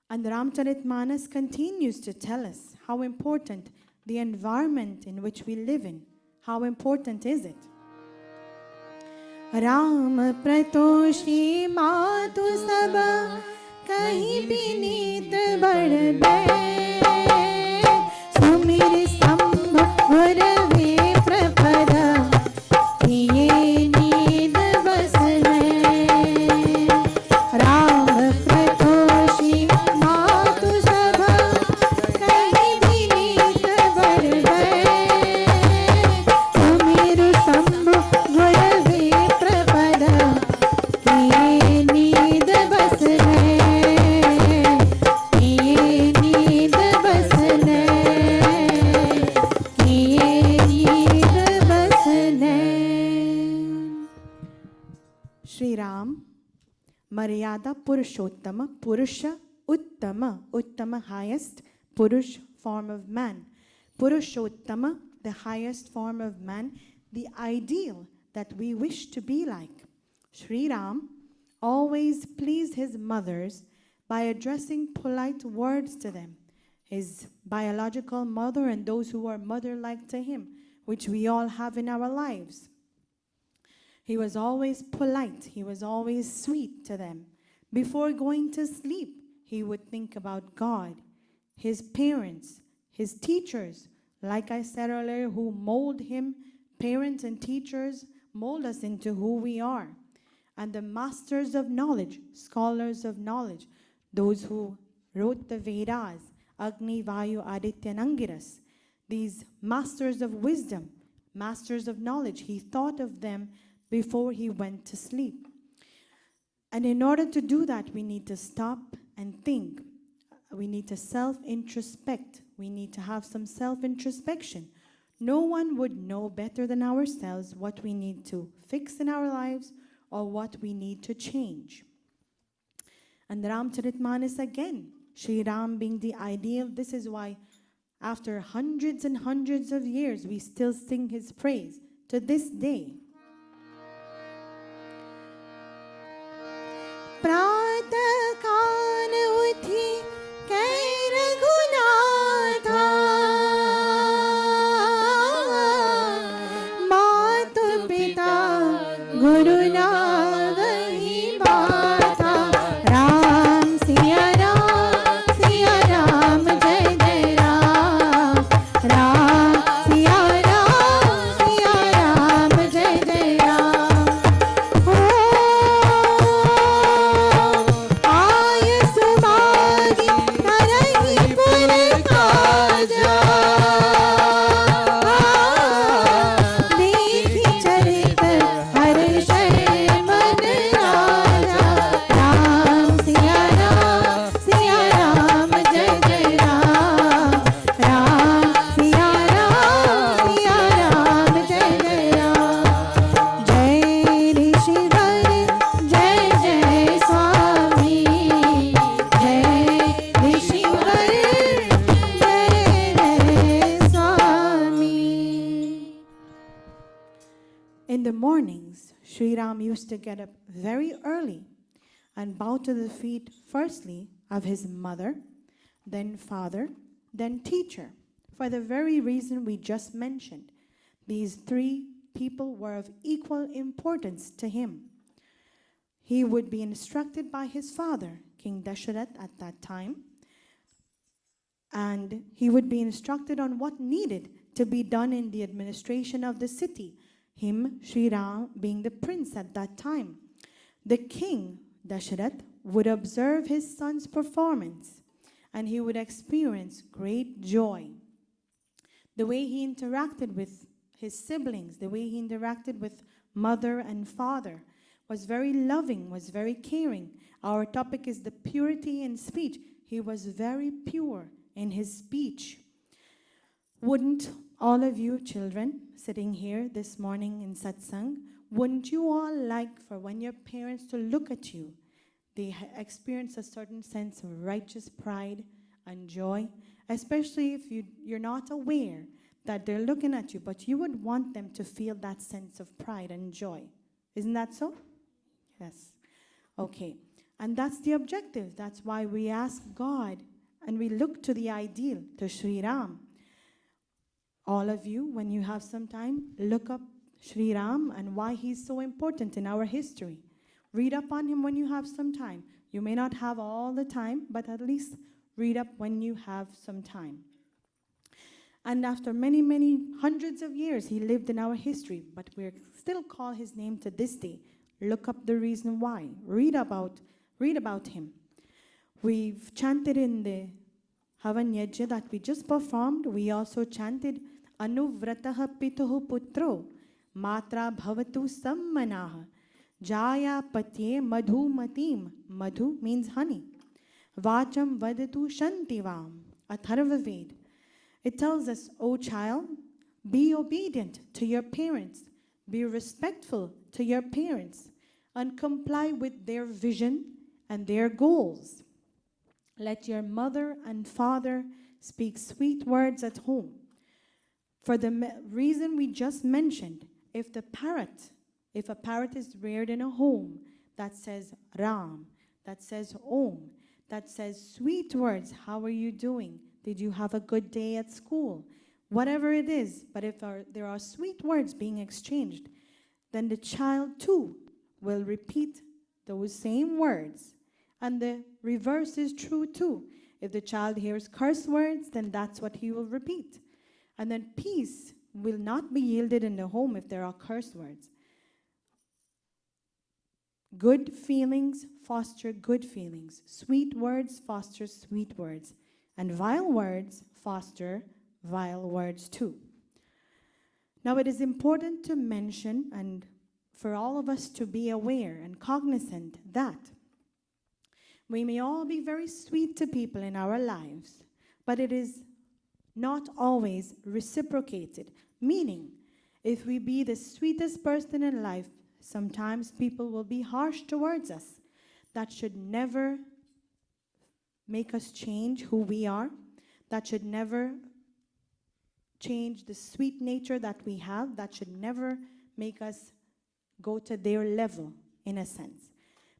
And Ramcharitmanas continues to tell us how important the environment in which we live in. How important is it? Ram pratoshi matu saba kahi bineet badbe sumir sambh varave prapada kiye need basne Ram pratoshi matu saba kahi bineet badbe sumir sambh varave prapada kiye need basne kiye need basne kiye need basne. Shri Ram, Maryada Purushottama, Purusha Uttama, Uttama highest, Purush form of man. Purushottama, the highest form of man, the ideal that we wish to be like. Shri Ram always pleased his mothers by addressing polite words to them. his biological mother and those who are mother-like to him, which we all have in our lives. He was always polite. He was always sweet to them. Before going to sleep, he would think about God, his parents, his teachers, like I said earlier, who mold him. Parents and teachers mold us into who we are. And the masters of knowledge, scholars of knowledge, those who wrote the Vedas, Agni, Vayu, Aditya, and Angiras, these masters of wisdom, masters of knowledge, he thought of them before he went to sleep. And in order to do that, we need to stop and think. We need to self-introspect. We need to have some self-introspection. No one would know better than ourselves what we need to fix in our lives or what we need to change. And Ramcharitmanas again, Sri Ram being the ideal, this is why after hundreds and hundreds of years, we still sing his praise to this day. प्रातःकाल उठी कै रघुनाथा मातु पिता गुरु नागहि माता राम सिया राम जय जय राम राम सिया राम जय जय राम ओ आय सुमागी करहि पुर काजा देखि चरित हर्षै मन राजा राम सिया राम जय जय राम राम सिया राम जय जय राम जय ऋषिवर जय जय स्वामी जय ऋषिवर जय जय स्वामी. In the mornings, Sri Ram used to get up very early and bow to the feet firstly of his mother, then father, then teacher, for the very reason we just mentioned. These three people were of equal importance to him. He would be instructed by his father, King Dasharath at that time, and he would be instructed on what needed to be done in the administration of the city, him, Sri Ram, being the prince at that time. The king, Dasharath, would observe his son's performance, and he would experience great joy. The way he interacted with his siblings, the way he interacted with mother and father, was very loving, was very caring. Our topic is the purity in speech. He was very pure in his speech. Wouldn't all of you children sitting here this morning in Satsang, wouldn't you all like for when your parents to look at you, they experience a certain sense of righteous pride and joy, especially if you're not aware that they're looking at you, but you would want them to feel that sense of pride and joy. Isn't that so? Yes. Okay. And that's the objective. That's why we ask God and we look to the ideal, to Sri Ram. All of you, when you have some time, look up Sri Ram and why he's so important in our history. Read up on him when you have some time. You may not have all the time, but at least read up when you have some time. And after many, many hundreds of years, he lived in our history, but we still call his name to this day. Look up the reason why. Read about him. We've chanted in the Havan Yajna that we just performed. We also chanted Anuvrataha pituhu putro matra bhavatu sammanaha jaya patye madhumatim. Madhu means honey. Vacham vadatu shantivam. Atharva Ved. It tells us, O child, be obedient to your parents, be respectful to your parents, and comply with their vision and their goals. Let your mother and father speak sweet words at home. For the reason we just mentioned, if a parrot is reared in a home that says Ram, that says Om, that says sweet words, how are you doing? Did you have a good day at school? Whatever it is, but if there are sweet words being exchanged, then the child too will repeat those same words. And the reverse is true too. If the child hears curse words, then that's what he will repeat. And then peace will not be yielded in the home if there are curse words. Good feelings foster good feelings. Sweet words foster sweet words. And vile words foster vile words too. Now it is important to mention and for all of us to be aware and cognizant that we may all be very sweet to people in our lives, but it is not always reciprocated. Meaning, if we be the sweetest person in life, sometimes people will be harsh towards us. That should never make us change who we are. That should never change the sweet nature that we have. That should never make us go to their level, in a sense.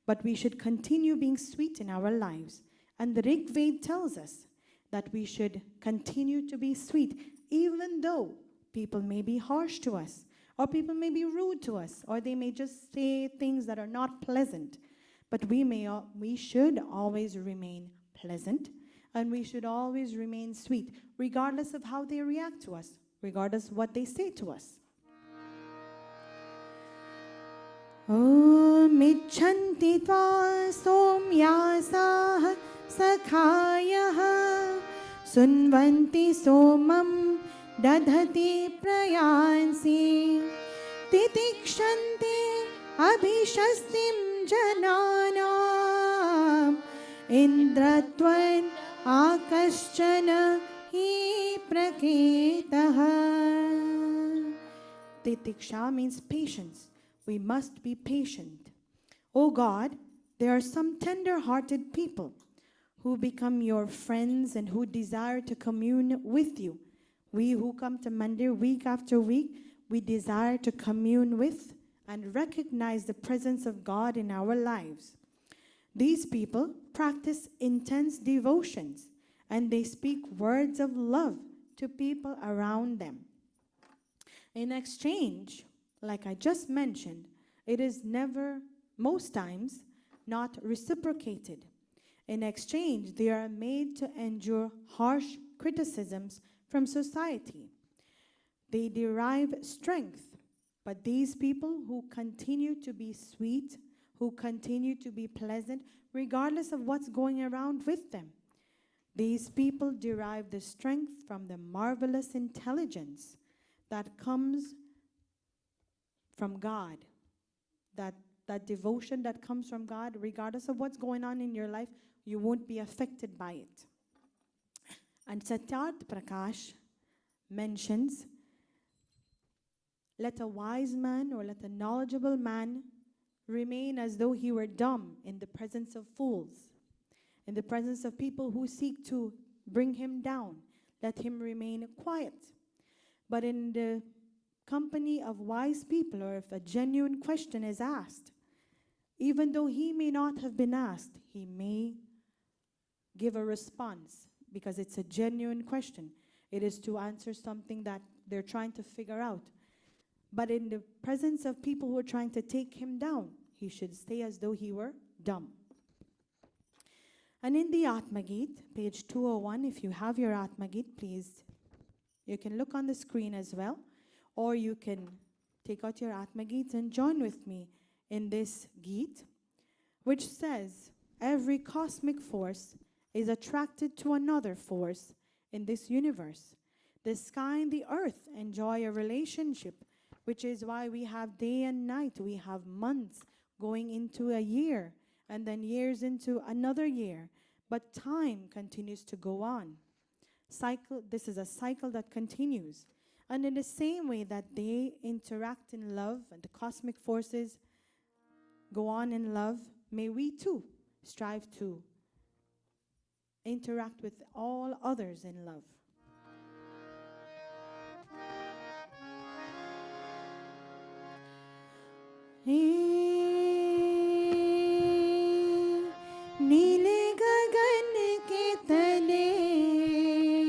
But we should continue being sweet in our lives. And the Rig Veda tells us that we should continue to be sweet, even though people may be harsh to us, or people may be rude to us, or they may just say things that are not pleasant. But we should always remain pleasant, and we should always remain sweet, regardless of how they react to us, regardless of what they say to us. Om Ichanti Tva Somyasah Sakhayah Sunvanti Somam Dadhati Prayansi Titikshanti Abhishastim Jananam Indratvan Akaschana Hi Praketaha. Titiksha means patience. We must be patient. O God, there are some tender-hearted people who become your friends and who desire to commune with you. We who come to Mandir week after week, we desire to commune with and recognize the presence of God in our lives. These people practice intense devotions and they speak words of love to people around them. In exchange, like I just mentioned, it is never, most times, not reciprocated. In exchange, they are made to endure harsh criticisms from society. They derive strength, but these people who continue to be sweet, who continue to be pleasant, regardless of what's going around with them, these people derive the strength from the marvelous intelligence that comes from God, that devotion that comes from God, regardless of what's going on in your life, you won't be affected by it. And Satyarth Prakash mentions, let a wise man or let a knowledgeable man remain as though he were dumb in the presence of fools, in the presence of people who seek to bring him down. Let him remain quiet. But in the company of wise people, or if a genuine question is asked, even though he may not have been asked, he may give a response because it's a genuine question. It is to answer something that they're trying to figure out. But in the presence of people who are trying to take him down, he should stay as though he were dumb. And in the Atma Gita, page 201, if you have your Atma Gita, please, you can look on the screen as well. Or you can take out your Atma Gita and join with me in this Gita, which says, every cosmic force is attracted to another force in this universe. The sky and the earth enjoy a relationship, which is why we have day and night. We have months going into a year, and then years into another year. But time continues to go on. This is a cycle that continues. And in the same way that they interact in love and the cosmic forces go on in love, may we too strive to interact with all others in love. नीले गगन के तले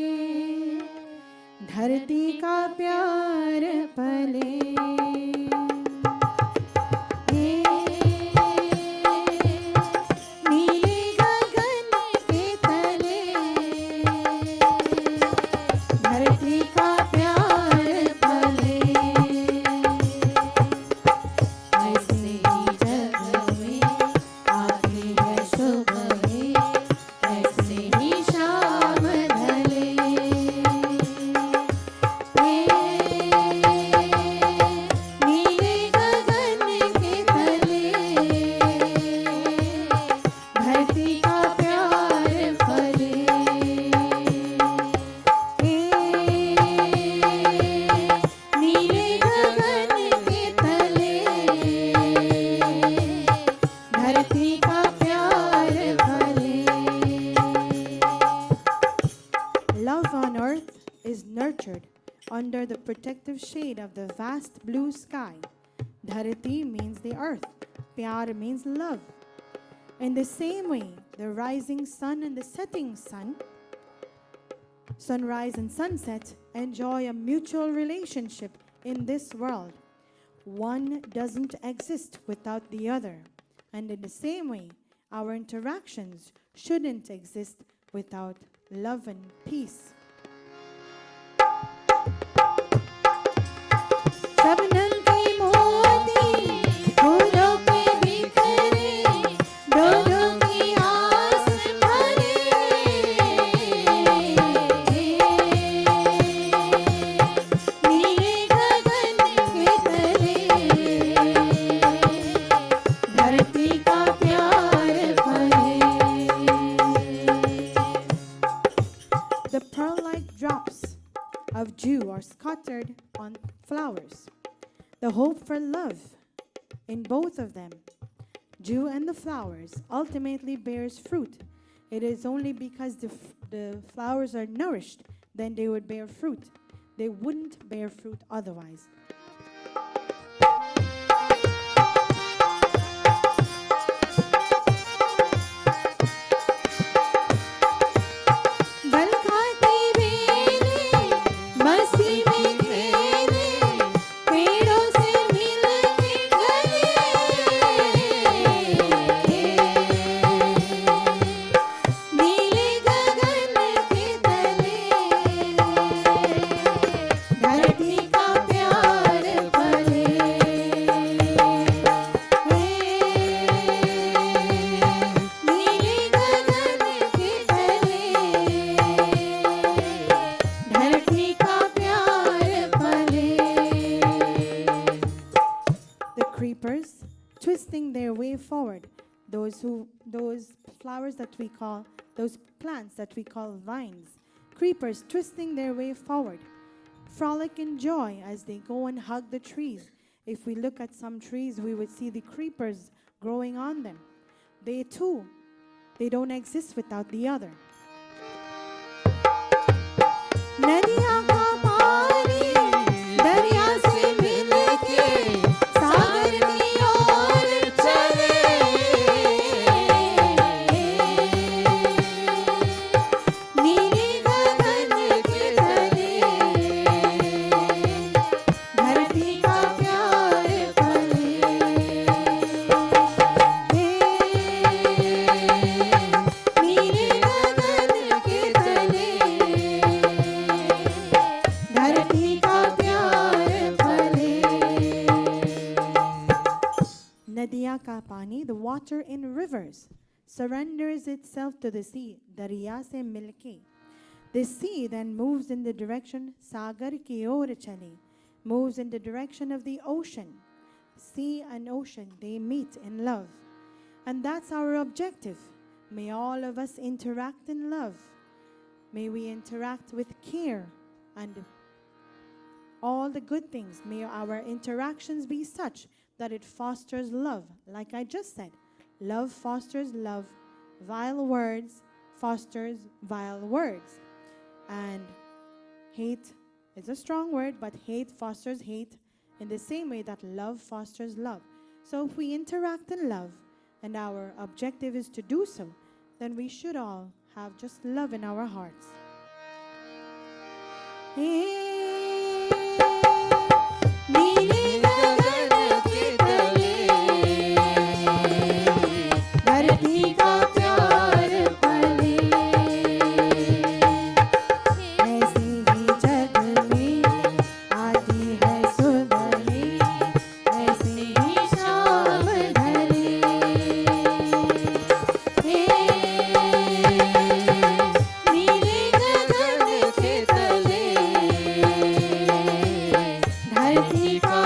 the protective shade of the vast blue sky. Dharati means the earth. Pyar means love. In the same way, the rising sun and the setting sun, sunrise and sunset, enjoy a mutual relationship in this world. One doesn't exist without the other. And in the same way, our interactions shouldn't exist without love and peace. Shabnam की मोती फूलों पे बिखरे, दोनों की आस भरे, नीले गगन के तले, धरती का प्यार भरे. The pearl-like drops of dew are scattered on flowers. The hope for love in both of them, dew and the flowers, ultimately bears fruit. It is only because the flowers are nourished, then they would bear fruit. They wouldn't bear fruit otherwise. बरखाती बेलें मस्ती में खेले, पेड़ों से मिल के गले, नीले गगन के तले, धरती का प्यार पले, नीले गगन के तले, धरती का प्यार पले. The creepers twisting their way forward, those flowers that we call, those plants that we call vines, creepers twisting their way forward, frolic in joy as they go and hug the trees. If we look at some trees, we would see the creepers growing on them. They too, they don't exist without the other. नदियाँ का पानी दरिया से मिलके सागर की ओर चले, नीले गगन के तले, धरती का प्यार पले, नीले गगन के तले, धरती का प्यार पले. नदिया का पानी, the water in rivers, surrenders itself to the sea, दरिया से मिलके. The sea then moves in the direction सागर की ओर चले, moves in the direction of the ocean. Sea and ocean, they meet in love. And that's our objective. May all of us interact in love. May we interact with care and all the good things. May our interactions be such that it fosters love. Like I just said, love fosters love. Vile words fosters vile words. And hate is a strong word, but hate fosters hate in the same way that love fosters love. So if we interact in love and our objective is to do so, then we should all have just love in our hearts. नीले गगन के तले, धरती का प्यार पले, ऐसे ही जग में आती है सुबहें, ऐसे ही शाम ढले, नीले गगन के तले, धरती का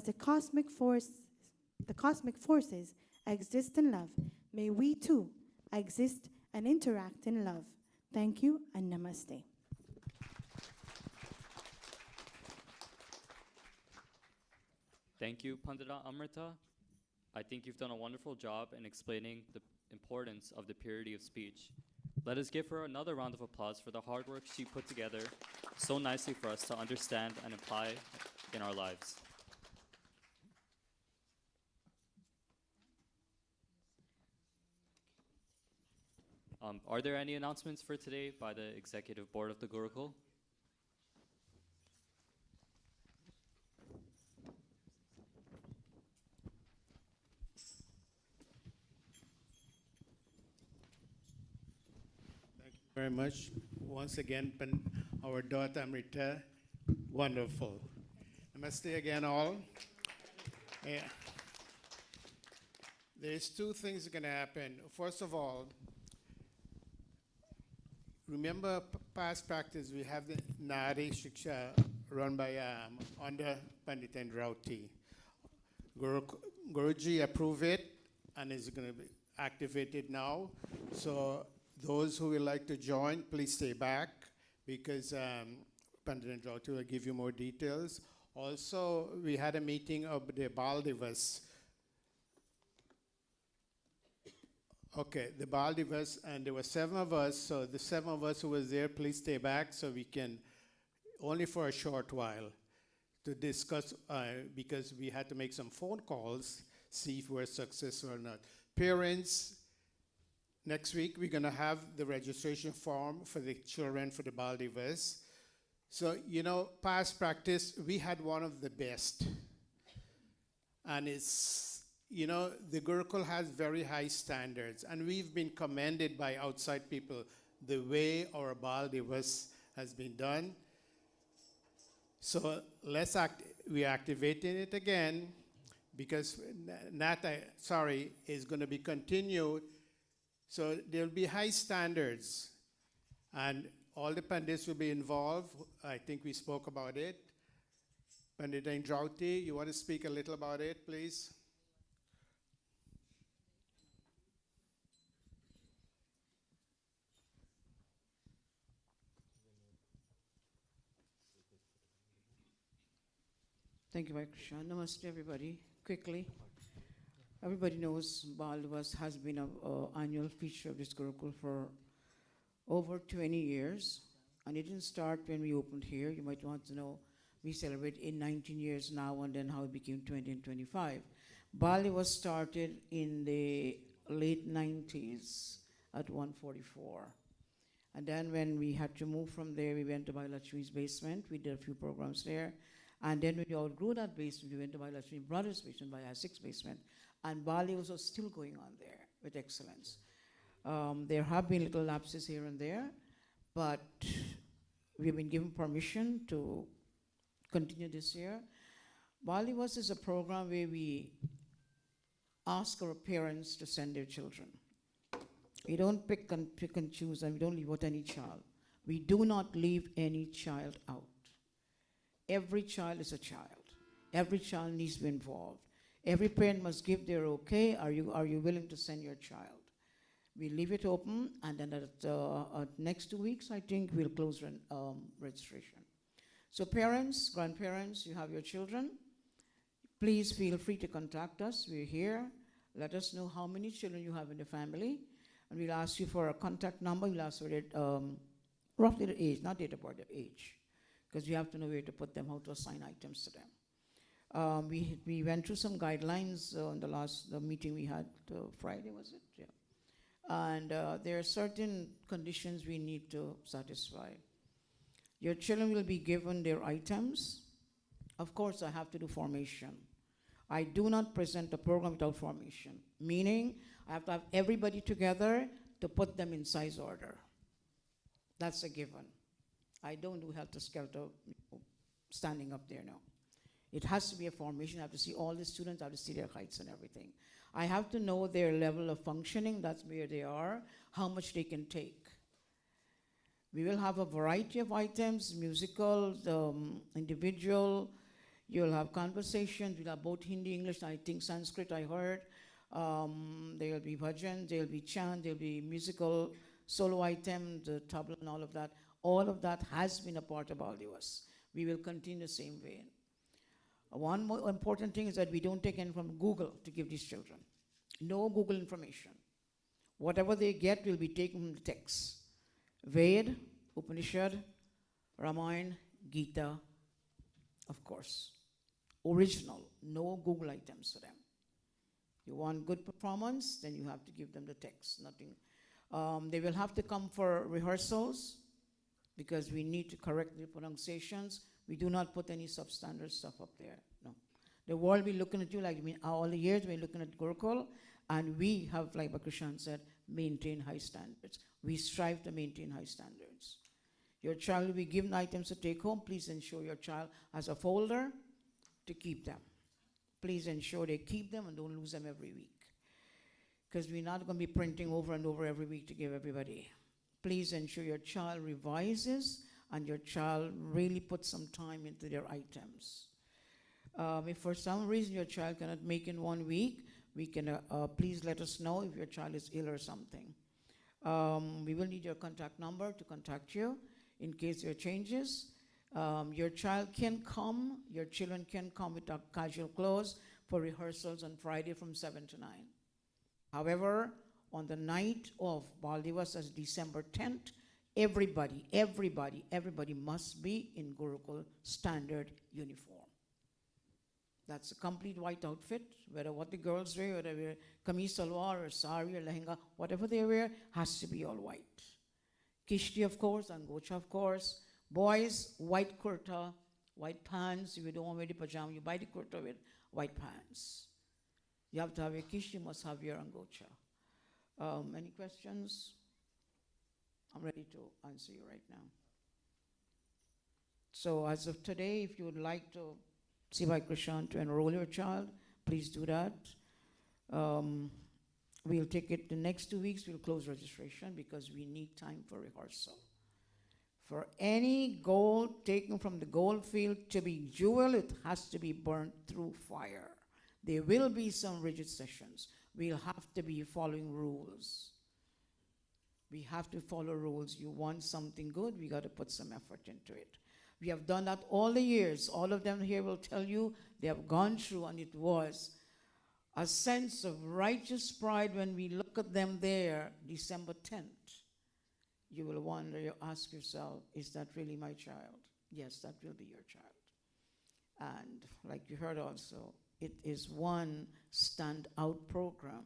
as the cosmic forces exist in love, may we too exist and interact in love. Thank you and namaste. Thank you, Pandita Amrita. I think you've done a wonderful job in explaining the importance of the purity of speech. Let us give her another round of applause for the hard work she put together so nicely for us to understand and apply in our lives. Are there any announcements for today by the Executive Board of the Gurukul? Very much. Once again, our daughter Amrita, wonderful. Namaste again, all. Yeah. There's two things going to happen. First of all, remember past practice, we have the Nari Shiksha run by under Pandit Rauti. Guruji approved it and is going to be activated now. So those who would like to join, please stay back because Pandit Rauti will give you more details. Also, we had a meeting of the Bal Divas. Okay, the Bal Divas, and there were 7 of us, so the 7 of us who was there, please stay back so we can, only for a short while, to discuss, because we had to make some phone calls, see if we're successful or not. Parents, next week we're gonna have the registration form for the children for the Bal Divas. So, you know, past practice, we had one of the best. And it's, you know, the Gurukul has very high standards, and we've been commended by outside people the way our Bal Divas has been done. So we're activating it again because is going to be continued. So there'll be high standards, and all the Pandits will be involved. I think we spoke about it. Pandit Rauti, you want to speak a little about it, please? Thank you, Krishna. Namaste, everybody. Quickly, everybody knows Bal Divas has been an annual feature of this Gurukul for over 20 years. And it didn't start when we opened here. You might want to know we celebrate in 19 years now, and then how it became 20 and 25. Bal Divas started in the late 90s at 144. And then when we had to move from there, we went to Bhailakshmi's basement. We did a few programs there. And then when we outgrew that basement, we went to Bhailakshmi Brothers' basement, by our 6th basement. And Bal Divas was still going on there with excellence. There have been little lapses here and there, but we've been given permission to continue this year. Bal Divas is a program where we ask our parents to send their children. We don't pick and choose, and we don't leave out any child. We do not leave any child out. Every child is a child. Every child needs to be involved. Every parent must give their okay. Are you willing to send your child? We leave it open, and then at next 2 weeks, I think we'll close registration. So parents, grandparents, you have your children, please feel free to contact us. We're here. Let us know how many children you have in the family, and we'll ask you for a contact number. We'll ask for roughly the age, not date of birth, the age, because we have to know where to put them, how to assign items to them. We went through some guidelines on the meeting we had Friday, was it? Yeah. And there are certain conditions we need to satisfy. Your children will be given their items. Of course, I have to do formation. I do not present a program without formation, meaning I have to have everybody together to put them in size order. That's a given. I don't do helter-skelter standing up there, no. It has to be a formation. I have to see all the students. I have to see their heights and everything. I have to know their level of functioning. That's where they are, how much they can take. We will have a variety of items, musical, individual. You'll have conversations. You'll have both Hindi, English, I think Sanskrit, I heard. There'll be bhajans, there'll be chant, there'll be musical solo items, the tabla and all of that. All of that has been a part of Baldivas. We will continue the same way. One more important thing is that we don't take any from Google to give these children. No Google information. Whatever they get will be taken from the text. Ved, Upanishad, Ramayana, Gita, of course. Original, no Google items for them. You want good performance, then you have to give them the text, nothing. They will have to come for rehearsals because we need to correct the pronunciations. We do not put any substandard stuff up there, no. The world will be looking at you like, all the years we're looking at Gurukul, and we have, like Bakrishan said, maintain high standards. We strive to maintain high standards. Your child will be given items to take home. Please ensure your child has a folder to keep them. Please ensure they keep them and don't lose them every week. Because we're not going to be printing over and over every week to give everybody. Please ensure your child revises and your child really puts some time into their items. If for some reason your child cannot make in 1 week, we can please let us know if your child is ill or something. We will need your contact number to contact you in case there are changes. Your child can come, your children can come with casual clothes for rehearsals on Friday from 7 to 9. However, on the night of Baldivas, as December 10th, everybody must be in Gurukul standard uniform. That's a complete white outfit, whether what the girls wear, whether they wear kameez salwar or sari or lehenga, whatever they wear has to be all white. Kishti, of course, angocha, of course. Boys, white kurta, white pants. If you don't want to wear the pajama, you buy the kurta with white pants. You have to have your kishti, you must have your angocha. Any questions? I'm ready to answer you right now. So as of today, if you would like to see by Krishan to enroll your child, please do that. We'll take it the next 2 weeks, we'll close registration because we need time for rehearsal. For any gold taken from the gold field to be jewel, it has to be burnt through fire. There will be some rigid sessions. We'll have to be following rules. We have to follow rules. You want something good, we got to put some effort into it. We have done that all the years. All of them here will tell you they have gone through, and it was a sense of righteous pride when we look at them there, December 10th. You will wonder, you ask yourself, is that really my child? Yes, that will be your child. And like you heard also, it is one stand-out program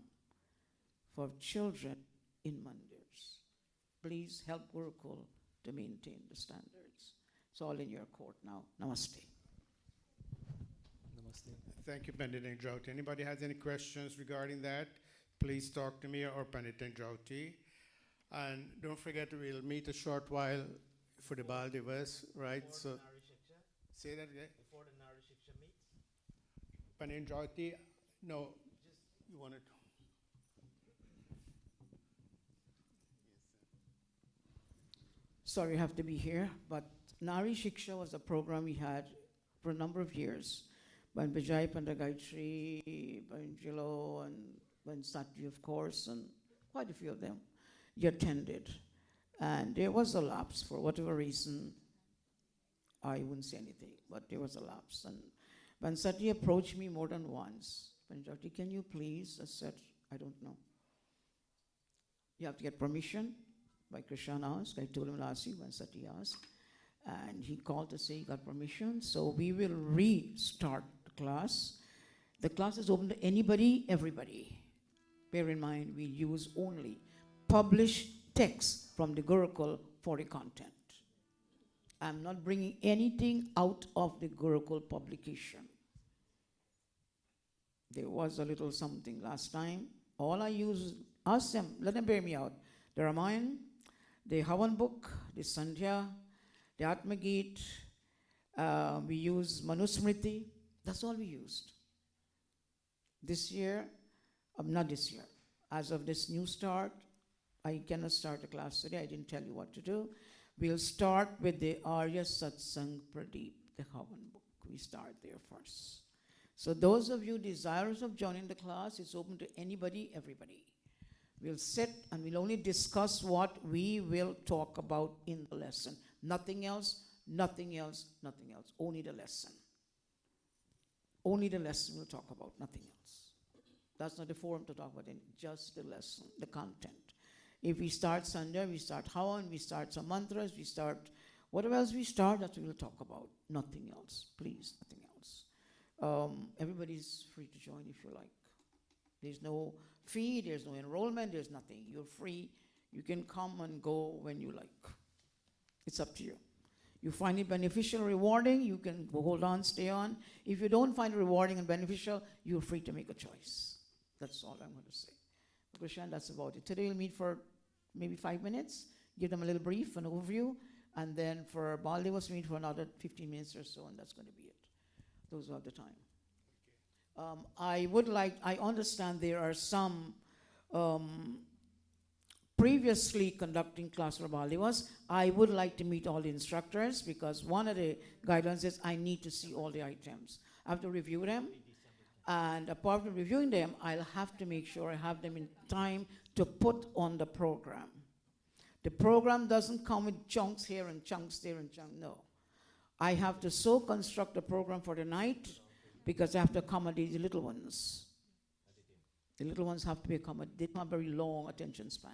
for children in Mandirs. Please help Gurukul to maintain the standards. It's all in your court now. Namaste. Namaste. Thank you, Pandit Jyoti. Anybody has any questions regarding that? Please talk to me or Pandit Jyoti. And don't forget, we'll meet a short while for the Baldivas, right? So, say that again. Before the Nari Shiksha meets? Pandit Jyoti, no, you wanted to. Sorry, I have to be here, but Nari Shiksha was a program we had for a number of years. When Vijay Pandagayatri, Angelo, and when Satya, of course, and quite a few of them, you attended. And there was a lapse for whatever reason. I wouldn't say anything, but there was a lapse. And when Satya approached me more than once, Panjati, can you please? I said, I don't know. You have to get permission. By Krishan asked, I told him last week when Sati asked, and he called to say he got permission. So we will restart the class. The class is open to anybody, everybody. Bear in mind, we use only published texts from the Gurukul for the content. I'm not bringing anything out of the Gurukul publication. There was a little something last time. All I use, ask them, let them bear me out. The Ramayana, the Havan book, the Sandhya, the Atmagit, we use Manusmriti. That's all we used. This year, not this year, as of this new start, I cannot start the class today. I didn't tell you what to do. We'll start with the Arya Satsang Pradeep, the Havan book. We start there first. So those of you desirous of joining the class, it's open to anybody, everybody. We'll sit and we'll only discuss what we will talk about in the lesson. Nothing else, nothing else, nothing else. Only the lesson. Only the lesson we'll talk about, nothing else. That's not the forum to talk about it, just the lesson, the content. If we start Sandhya, we start Havan, we start some mantras, we start whatever else we start, that's what we'll talk about. Nothing else, please, nothing else. Everybody's free to join if you like. There's no fee, there's no enrollment, there's nothing. You're free. You can come and go when you like. It's up to you. You find it beneficial, rewarding, you can hold on, stay on. If you don't find it rewarding and beneficial, you're free to make a choice. That's all I'm going to say. Krishan, that's about it. Today we'll meet for maybe 5 minutes, give them a little brief, an overview, and then for Balde was meet for another 15 minutes or so, and that's going to be it. Those are the time. I understand there are some previously conducting class for Balde was, I would like to meet all the instructors because one of the guidelines is I need to see all the items. I have to review them. And apart from reviewing them, I'll have to make sure I have them in time to put on the program. The program doesn't come with chunks here and chunks there and chunks, no. I have to so construct the program for the night because I have to accommodate the little ones. The little ones have to be accommodated. They don't have very long attention span.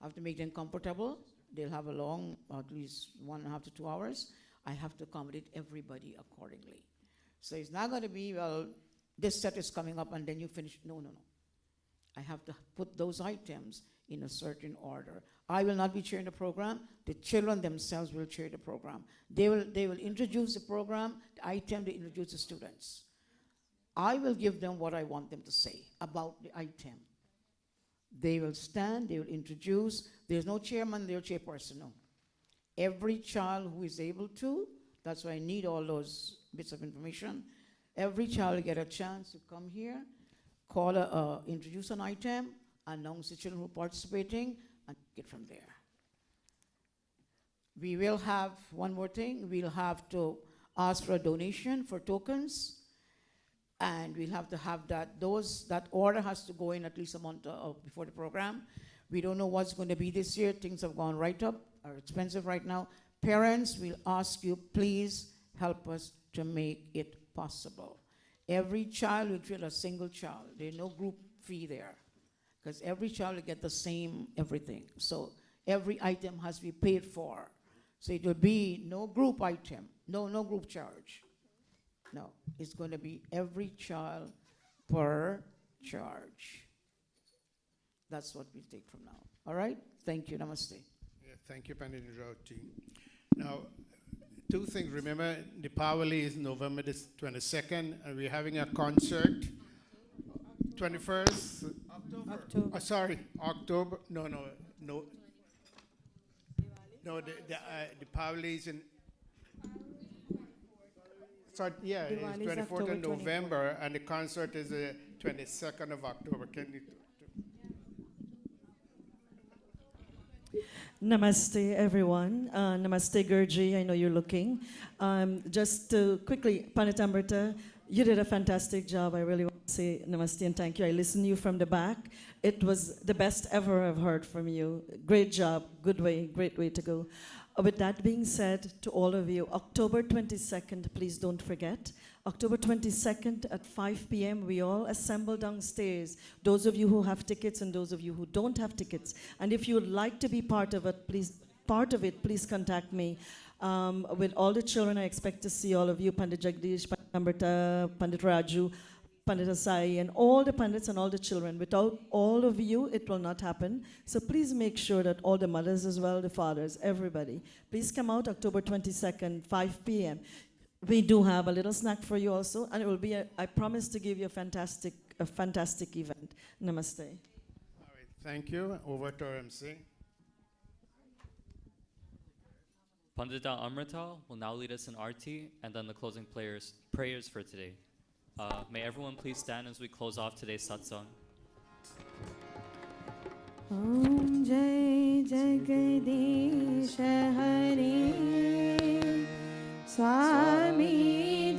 I have to make them comfortable. They'll have a long, at least 1.5 to 2 hours. I have to accommodate everybody accordingly. So it's not going to be, well, this set is coming up and then you finish. No, no, no. I have to put those items in a certain order. I will not be chairing the program. The children themselves will chair the program. They will introduce the program, the item, they introduce the students. I will give them what I want them to say about the item. They will stand, they will introduce. There's no chairman, there's no chairperson, no. Every child who is able to, that's why I need all those bits of information. Every child will get a chance to come here, introduce an item, announce the children who are participating, and get from there. We will have one more thing. We'll have to ask for a donation for tokens, and we'll have to have that. That order has to go in at least a month before the program. We don't know what's going to be this year. Things have gone right up, are expensive right now. Parents, we'll ask you, please help us to make it possible. Every child will treat a single child. There's no group fee there because every child will get the same everything. So every item has to be paid for. So it will be no group item, no group charge. No, it's going to be every child per charge. That's what we take from now. All right? Thank you. Namaste. Yeah, thank you, Pandit Rauti. Now, two things. Remember, Deepavali is November 22nd, and we're having a concert. 21st? October. Sorry, October. No. No, Deepavali is in. So, yeah, it's 24th of November, and the concert is the 22nd of October. Can you? Namaste, everyone. Namaste, Gurji. I know you're looking. Just to quickly, Panitamrita, you did a fantastic job. I really want to say namaste and thank you. I listened to you from the back. It was the best ever I've heard from you. Great job. Good way. Great way to go. With that being said, to all of you, October 22nd, please don't forget. October 22nd at 5 p.m., we all assemble downstairs. Those of you who have tickets and those of you who don't have tickets. And if you would like to be part of it, please contact me. With all the children, I expect to see all of you, Pandit Jagdish, Pandit Amrita, Pandit Raju, Pandit Asai, and all the Pandits and all the children. Without all of you, it will not happen. So please make sure that all the mothers as well, the fathers, everybody, please come out October 22nd, 5 p.m. We do have a little snack for you also, and it will be, I promise to give you a fantastic event. Namaste. All right, thank you. Over to MC. Pandita Amrita will now lead us in arati and then the closing prayers for today. May everyone please stand as we close off today's satsang. Om Jai Jagadish Hari Swami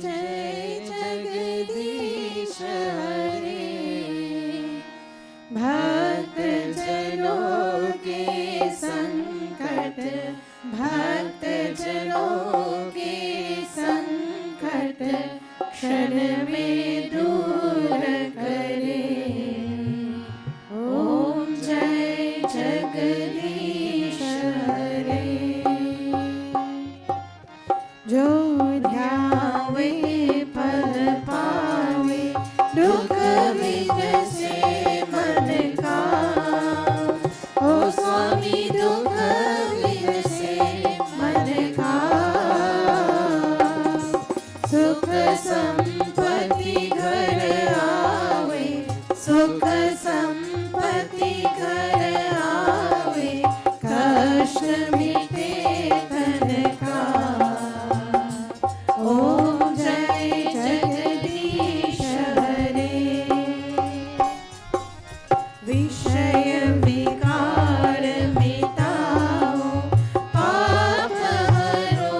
Jagdish हरे जो ध्यावे फल पावे दुख विगसे मन का ओ स्वामी दुख विगसे मन का सुख संपत्ति घर आवे सुख संपत्ति घर आवे कष्ट मिटे तन का ओम जय जगदीश हरे विषय विकार मिटाओ पाप हरो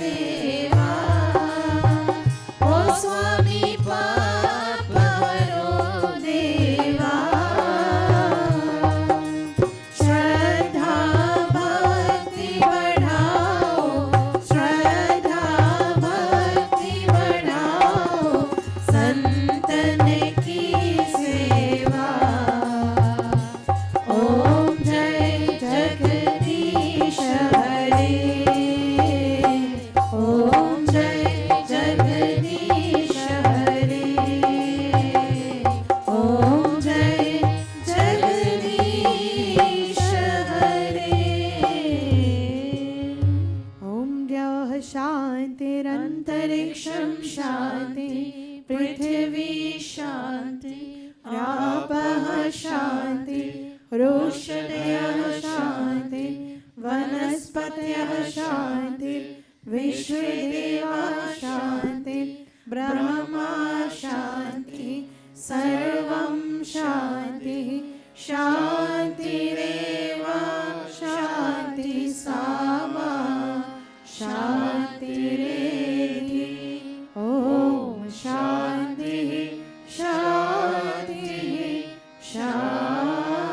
देवा ओ स्वामी पाप हरो देवा श्रद्धा भक्ति बढ़ाओ श्रद्धा भक्ति बढ़ाओ संतन की सेवा ओम जय जगदीश हरे ओम जय जगदीश हरे ओम जय जगदीश हरे ओम द्यौः शान्तिरन्तरिक्षं शान्ति पृथिवी शान्ति रापः शान्ति रोषधयः शान्ति वनस्पतयः शान्ति विश्वदेवा शान्ति ब्रह्मा शान्ति सर्वं शान्तिः शान्तिरेव शान्ति सामा शान्तिरेधि ॐ शान्तिः शान्तिः शान्तिः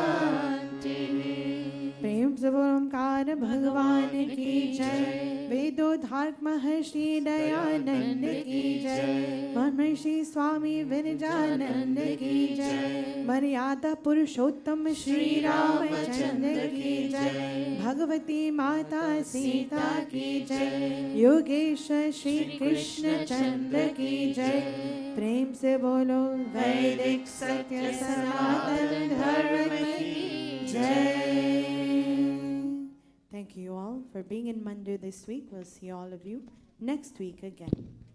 प्रेम से बोलो ओंकार भगवान की जय वेदोद्धारक महर्षि दयानंद की जय महर्षि स्वामी विरजानंद की जय मर्यादा पुरुषोत्तम श्री रामचंद्र की जय भगवती माता सीता की जय योगेश श्री कृष्ण चंद्र की जय प्रेम से बोलो वैदिक सत्य सनातन धर्म की जय Thank you all for being in Mandir this week. We'll see all of you next week again.